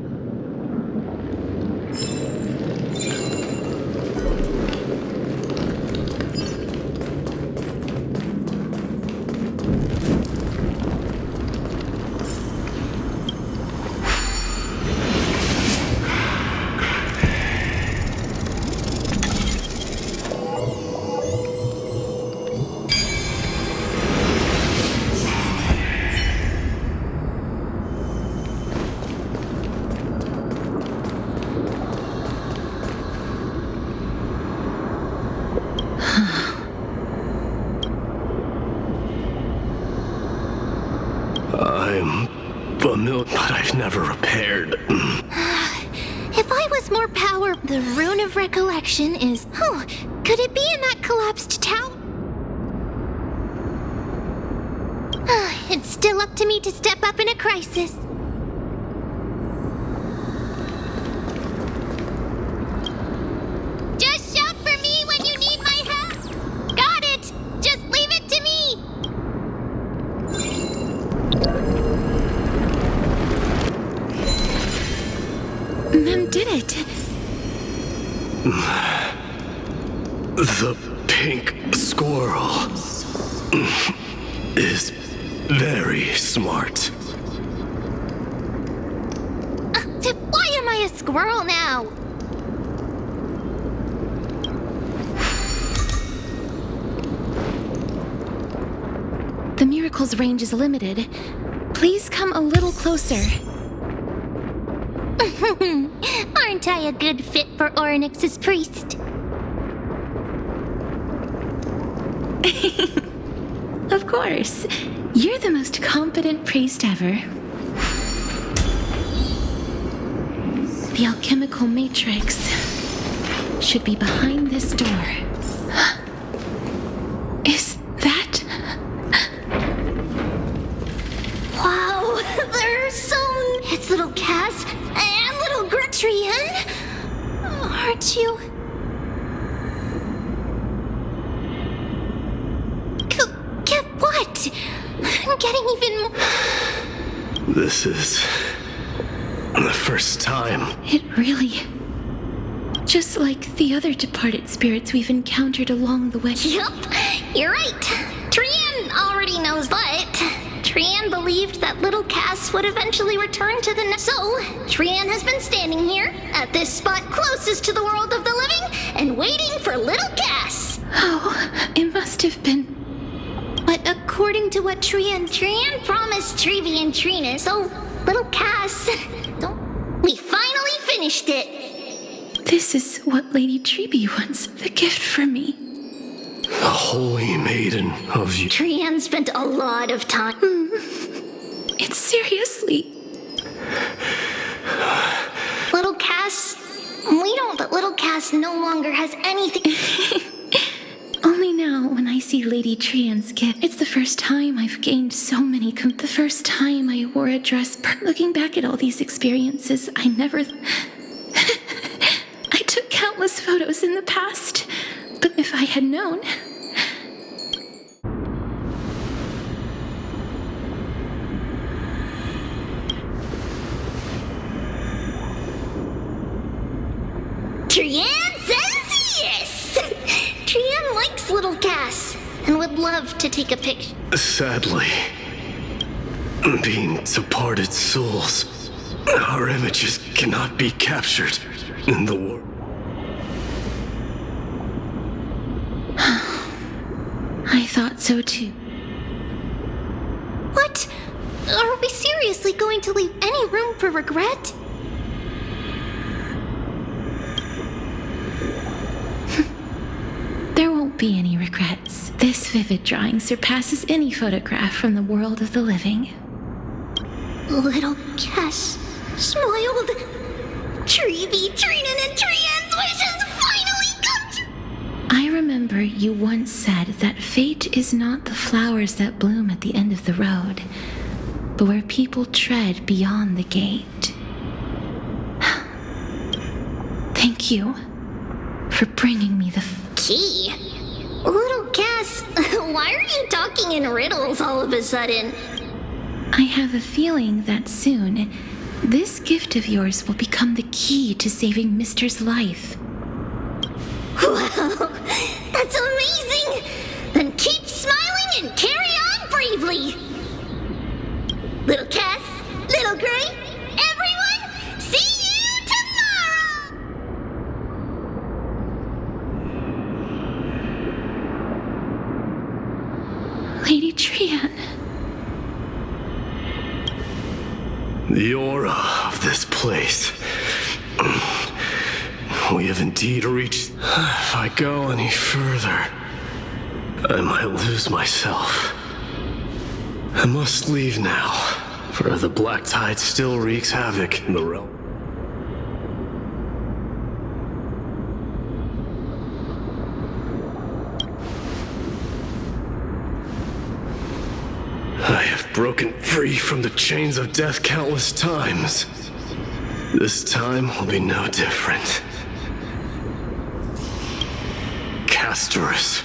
S15: I'm familiar, but I've never repaired.
S3: If I was more power, the Rune of Recollection is... Oh, could it be in that collapsed tower? It's still up to me to step up in a crisis. Just shout for me when you need my help. Got it. Just leave it to me.
S2: Mem did it.
S15: The pink squirrel is very smart.
S3: Why am I a squirrel now?
S2: The miracle's range is limited. Please come a little closer.
S3: Aren't I a good fit for Orynyx's priest?
S2: Of course. You're the most competent priest ever. The alchemical matrix should be behind this door. Is that...
S3: Wow, there's some... It's little Cass and little Gertrude. Aren't you... What? I'm getting even more...
S15: This is... the first time.
S2: It really... Just like the other departed spirits we've encountered along the way.
S3: Yup, you're right. Trian already knows that. Trian believed that little Cass would eventually return to the So, Trian has been standing here, at this spot closest to the world of the living, and waiting for little Cass.
S2: Oh, it must have been...
S3: But according to what Trian promised Trevi and Trina, so little Cass... We finally finished it!
S2: This is what Lady Trevi wants, the gift for me.
S15: The holy maiden of you.
S3: Trian spent a lot of time...
S2: It's seriously...
S3: Little Cass... We don't, but little Cass no longer has anything...
S2: Only now, when I see Lady Trian's gift, it's the first time I've gained so many the first time I wore a dress. Looking back at all these experiences, I never... I took countless photos in the past, but if I had known...
S3: Trian says yes! Trian likes little Cass, and would love to take a picture.
S15: Sadly, being departed souls, our images cannot be captured in the world.
S2: thought so too.
S3: What? Are we seriously going to leave any room for regret?
S2: There won't be any regrets. This vivid drawing surpasses any photograph from the world of the living.
S3: Little Cass smiled. Treevy, Trinin, and Trian's wishes finally come true.
S2: I remember you once said that fate is not the flowers that bloom at the end of the road, but where people tread beyond the gate. Thank you for bringing me the
S3: key. Little Cass, why are you talking in riddles all of a sudden?
S2: I have a feeling that soon, this gift of yours will become the key to saving Mister's life.
S3: Wow, that's amazing! Then keep smiling and carry on bravely! Little Cass, Little Gray, everyone, see you tomorrow!
S2: Lady Trian.
S15: The aura of this place. We have indeed reached... If I go any further, I might lose myself. I must leave now, for the black tide still wreaks havoc in the realm. I have broken free from the chains of death countless times. This time will be no different. Castorus,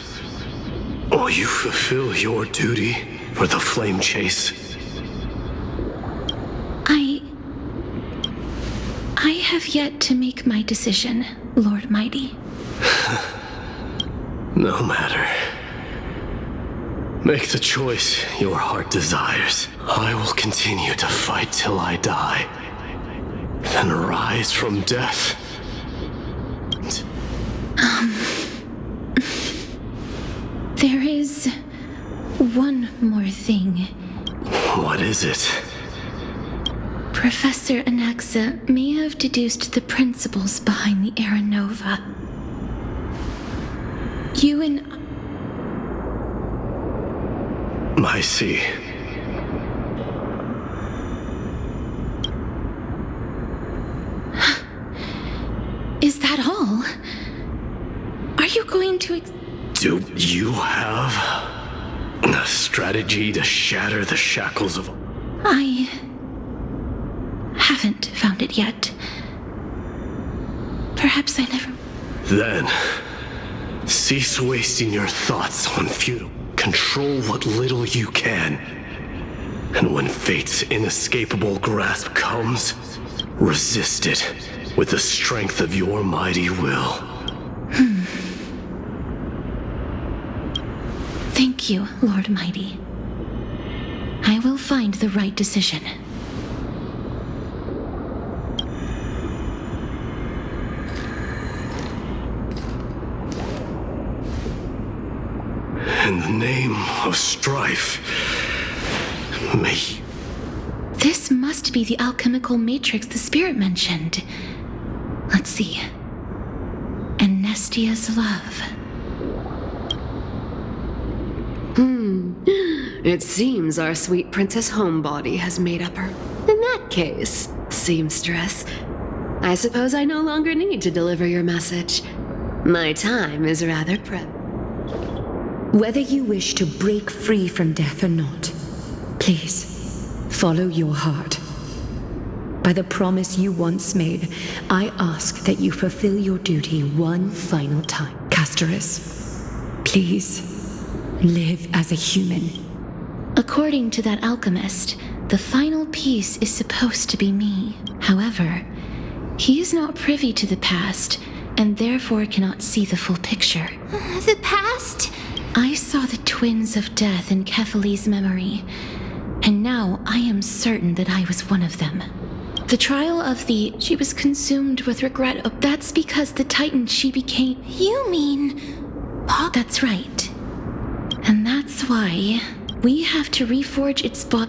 S15: will you fulfill your duty for the flame chase?
S2: I have yet to make my decision, Lord Mighty.
S15: No matter. Make the choice your heart desires. I will continue to fight till I die, then rise from death.
S2: There is one more thing.
S15: What is it?
S2: Professor Anaxa may have deduced the principles behind the Era Nova. You and...
S15: I see.
S2: Is that all? Are you going to...
S15: Do you have a strategy to shatter the shackles of...
S2: I haven't found it yet. Perhaps I never...
S15: Then, cease wasting your thoughts on futile. Control what little you can. And when fate's inescapable grasp comes, resist it with the strength of your mighty will.
S2: Thank you, Lord Mighty. I will find the right decision.
S15: In the name of strife, may...
S2: This must be the alchemical matrix the spirit mentioned. Let's see. Anestia's love.
S11: It seems our sweet Princess Homebody has made up her. In that case, seamstress, I suppose I no longer need to deliver your message. My time is rather precious.
S1: Whether you wish to break free from death or not, please, follow your heart. By the promise you once made, I ask that you fulfill your duty one final time. Castorus, please, live as a human.
S2: According to that alchemist, the final piece is supposed to be me. However, he is not privy to the past, and therefore cannot see the full picture.
S3: The past?
S2: I saw the twins of death in Kethali's memory, and now I am certain that I was one of them. The trial of she was consumed with regret. That's because the Titan she became...
S3: You mean...
S2: That's right. And that that's why we have to reforge its
S3: But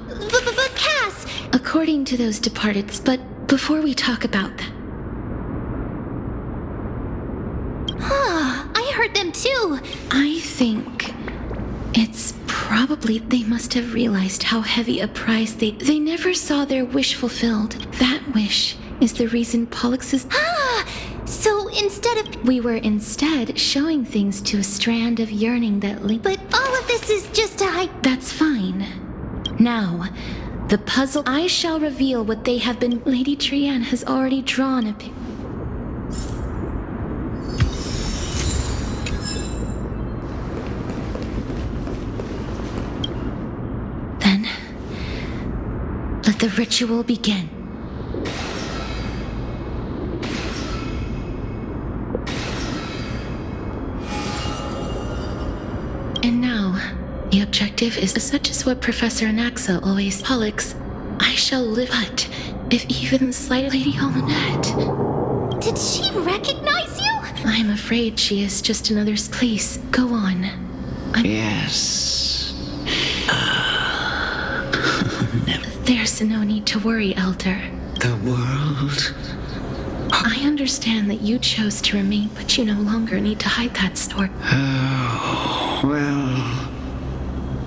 S3: Cass!
S2: according to those departed. But before we talk about that,
S3: I heard them too.
S2: I think it's probably they must have realized how heavy a price they never saw their wish fulfilled. That wish is the reason Pollux's
S3: So instead of...
S2: We were instead showing things to a strand of yearning that
S3: But all of this is just to hide...
S2: That's fine. Now, the puzzle... I shall reveal what they have been... Lady Trianne has already drawn a pic... Then, let the ritual begin. And now, the objective is such as what Professor Anaxa always... Pollux, I shall live, but if even slight Lady Almanette...
S3: Did she recognize you?
S2: I'm afraid she is just another... Please, go on.
S23: Yes.
S2: There's no need to worry, Elder.
S23: The world...
S2: I understand that you chose to remain, but you no longer need to hide that story.
S23: Oh, well,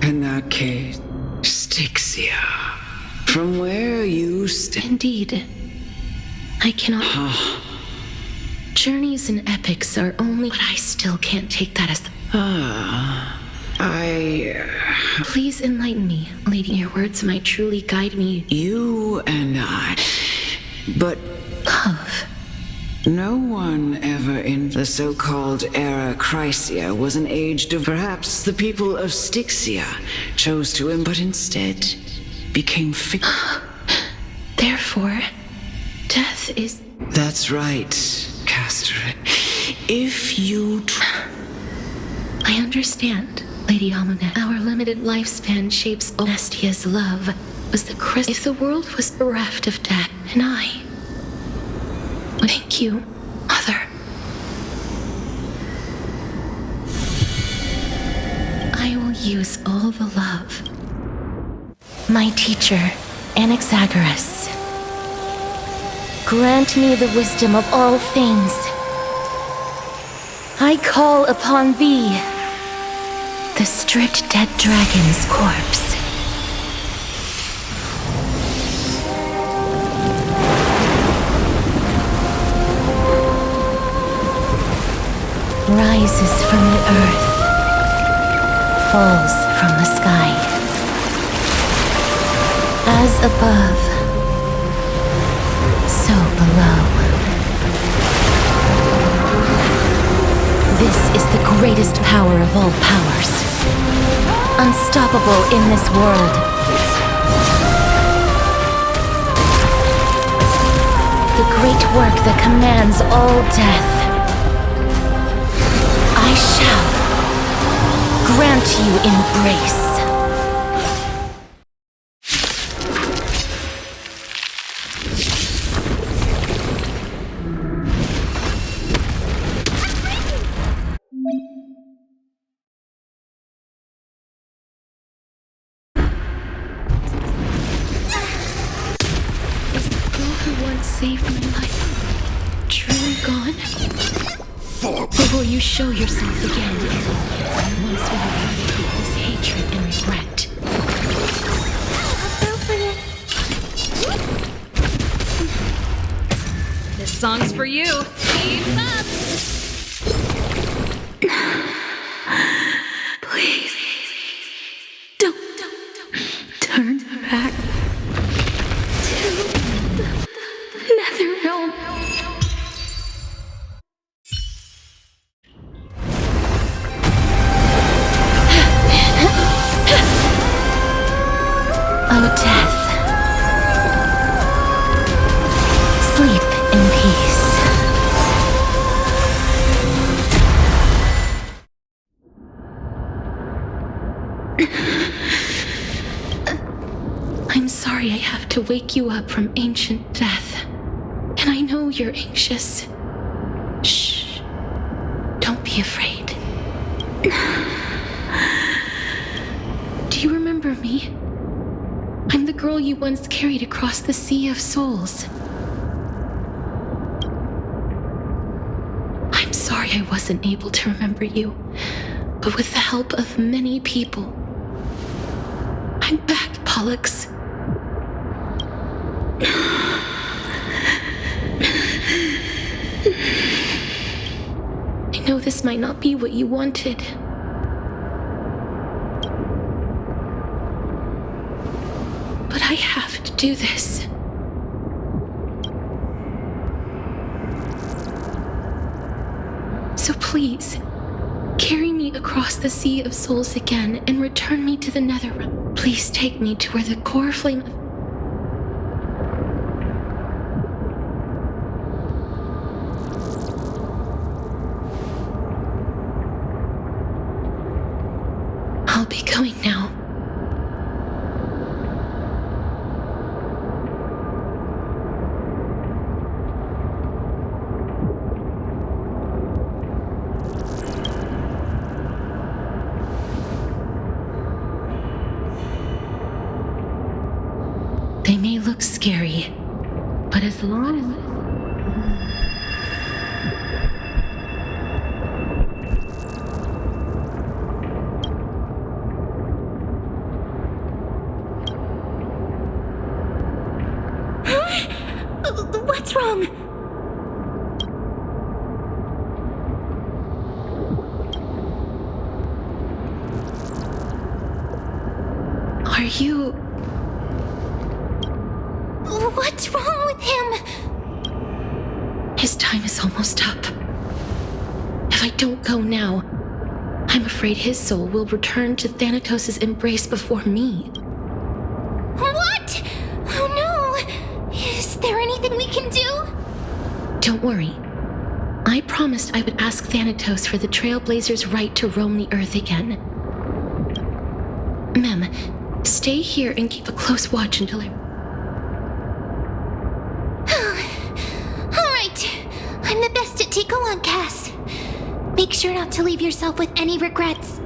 S23: in that case, Styxia, from where you
S2: Indeed. I cannot... Journeys and epics are only... But I still can't take that as the... Please enlighten me, Lady. Your words might truly guide me.
S23: You and I... But...
S2: Love.
S23: No one ever in the so-called Era Chrysia was an age of... Perhaps the people of Styxia chose to but instead became
S2: Therefore, death is...
S23: That's right, Casterett. If you...
S2: I understand, Lady Almanette. Our limited lifespan shapes Onestia's love was the crest. If the world was bereft of death, and I... Thank you, Mother. I will use all the love. My teacher, Anaxagoras, grant me the wisdom of all things. I call upon thee, the stripped dead dragon's corpse. Rises from the earth, falls from the sky. As above, so below. This is the greatest power of all powers, unstoppable in this world. The great work that commands all death. I shall grant you embrace. Is the girl who once saved my life truly gone? Or will you show yourself again? Once we eradicate this hatred and regret.
S9: This song's for you. Keep up.
S2: Please, don't turn back to the Netherrealm. Oh, death. Sleep in peace. I'm sorry I have to wake you up from ancient death. And I know you're anxious. Shh. Don't be afraid. Do you remember me? I'm the girl you once carried across the Sea of Souls. I'm sorry I wasn't able to remember you, but with the help of many people, I'm back, Pollux. I know this might not be what you wanted. But I have to do this. So please, carry me across the Sea of Souls again and return me to the Netherrealm. Please take me to where the core flame of... I'll be going now. They may look scary, but as long as...
S7: What's wrong?
S2: Are you...
S7: What's wrong with him?
S2: His time is almost up. If I don't go now, I'm afraid his soul will return to Thanatos' embrace before me.
S7: What? Oh no! Is there anything we can do?
S2: Don't worry. I promised I would ask Thanatos for the Trailblazers' right to roam the Earth again. Mem, stay here and keep a close watch until I...
S7: I'm the best at take on, Cass. Make sure not to leave yourself with any regrets.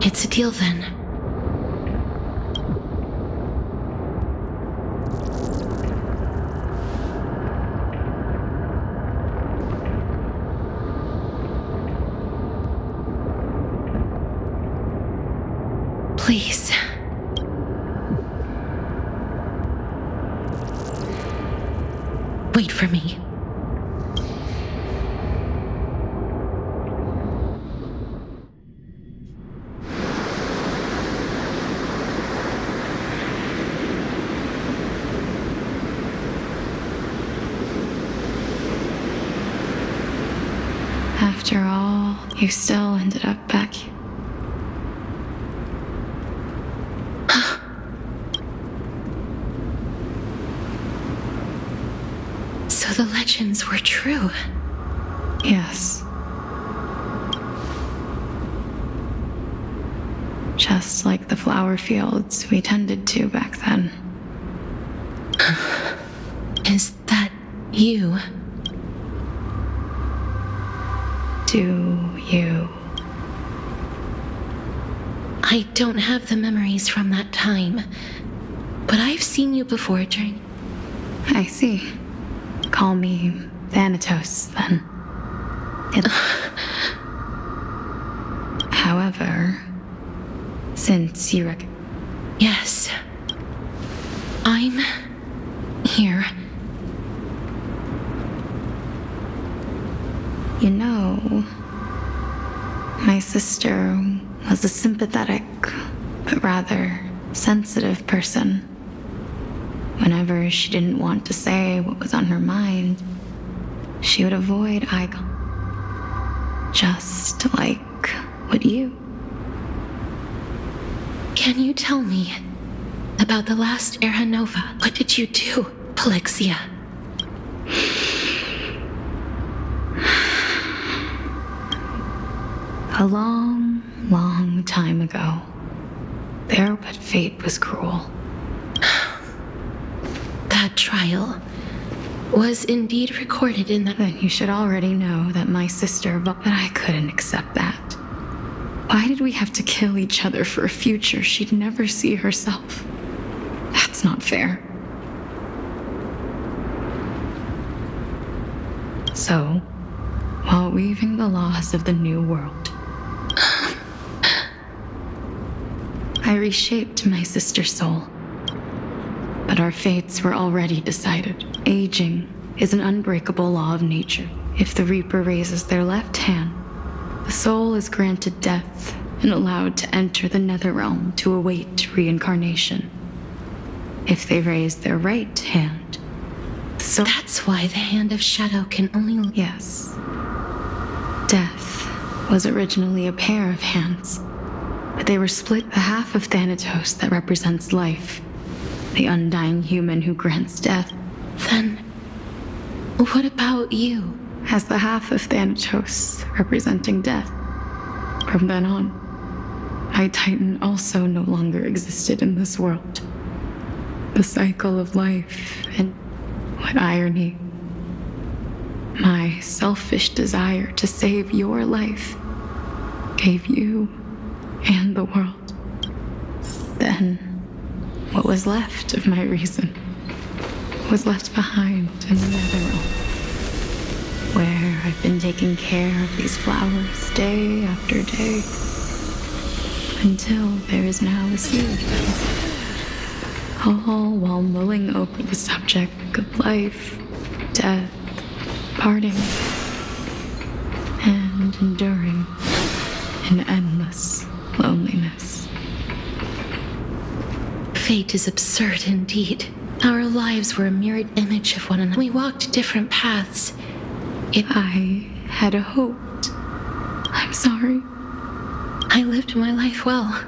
S2: It's a deal then. Please. Wait for me.
S10: After all, you still ended up back here.
S2: So the legends were true.
S10: Yes. Just like the flower fields we tended to back then.
S2: Is that you?
S10: Do you?
S2: I don't have the memories from that time, but I've seen you before during...
S10: I see. Call me Thanatos, then. However, since you
S2: Yes. I'm here.
S10: You know, my sister was a sympathetic, but rather sensitive person. Whenever she didn't want to say what was on her mind, she would avoid eye contact. Just like would you.
S2: Can you tell me about the last Era Nova? What did you do, Polixia?
S10: A long, long time ago, there, but fate was cruel.
S2: That trial was indeed recorded in the...
S10: Then you should already know that my sister... But I couldn't accept that. Why did we have to kill each other for a future she'd never see herself? That's not fair. So, while weaving the laws of the new world, I reshaped my sister's soul. But our fates were already decided. Aging is an unbreakable law of nature. If the Reaper raises their left hand, the soul is granted death and allowed to enter the Netherrealm to await reincarnation. If they raise their right hand, so
S2: that's why the Hand of Shadow can only...
S10: Yes. Death was originally a pair of hands, but they were split. The half of Thanatos that represents life, the undying human who grants death.
S2: Then, what about you?
S10: As the half of Thanatos representing death. From then on, my Titan also no longer existed in this world. The cycle of life, and what irony. My selfish desire to save your life gave you and the world. Then, what was left of my reason was left behind in the Netherrealm, where I've been taking care of these flowers day after day, until there is now a sea of them, all while mulling over the subject of life, death, parting, and enduring in endless loneliness.
S2: Fate is absurd indeed. Our lives were a mirrored image of one another. We walked different paths.
S10: I had hoped. I'm sorry.
S2: I lived my life well.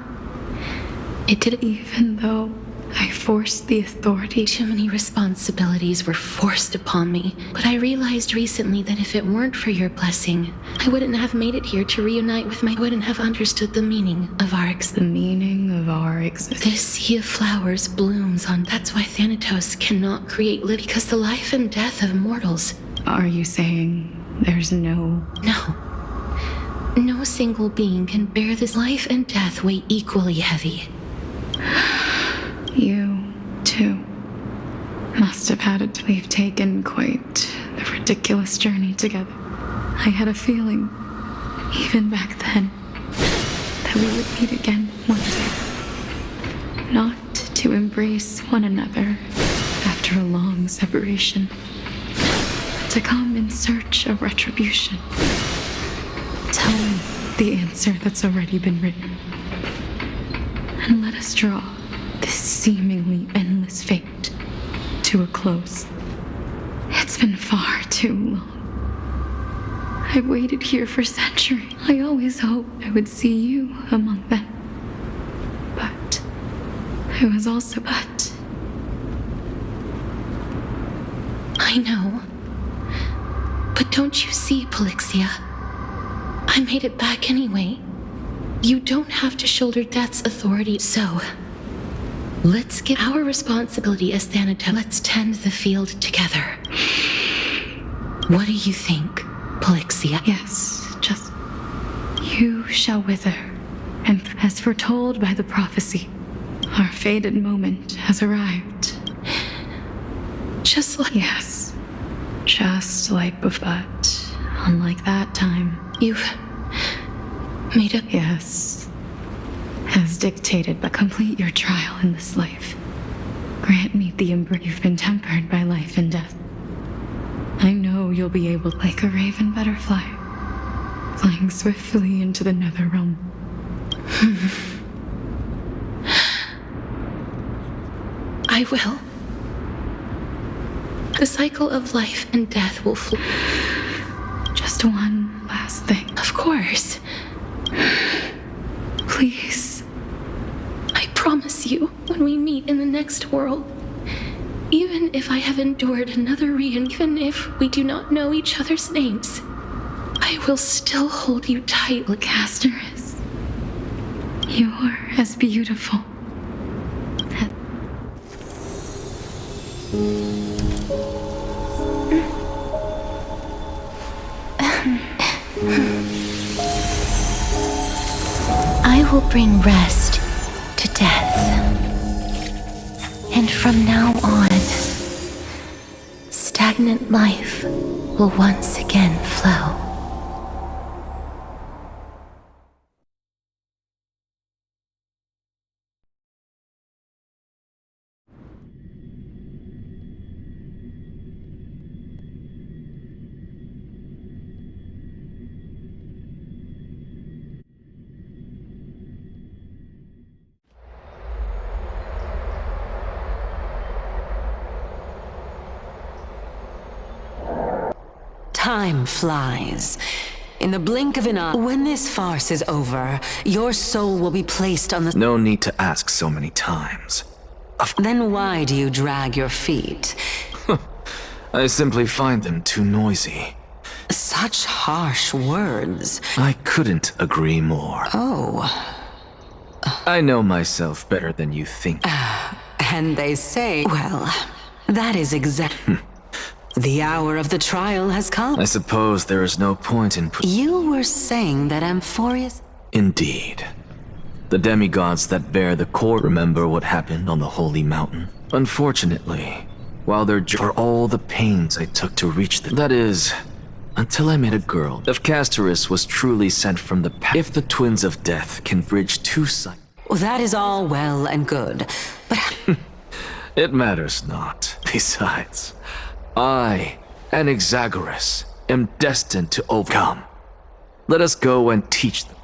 S2: It did,
S10: even though I forced the authority.
S2: Too many responsibilities were forced upon me. But I realized recently that if it weren't for your blessing, I wouldn't have made it here to reunite with I wouldn't have understood the meaning of our existence.
S10: The meaning of our existence.
S2: This sea of flowers blooms on. That's why Thanatos cannot create life, because the life and death of mortals.
S10: Are you saying there's no...
S2: No. No single being can bear this. Life and death weigh equally heavy.
S10: You, too, must have had it. We've taken quite the ridiculous journey together. I had a feeling, even back then, that we would meet again one day. Not to embrace one another after a long separation, but to come in search of retribution. Tell me the answer that's already been written, and let us draw this seemingly endless fate to a close. It's been far too long. I've waited here for centuries. I always hoped I would see you among them. But I was also but.
S2: I know. But don't you see, Polixia? I made it back anyway. You don't have to shoulder death's authority, so... Let's get our responsibility as Thanatos. Let's tend the field together. What do you think, Polixia?
S10: Yes, just... You shall wither, and as foretold by the prophecy, our fated moment has arrived.
S2: Just like...
S10: Yes, just like before, but unlike that time.
S2: You've made up...
S10: Yes. As dictated, but complete your trial in this life. Grant me the embrace. You've been tempered by life and death. I know you'll be able, like a raven butterfly, flying swiftly into the Netherrealm.
S2: I will. The cycle of life and death will flow.
S10: Just one last thing.
S2: Of course.
S10: Please.
S2: I promise you, when we meet in the next world, even if I have endured another even if we do not know each other's names, I will still hold you tight.
S10: Casterus, you're as beautiful
S2: I will bring rest to death. And from now on, stagnant life will once again flow.
S8: Time flies. In the blink of an eye, when this farce is over, your soul will be placed on the...
S6: No need to ask so many times.
S8: Then why do you drag your feet?
S6: I simply find them too noisy.
S8: Such harsh words.
S6: I couldn't agree more.
S8: Oh.
S6: I know myself better than you think.
S8: And they say, well, that is exactly... The hour of the trial has come.
S6: I suppose there is no point in...
S8: You were saying that Amphorius...
S6: Indeed. The demigods that bear the core remember what happened on the Holy Mountain. Unfortunately, while they're for all the pains I took to reach them. That is, until I met a girl. If Castorus was truly sent from the past, if the Twins of Death can bridge two sides...
S8: Well, that is all well and good, but...
S6: It matters not. Besides... I, an Exagoras, am destined to overcome. Let us go and teach them.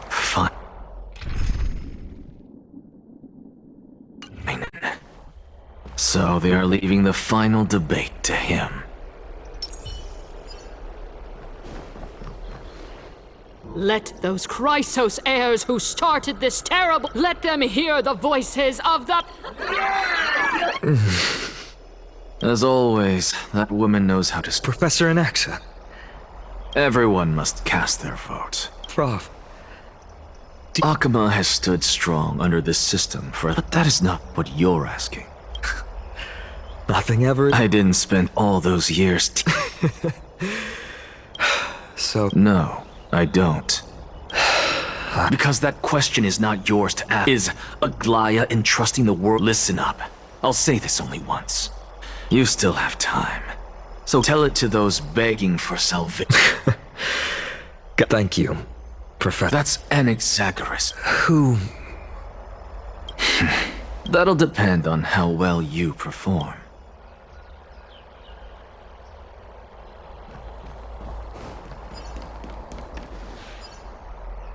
S6: Fine. So they are leaving the final debate to him.
S9: Let those Chrysos heirs who started this terrible... Let them hear the voices of the...
S6: As always, that woman knows how to...
S4: Professor Anaxa.
S6: Everyone must cast their vote.
S4: Prof.
S6: Akama has stood strong under this system for... But that is not what you're asking.
S4: Nothing ever...
S6: I didn't spend all those years...
S4: So...
S6: No. I don't. Because that question is not yours to ask. Is Aglaya entrusting the world? Listen up. I'll say this only once. You still have time. So tell it to those begging for salvation.
S4: Thank you, Professor.
S6: That's an Exagoras.
S4: Who?
S6: That'll depend on how well you perform.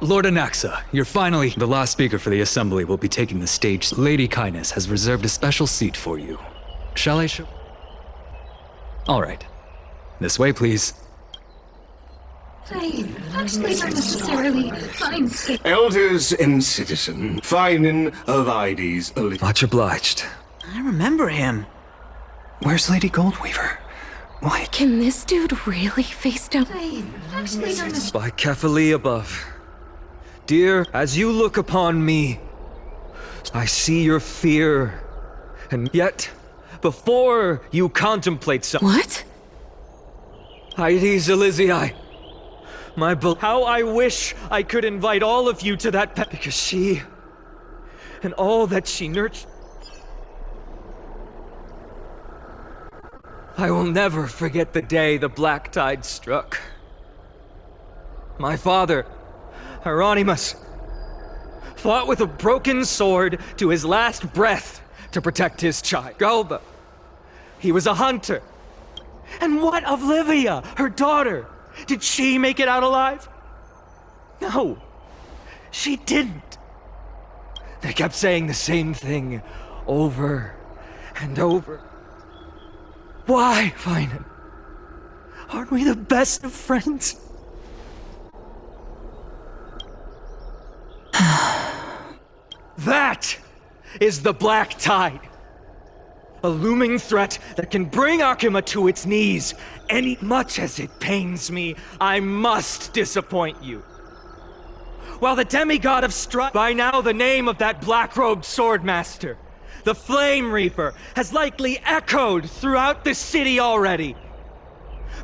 S18: Lord Anaxa, you're finally... The last speaker for the assembly will be taking the stage. Lady Kindness has reserved a special seat for you. Shall I show... All right. This way, please.
S7: I actually not necessarily find...
S15: Elders and citizen, finding of IDs.
S4: Much obliged.
S14: I remember him.
S18: Where's Lady Goldweaver? Why?
S2: Can this dude really face down?
S7: I actually not necessarily...
S4: By Kephalie above. Dear, as you look upon me, I see your fear. And yet, before you contemplate something...
S2: What?
S4: Ides Elysiae. How I wish I could invite all of you to that because she... and all that she nurtured... I will never forget the day the black tide struck. My father... Hieronymus fought with a broken sword to his last breath to protect his child. Galba, he was a hunter. And what of Livia, her daughter? Did she make it out alive? No, she didn't. They kept saying the same thing over and over. Why, Finan? Aren't we the best of friends? That is the black tide. A looming threat that can bring Akuma to its knees. Much as it pains me, I must disappoint you. While the demigod of strife, by now the name of that black-robed swordmaster, the Flame Reaper, has likely echoed throughout the city already.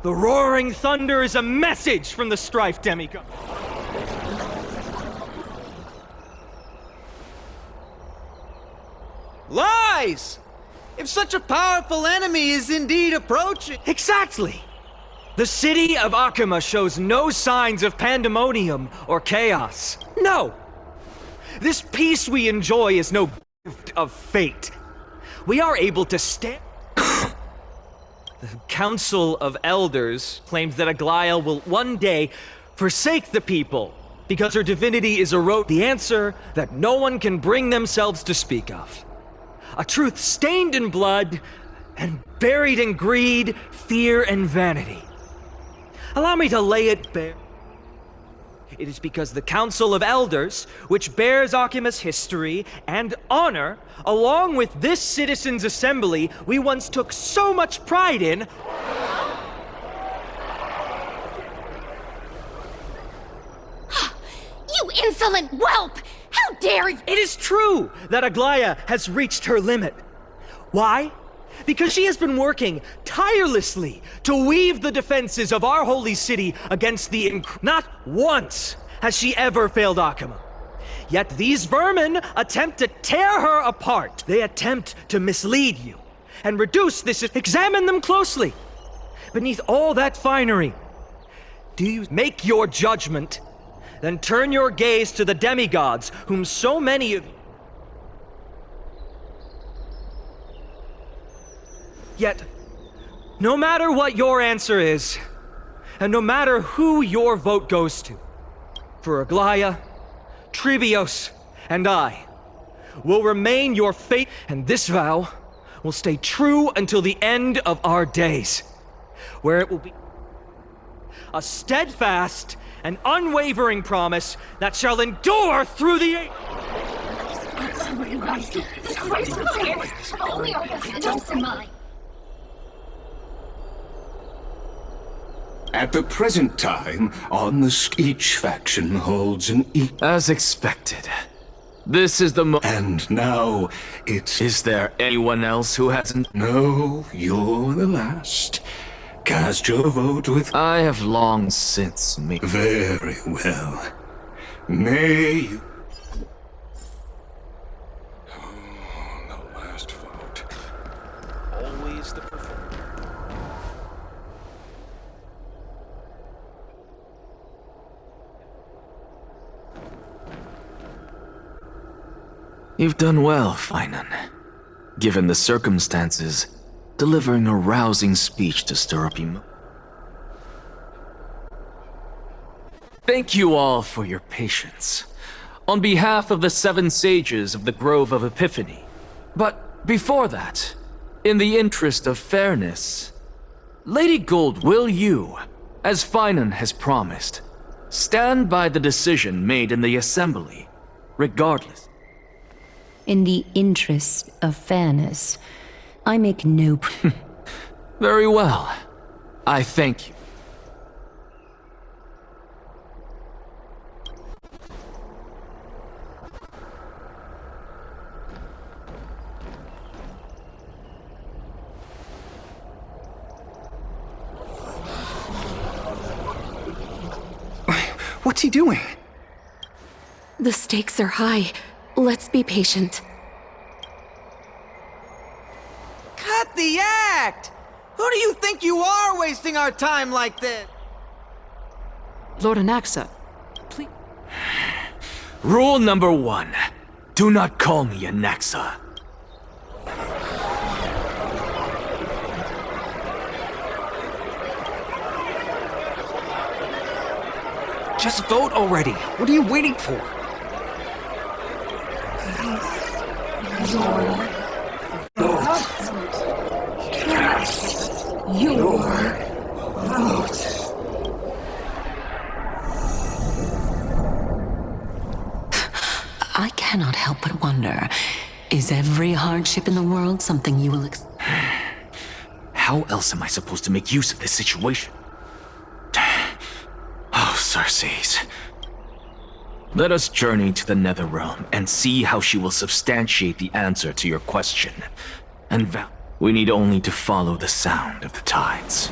S4: The roaring thunder is a message from the strife demigod.
S14: Lies! If such a powerful enemy is indeed approaching...
S4: Exactly! The city of Akuma shows no signs of pandemonium or chaos. No! This peace we enjoy is no gift of fate. We are able to stand... The Council of Elders claims that Aglaia will one day forsake the people because her divinity is eroded. The answer that no one can bring themselves to speak of. A truth stained in blood and buried in greed, fear, and vanity. Allow me to lay it bare. It is because the Council of Elders, which bears Akuma's history and honor, along with this citizens' assembly we once took so much pride in,
S7: You insolent whelp! How dare you!
S4: It is true that Aglaia has reached her limit. Why? Because she has been working tirelessly to weave the defenses of our holy city against the Not once has she ever failed Akuma. Yet these vermin attempt to tear her apart. They attempt to mislead you and reduce this. Examine them closely. Beneath all that finery, do you make your judgment? Then turn your gaze to the demigods, whom so many of you... Yet, no matter what your answer is, and no matter who your vote goes to, for Aglaia, Tribios, and I will remain your fate, and this vow will stay true until the end of our days, where it will be a steadfast and unwavering promise that shall endure through the age.
S20: At the present time, each faction holds an
S6: As expected. This is the
S20: And now,
S6: Is there anyone else who hasn't?
S20: No, you're the last. Cast your vote with...
S6: I have long since made...
S20: Very well. May you...
S19: The last vote. Always the preferred.
S6: You've done well, Finan. Given the circumstances, delivering a rousing speech to stir up emotion. Thank you all for your patience. On behalf of the 7 sages of the Grove of Epiphany. But before that, in the interest of fairness, Lady Gold, will you, as Finan has promised, stand by the decision made in the Assembly, regardless?
S1: In the interest of fairness, I make no...
S6: Very well. I thank you.
S21: What's he doing?
S22: The stakes are high. Let's be patient.
S14: Cut the act! Who do you think you are wasting our time like this?
S9: Lord Anaxa, please.
S6: Rule number 1. Do not call me Anaxa.
S21: Just vote already. What are you waiting for?
S7: Your vote.
S8: I cannot help but wonder Is every hardship in the world something you will
S6: How else am I supposed to make use of this situation? Oh, Circes. Let us journey to the Netherrealm and see how she will substantiate the answer to your question. And we need only to follow the sound of the tides.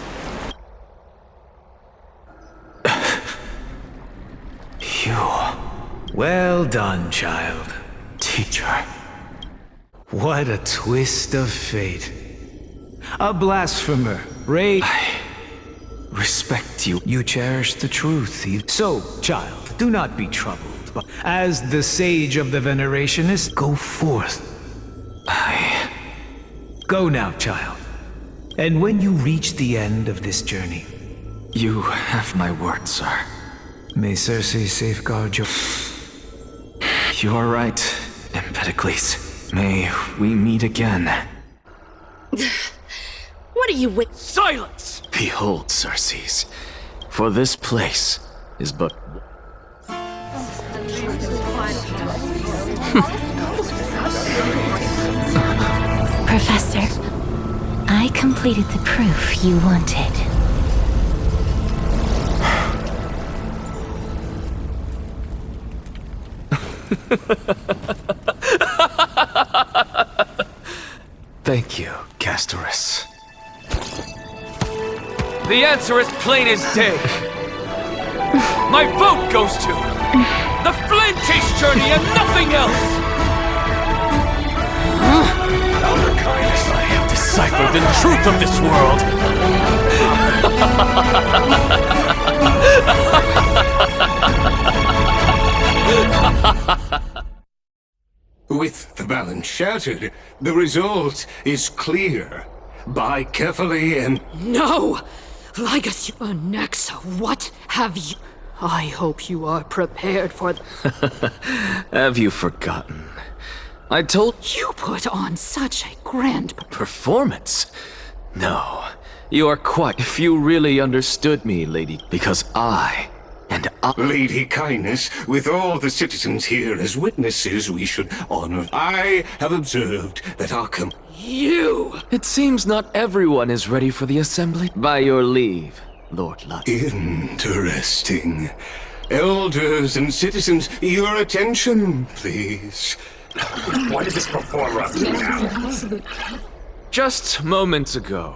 S6: You.
S5: Well done, child.
S6: Teacher.
S5: What a twist of fate. A blasphemer, I
S6: respect you.
S5: You cherish the truth. So, child, do not be troubled. But as the sage of the venerationist, go forth. Go now, child. And when you reach the end of this journey...
S6: You have my word, sir.
S5: May Circe safeguard your...
S6: You are right, Empedocles. May we meet again.
S22: What are you with?
S6: Silence! Behold, Circes, for this place is but...
S2: Professor, I completed the proof you wanted.
S6: Thank you, Castorus. The answer is plain as day. My vote goes to the flame chase journey and nothing else. Elder Kindness, I have deciphered the truth of this world.
S20: With the balance shattered, the result is clear. Buy carefully and...
S9: No! Ligus Nexa, what have you... I hope you are prepared for...
S6: Have you forgotten? I told...
S9: You put on such a grand...
S6: Performance? No, you are quite... If you really understood me, lady, because
S20: Lady Kindness, with all the citizens here as witnesses, we should honor. I have observed that our
S9: You!
S6: It seems not everyone is ready for the assembly. By your leave, Lord Lutt.
S20: Interesting. Elders and citizens, your attention, please.
S6: What is this performer up to now? Just moments ago,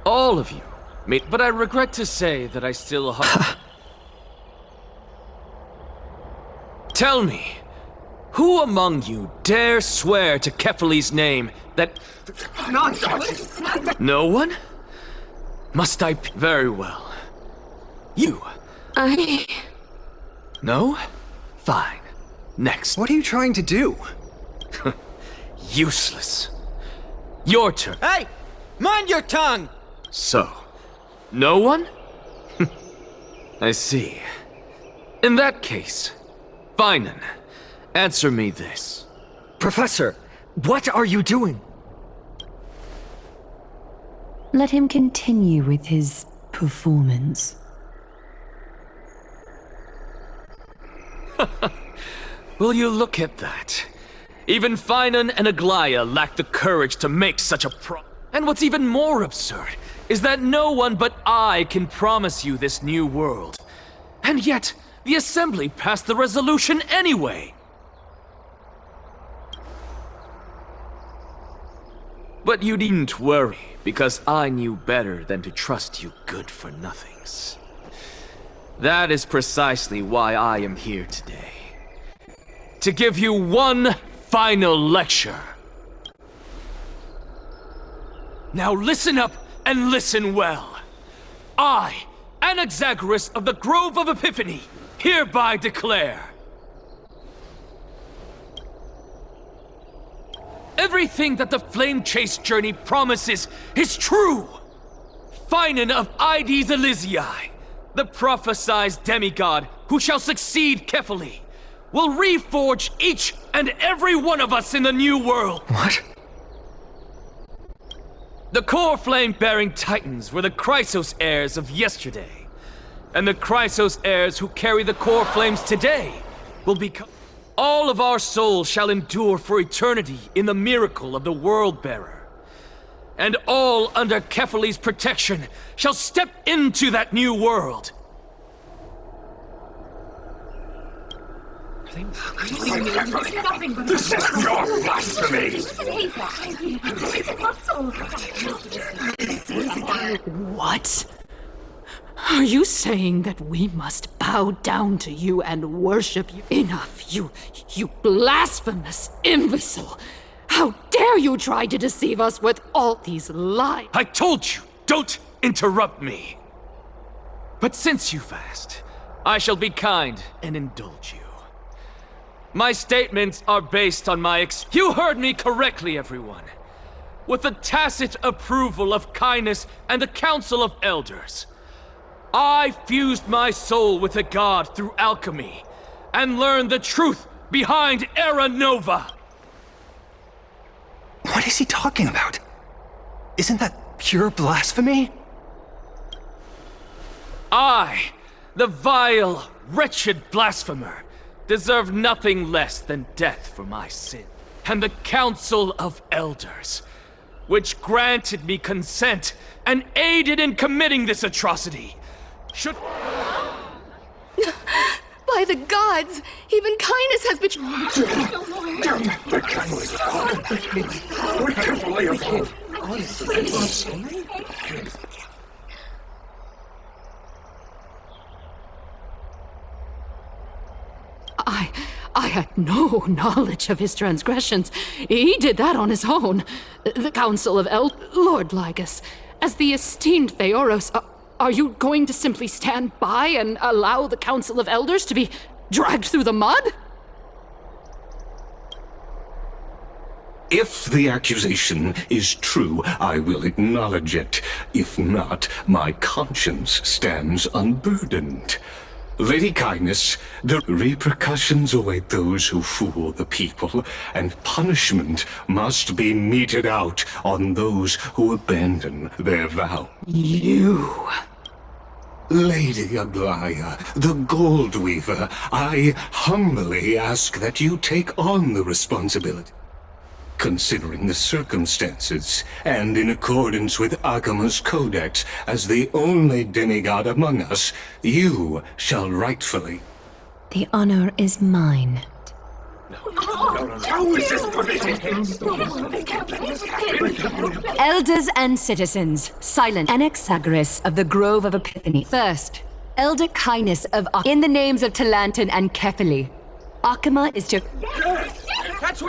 S6: all of you made... But I regret to say that I still... Tell me, who among you dare swear to Kephales's name that... Nonsense! No one? Must I... Very well. You. No? Fine. Next.
S21: What are you trying to do?
S6: Useless. Your turn.
S21: Hey! Mind your tongue!
S6: So, no one? I see. In that case, Finan, answer me this.
S4: Professor, what are you doing?
S1: Let him continue with his performance.
S6: Will you look at that? Even Finan and Aglaia lack the courage to make such a And what's even more absurd is that no one but I can promise you this new world. And yet, the Assembly passed the resolution anyway. But you needn't worry, because I knew better than to trust you good-for-nothings. That is precisely why I am here today. To give you one final lecture. Now listen up and listen well. I, Anaxagoras of the Grove of Epiphany, hereby declare everything that the Flame Chase journey promises is true. Finan of Ides Elysiae, the prophesied demigod who shall succeed Kephale, will reforge each and every one of us in the new world.
S4: What?
S6: The core flame-bearing titans were the Chrysos heirs of yesterday, and the Chrysos heirs who carry the core flames today will become... All of our souls shall endure for eternity in the miracle of the World-Bearer. And all under Kefali's protection shall step into that new world.
S20: This is your blasphemy!
S9: What? Are you saying that we must bow down to you and worship you? Enough, you blasphemous imbecile! How dare you try to deceive us with all these lies?
S6: I told you, don't interrupt me. But since you've asked, I shall be kind and indulge you. My statements are based on my You heard me correctly, everyone. With the tacit approval of kindness and the Council of Elders, I fused my soul with the god through alchemy and learned the truth behind Era Nova.
S21: What is he talking about? Isn't that pure blasphemy?
S6: I, the vile, wretched blasphemer, deserve nothing less than death for my sin. And the Council of Elders, which granted me consent and aided in committing this atrocity, should...
S22: By the gods! Even kindness has betrayed...
S20: The kindness
S9: I had no knowledge of his transgressions. He did that on his own. The Council of Lord Ligus, as the esteemed Theoros, are you going to simply stand by and allow the Council of Elders to be dragged through the mud?
S20: If the accusation is true, I will acknowledge it. If not, my conscience stands unburdened. Lady Kindness, the repercussions await those who fool the people, and punishment must be meted out on those who abandon their vow.
S9: You...
S20: Lady Aglaya, the Gold Weaver, I humbly ask that you take on the responsibility. Considering the circumstances, and in accordance with Agama's Codex, as the only demigod among us, you shall rightfully...
S1: The honor is mine.
S20: How is this permitted?
S12: Elders and citizens, silent. Anaxagoras of the Grove of Epiphany. First, Elder Kindness of in the names of Talanton and Kefali. Akama is to...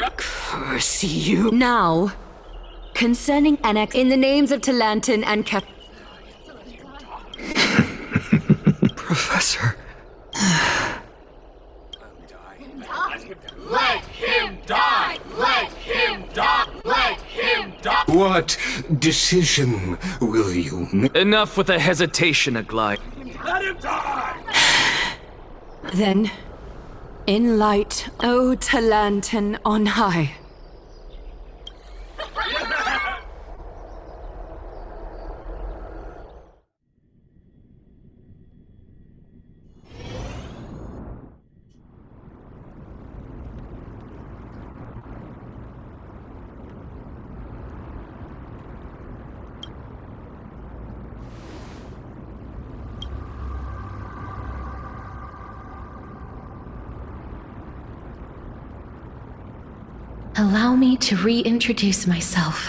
S9: Curse you!
S12: Now, concerning Annex in the names of Talanton and
S4: Professor.
S14: Let him die! Let him die! Let him die!
S20: What decision will you make?
S6: Enough with the hesitation, Aglaya.
S14: Let him die!
S12: Then, in light, O Talanton on high.
S2: Allow me to reintroduce myself.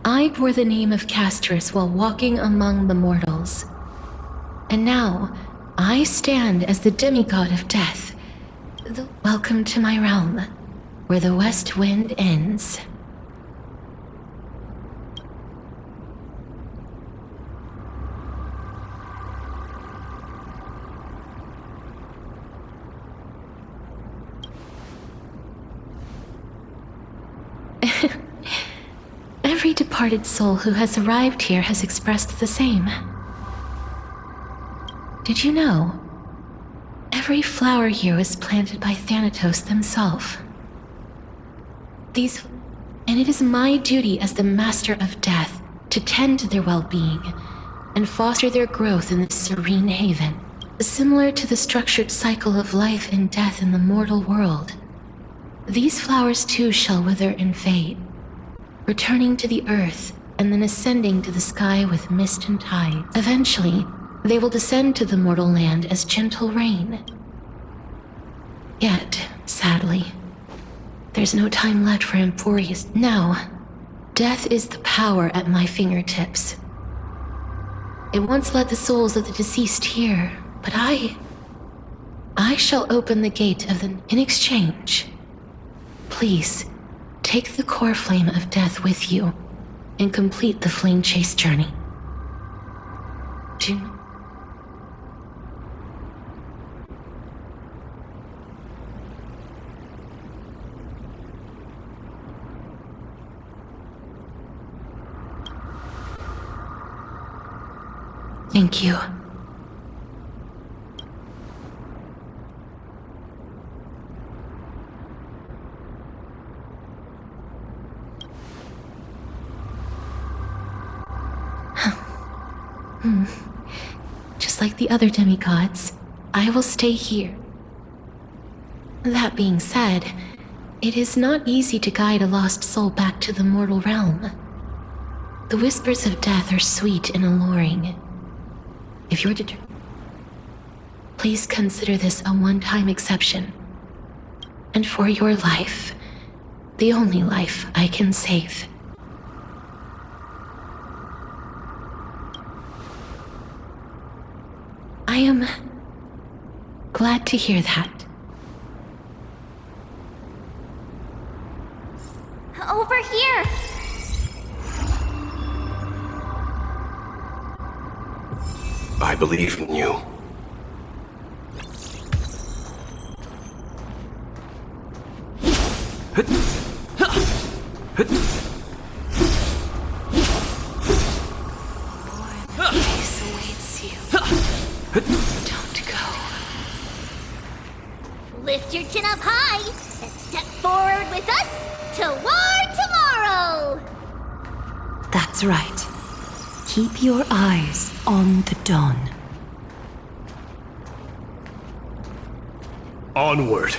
S2: I bore the name of Castris while walking among the mortals. And now, I stand as the demigod of death. Welcome to my realm, where the west wind ends. Every departed soul who has arrived here has expressed the same. Did you know? Every flower here was planted by Thanatos themselves. And it is my duty as the Master of Death to tend to their well-being and foster their growth in this serene haven. Similar to the structured cycle of life and death in the mortal world, these flowers too shall wither and fade, returning to the earth and then ascending to the sky with mist and tide. Eventually, they will descend to the mortal land as gentle rain. Yet, sadly, there's no time left for Emphorius. Now, death is the power at my fingertips. It once led the souls of the deceased here, but I shall open the gate of the... In exchange, please, take the core flame of death with you and complete the flame chase journey. Do... Thank you. Just like the other demigods, I will stay here. That being said, it is not easy to guide a lost soul back to the mortal realm. The whispers of death are sweet and alluring. If you're determined, please consider this a one-time exception. And for your life, the only life I can save. I am glad to hear that.
S7: Over here!
S15: I believe in you.
S2: Peace awaits you. Don't go.
S7: Lift your chin up high and step forward with us toward tomorrow!
S1: That's right. Keep your eyes on the dawn.
S15: Onward.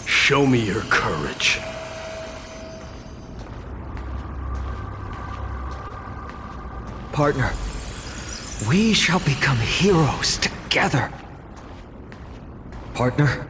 S15: Show me your courage.
S4: Partner, we shall become heroes together. Partner?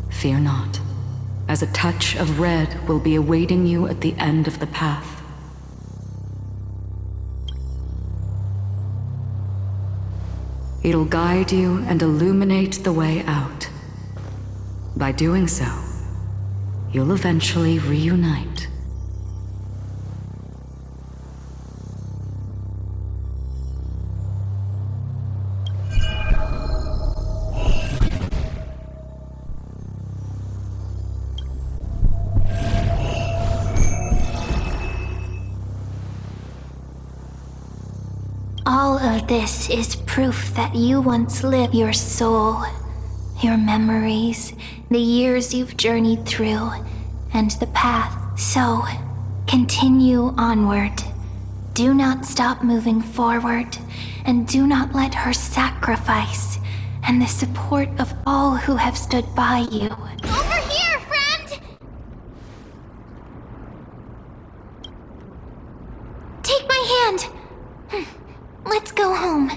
S8: Fear not, as a touch of red will be awaiting you at the end of the path. It'll guide you and illuminate the way out. By doing so, you'll eventually reunite.
S3: All of this is proof that you once lived. Your soul, your memories, the years you've journeyed through, and the path. So, continue onward. Do not stop moving forward, and do not let her sacrifice and the support of all who have stood by you.
S7: Over here, friend!
S3: Take my hand! Let's go home.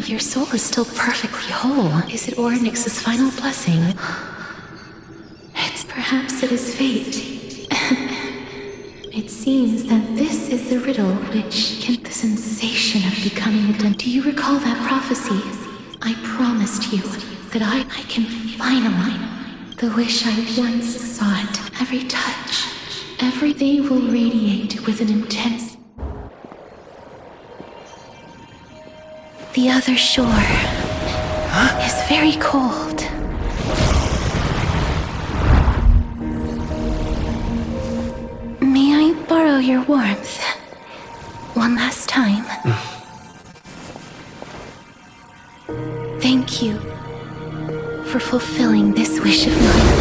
S2: your soul is still perfectly whole. Is it Ornyx's final blessing? Perhaps it is fate. It seems that this is the riddle which can... The sensation of becoming a Do you recall that prophecy? I promised you that I can finally... The wish I once sought. Every touch, everything will radiate with an intense... The other shore is very cold. May I borrow your warmth? One last time. Thank you for fulfilling this wish of mine.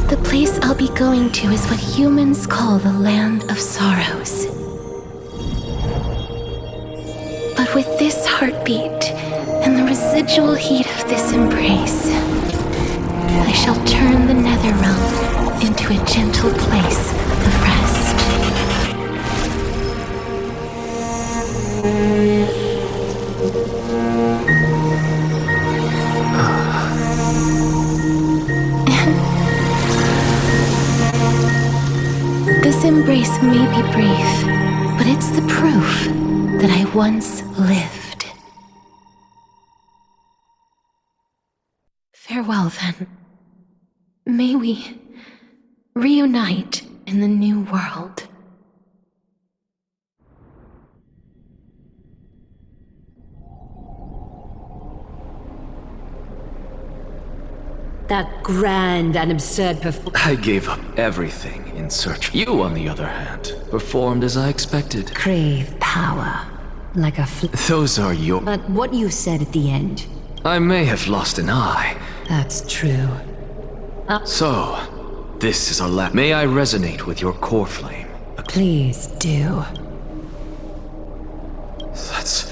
S2: The place I'll be going to is what humans call the Land of Sorrows. But with this heartbeat and the residual heat of this embrace, I shall turn the nether realm into a gentle place of rest. This embrace may be brief, but it's the proof that I once lived. Farewell, then. May we reunite in the new world.
S12: That grand and absurd performance.
S6: I gave up everything in search. You, on the other hand, performed as I expected.
S12: Crave power, like a
S6: Those are your...
S12: But what you said at the end...
S6: I may have lost an eye.
S12: That's true.
S6: So, this is our last... May I resonate with your core flame?
S12: Please do.
S6: That's...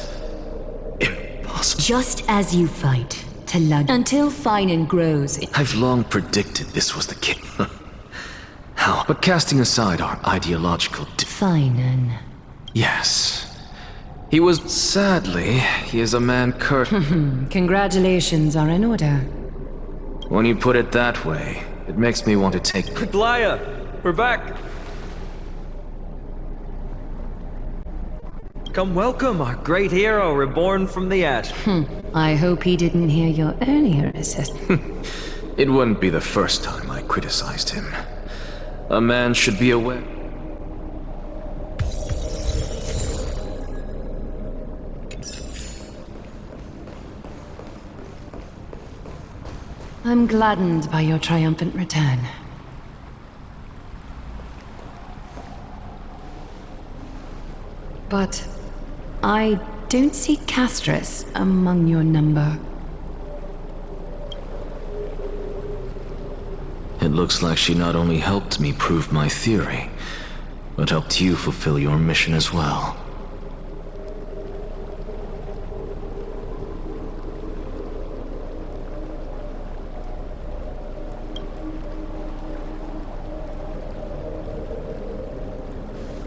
S6: impossible.
S12: Just as you fight, to Lud, until Finan grows...
S6: I've long predicted this was the case. How? But casting aside our ideological...
S12: Finan.
S6: Yes. He was... Sadly, he is a man cursed.
S12: Congratulations are in order.
S6: When you put it that way, it makes me want to take...
S4: Glaya, we're back. Come welcome our great hero reborn from the ash.
S12: I hope he didn't hear your earlier assessment.
S6: It wouldn't be the first time I criticized him. A man should be aware...
S12: I'm gladdened by your triumphant return. But I don't see Castress among your number.
S6: It looks like she not only helped me prove my theory, but helped you fulfill your mission as well.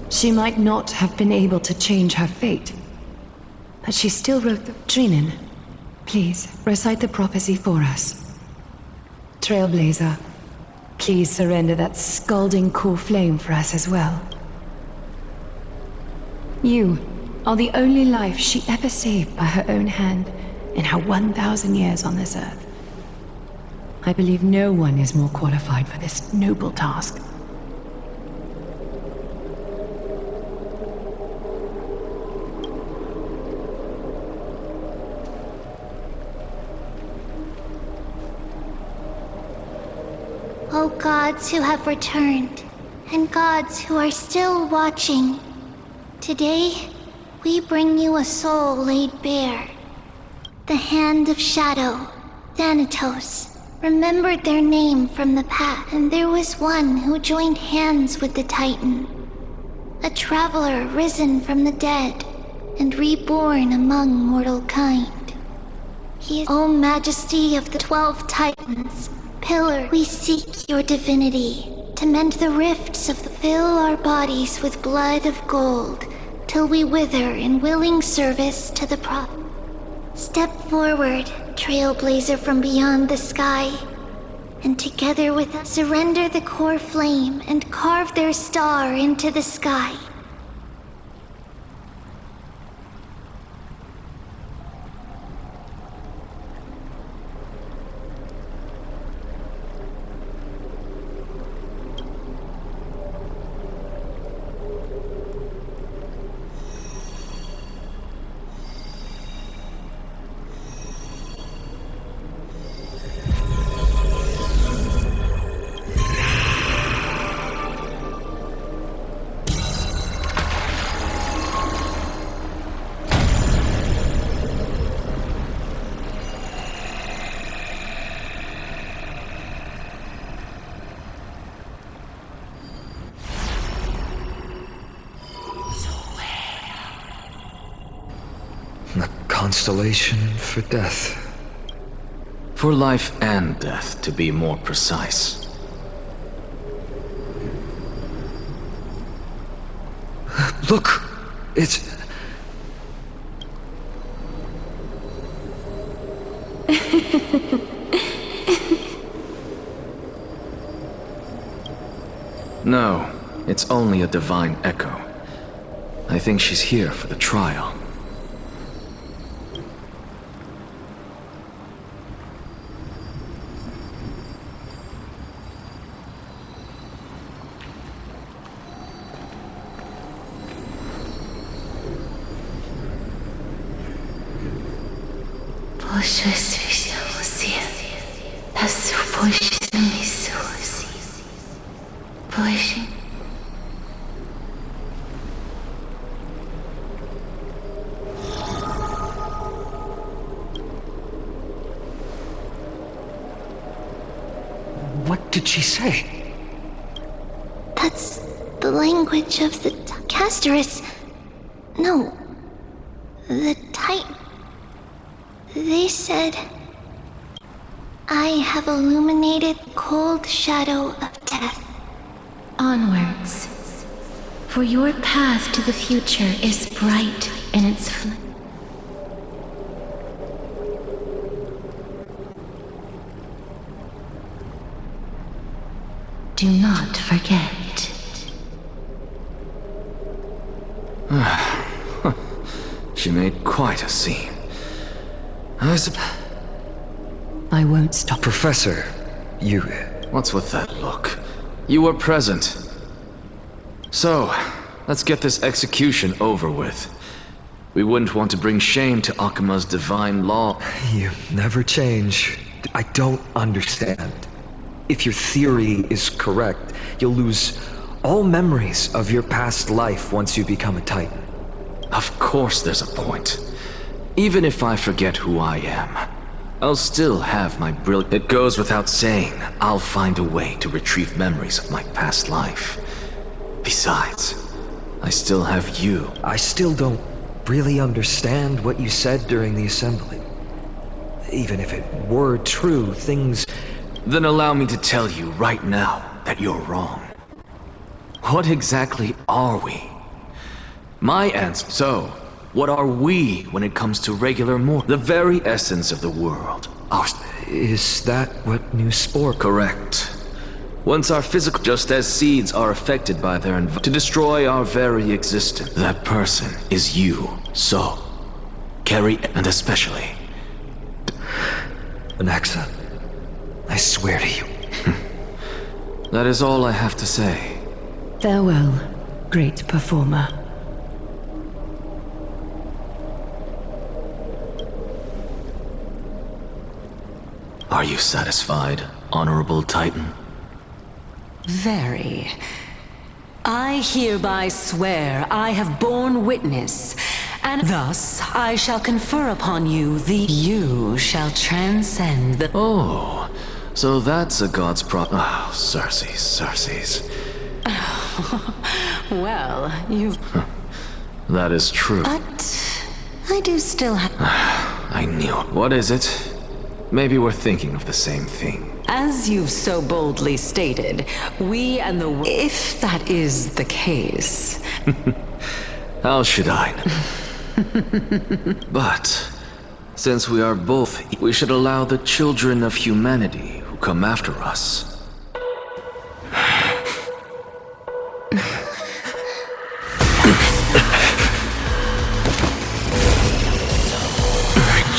S1: She might not have been able to change her fate, but she still wrote the... Trinin, please, recite the prophecy for us. Trailblazer, please surrender that scalding core flame for us as well. You are the only life she ever saved by her own hand in her 1,000 years on this earth. I believe no one is more qualified for this noble task.
S3: O gods who have returned, and gods who are still watching, today we bring you a soul laid bare. The Hand of Shadow, Thanatos, remembered their name from the past, and there was one who joined hands with the Titan. A traveler risen from the dead and reborn among mortal kind. He is, O Majesty of the 12 Titans, Pillar, we seek your divinity to mend the rifts of fill our bodies with blood of gold, till we wither in willing service to the Prophet. Step forward, trailblazer from beyond the sky, and together with us surrender the core flame and carve their star into the sky.
S4: A constellation for death.
S6: For life and death, to be more precise.
S4: Look! It's...
S6: No, it's only a divine echo. I think she's here for the trial.
S4: What did she say?
S3: That's the language of the Casterus. No, the Titan. They said, I have illuminated the cold shadow of death.
S2: Onwards. For your path to the future is bright in its flame. Do not forget.
S6: She made quite a scene.
S1: I won't stop.
S4: Professor, you...
S6: What's with that look? You were present. So, let's get this execution over with. We wouldn't want to bring shame to Akima's divine law.
S4: You never change. I don't understand. If your theory is correct, you'll lose all memories of your past life once you become a Titan.
S6: Of course there's a point. Even if I forget who I am, I'll still have my brilliant... It goes without saying, I'll find a way to retrieve memories of my past life. Besides, I still have you.
S4: I still don't really understand what you said during the assembly. Even if it were true, things...
S6: Then allow me to tell you right now that you're wrong. What exactly are we? My answer... So, what are we when it comes to regular mortals? The very essence of the world.
S4: Is that what new spore...
S6: Correct. Once our physical... Just as seeds are affected by their environment to destroy our very existence, that person is you. So, carry... And especially...
S4: Anaxa, I swear to you.
S6: That is all I have to say.
S1: Farewell, great performer.
S6: Are you satisfied, Honorable Titan?
S8: Very. I hereby swear I have borne witness, and thus I shall confer upon you the... You shall transcend the...
S6: Oh, so that's a god's Oh, Circes.
S8: Well, you've...
S6: That is true.
S8: But I do still have...
S6: I knew it. What is it? Maybe we're thinking of the same thing.
S8: As you've so boldly stated, we and the... If that is the case...
S6: How should I? But since we are both, we should allow the children of humanity who come after us.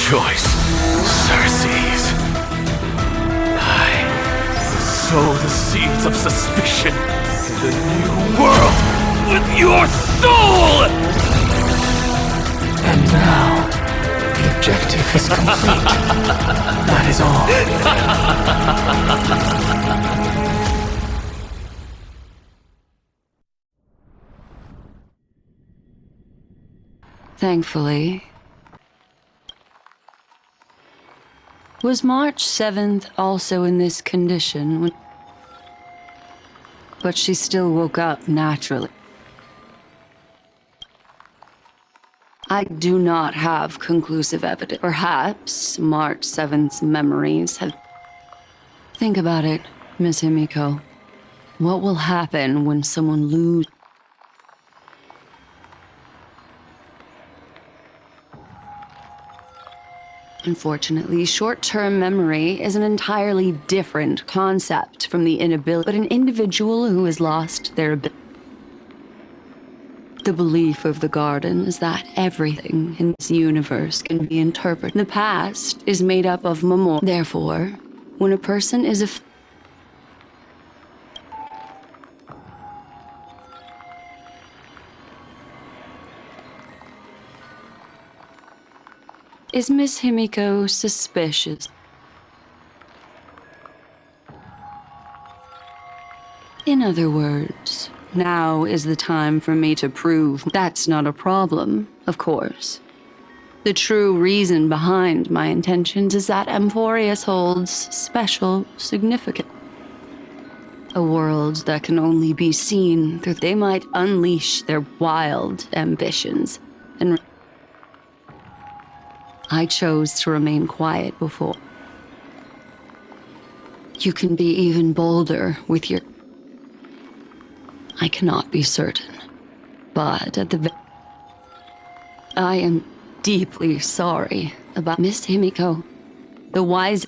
S15: Rejoice, Circes. I sow the seeds of suspicion in the new world with your soul!
S5: And now, the objective is complete. That is all.
S8: Thankfully. Was March 7th also in this condition when... But she still woke up naturally. I do not have conclusive evidence. Perhaps March 7th's memories have... Think about it, Miss Himiko. What will happen when someone loses... Unfortunately, short-term memory is an entirely different concept from the inability, but an individual who has lost their ability. The belief of the garden is that everything in this universe can be interpreted. The past is made up of memory. Therefore, when a person is Is Miss Himiko suspicious? In other words, now is the time for me to prove that's not a problem, of course. The true reason behind my intentions is that Amphorius holds special significance. A world that can only be seen through they might unleash their wild ambitions and I chose to remain quiet before. You can be even bolder with your... I cannot be certain, but at the I am deeply sorry about Miss Himiko, the wise...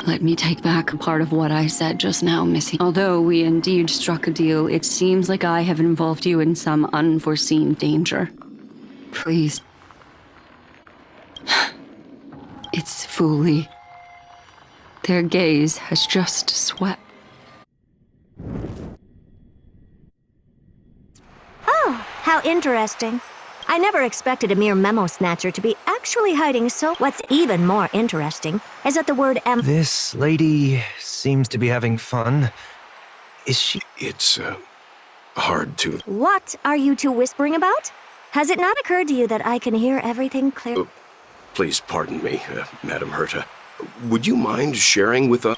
S8: Let me take back a part of what I said just now, Missy. Although we indeed struck a deal, it seems like I have involved you in some unforeseen danger. Please. It's Fooly. Their gaze has just swept.
S13: Oh, how interesting. I never expected a mere memo snatcher to be actually hiding so... What's even more interesting is that the word
S21: This lady seems to be having fun. Is she...
S15: It's, hard to...
S13: What are you two whispering about? Has it not occurred to you that I can hear everything clear?
S15: Please pardon me, Madam Herta. Would you mind sharing with us...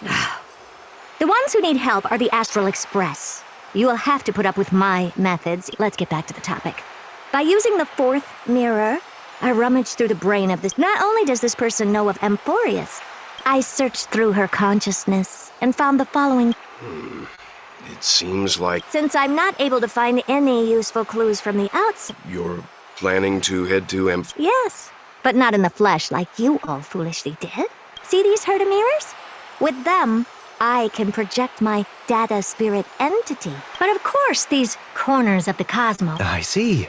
S13: The ones who need help are the Astral Express. You will have to put up with my methods. Let's get back to the topic. By using the fourth mirror, I rummaged through the brain of this. Not only does this person know of Amphorius, I searched through her consciousness and found the following.
S15: It seems like...
S13: Since I'm not able to find any useful clues from the outside...
S15: You're planning to head to
S13: Yes, but not in the flesh like you all foolishly did. See these Herta mirrors? With them, I can project my data spirit entity. But of course, these corners of the cosmos...
S21: I see.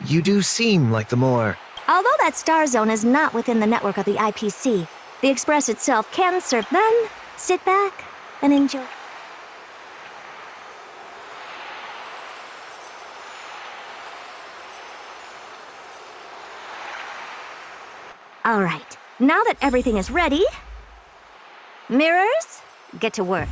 S21: You do seem like the more...
S13: Although that star zone is not within the network of the IPC, the Express itself can serve. Then, sit back and enjoy. All right, now that everything is ready, mirrors, get to work.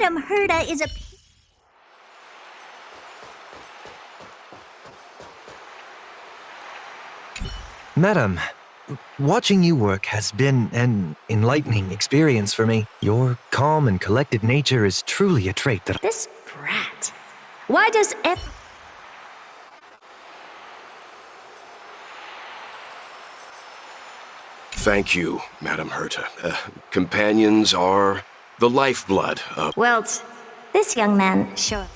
S13: Madam Herta is a...
S21: Madam, watching you work has been an enlightening experience for me. Your calm and collected nature is truly a trait that...
S13: This brat. Why does
S15: Thank you, Madam Herta. Companions are the lifeblood of...
S13: Well, this young man, sure.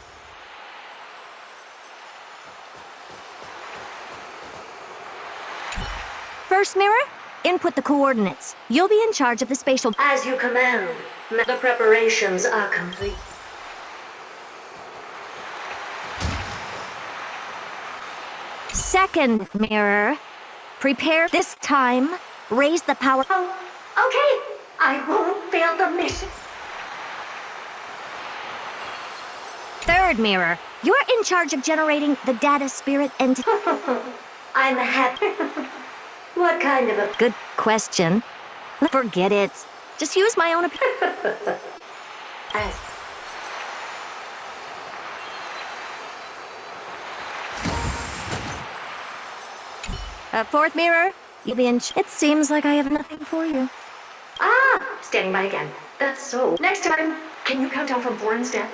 S13: First mirror, input the coordinates. You'll be in charge of the spatial...
S1: As you command. The preparations are complete.
S13: Second mirror, prepare this time. Raise the power...
S1: Oh, okay. I won't fail the mission.
S13: Third mirror, you're in charge of generating the data spirit entity.
S1: I'm happy. What kind of a...
S13: Good question. Forget it. Just use my own opinion. Fourth mirror, you'll be in... It seems like I have nothing for you.
S1: Ah, standing by again. That's so. Next time, can you count down from 4 instead?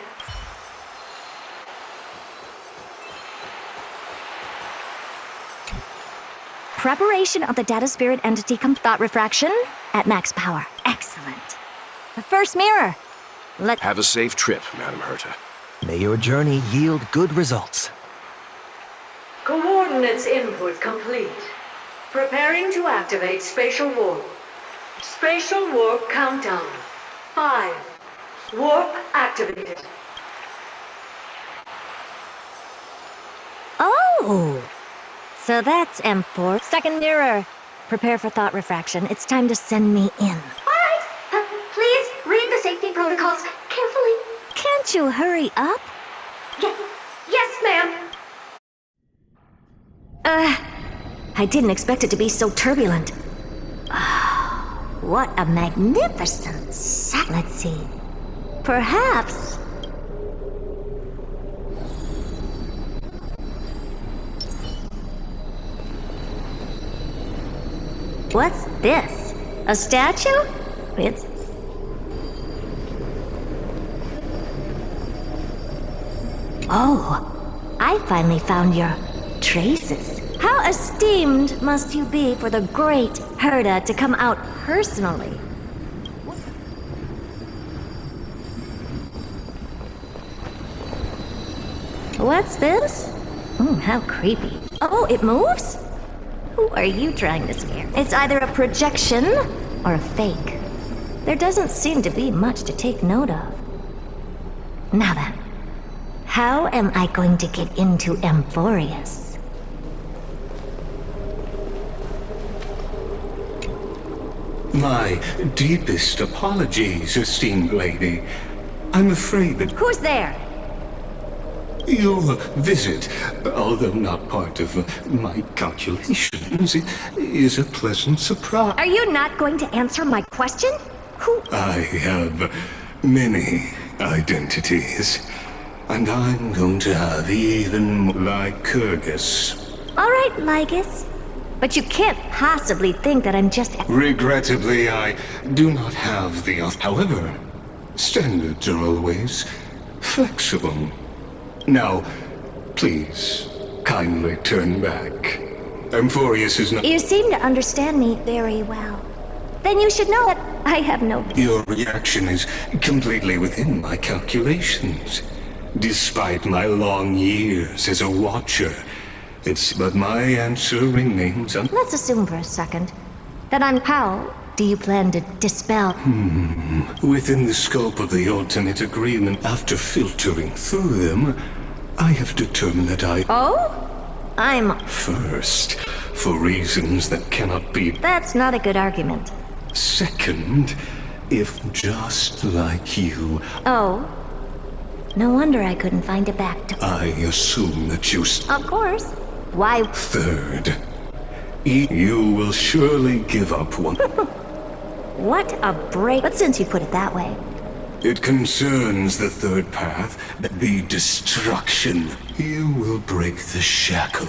S13: Preparation of the data spirit entity thought refraction at max power. Excellent. The first mirror. Let's
S15: Have a safe trip, Madam Herta.
S21: May your journey yield good results.
S1: Coordinates input complete. Preparing to activate spatial warp. Spatial warp countdown. 5. Warp activated.
S13: Oh! So that's M4. Second mirror. Prepare for thought refraction. It's time to send me in.
S1: Alright, please read the safety protocols carefully.
S13: Can't you hurry up?
S1: Yes, ma'am.
S13: I didn't expect it to be so turbulent. What a magnificent set. Let's see. Perhaps... What's this? A statue? It's... Oh, I finally found your traces. How esteemed must you be for the great Herta to come out personally? What's this? How creepy. Oh, it moves? Who are you trying to scare? It's either a projection or a fake. There doesn't seem to be much to take note of. Now then, how am I going to get into Amphorius?
S20: My deepest apologies, esteemed lady. I'm afraid that...
S13: Who's there?
S20: Your visit, although not part of my calculations, is a pleasant surprise.
S13: Are you not going to answer my question? Who?
S20: I have many identities, and I'm going to have even more Lycurgus.
S13: All right, Lycus. But you can't possibly think that I'm just...
S20: Regrettably, I do not have the... However, standards are always flexible. Now, please, kindly turn back. Amphorius is not...
S13: You seem to understand me very well. Then you should know that I have no...
S20: Your reaction is completely within my calculations. Despite my long years as a watcher, but my answer remains
S13: Let's assume for a second that how do you plan to dispel...
S20: Within the scope of the ultimate agreement, after filtering through them, I have determined that
S13: Oh? I'm...
S20: First, for reasons that cannot be...
S13: That's not a good argument.
S20: Second, if just like you...
S13: Oh? No wonder I couldn't find a back door.
S20: I assume that you...
S13: Of course. Why...
S20: Third, you will surely give up one...
S13: What a break. But since you put it that way...
S20: It concerns the third path, the destruction. You will break the shackle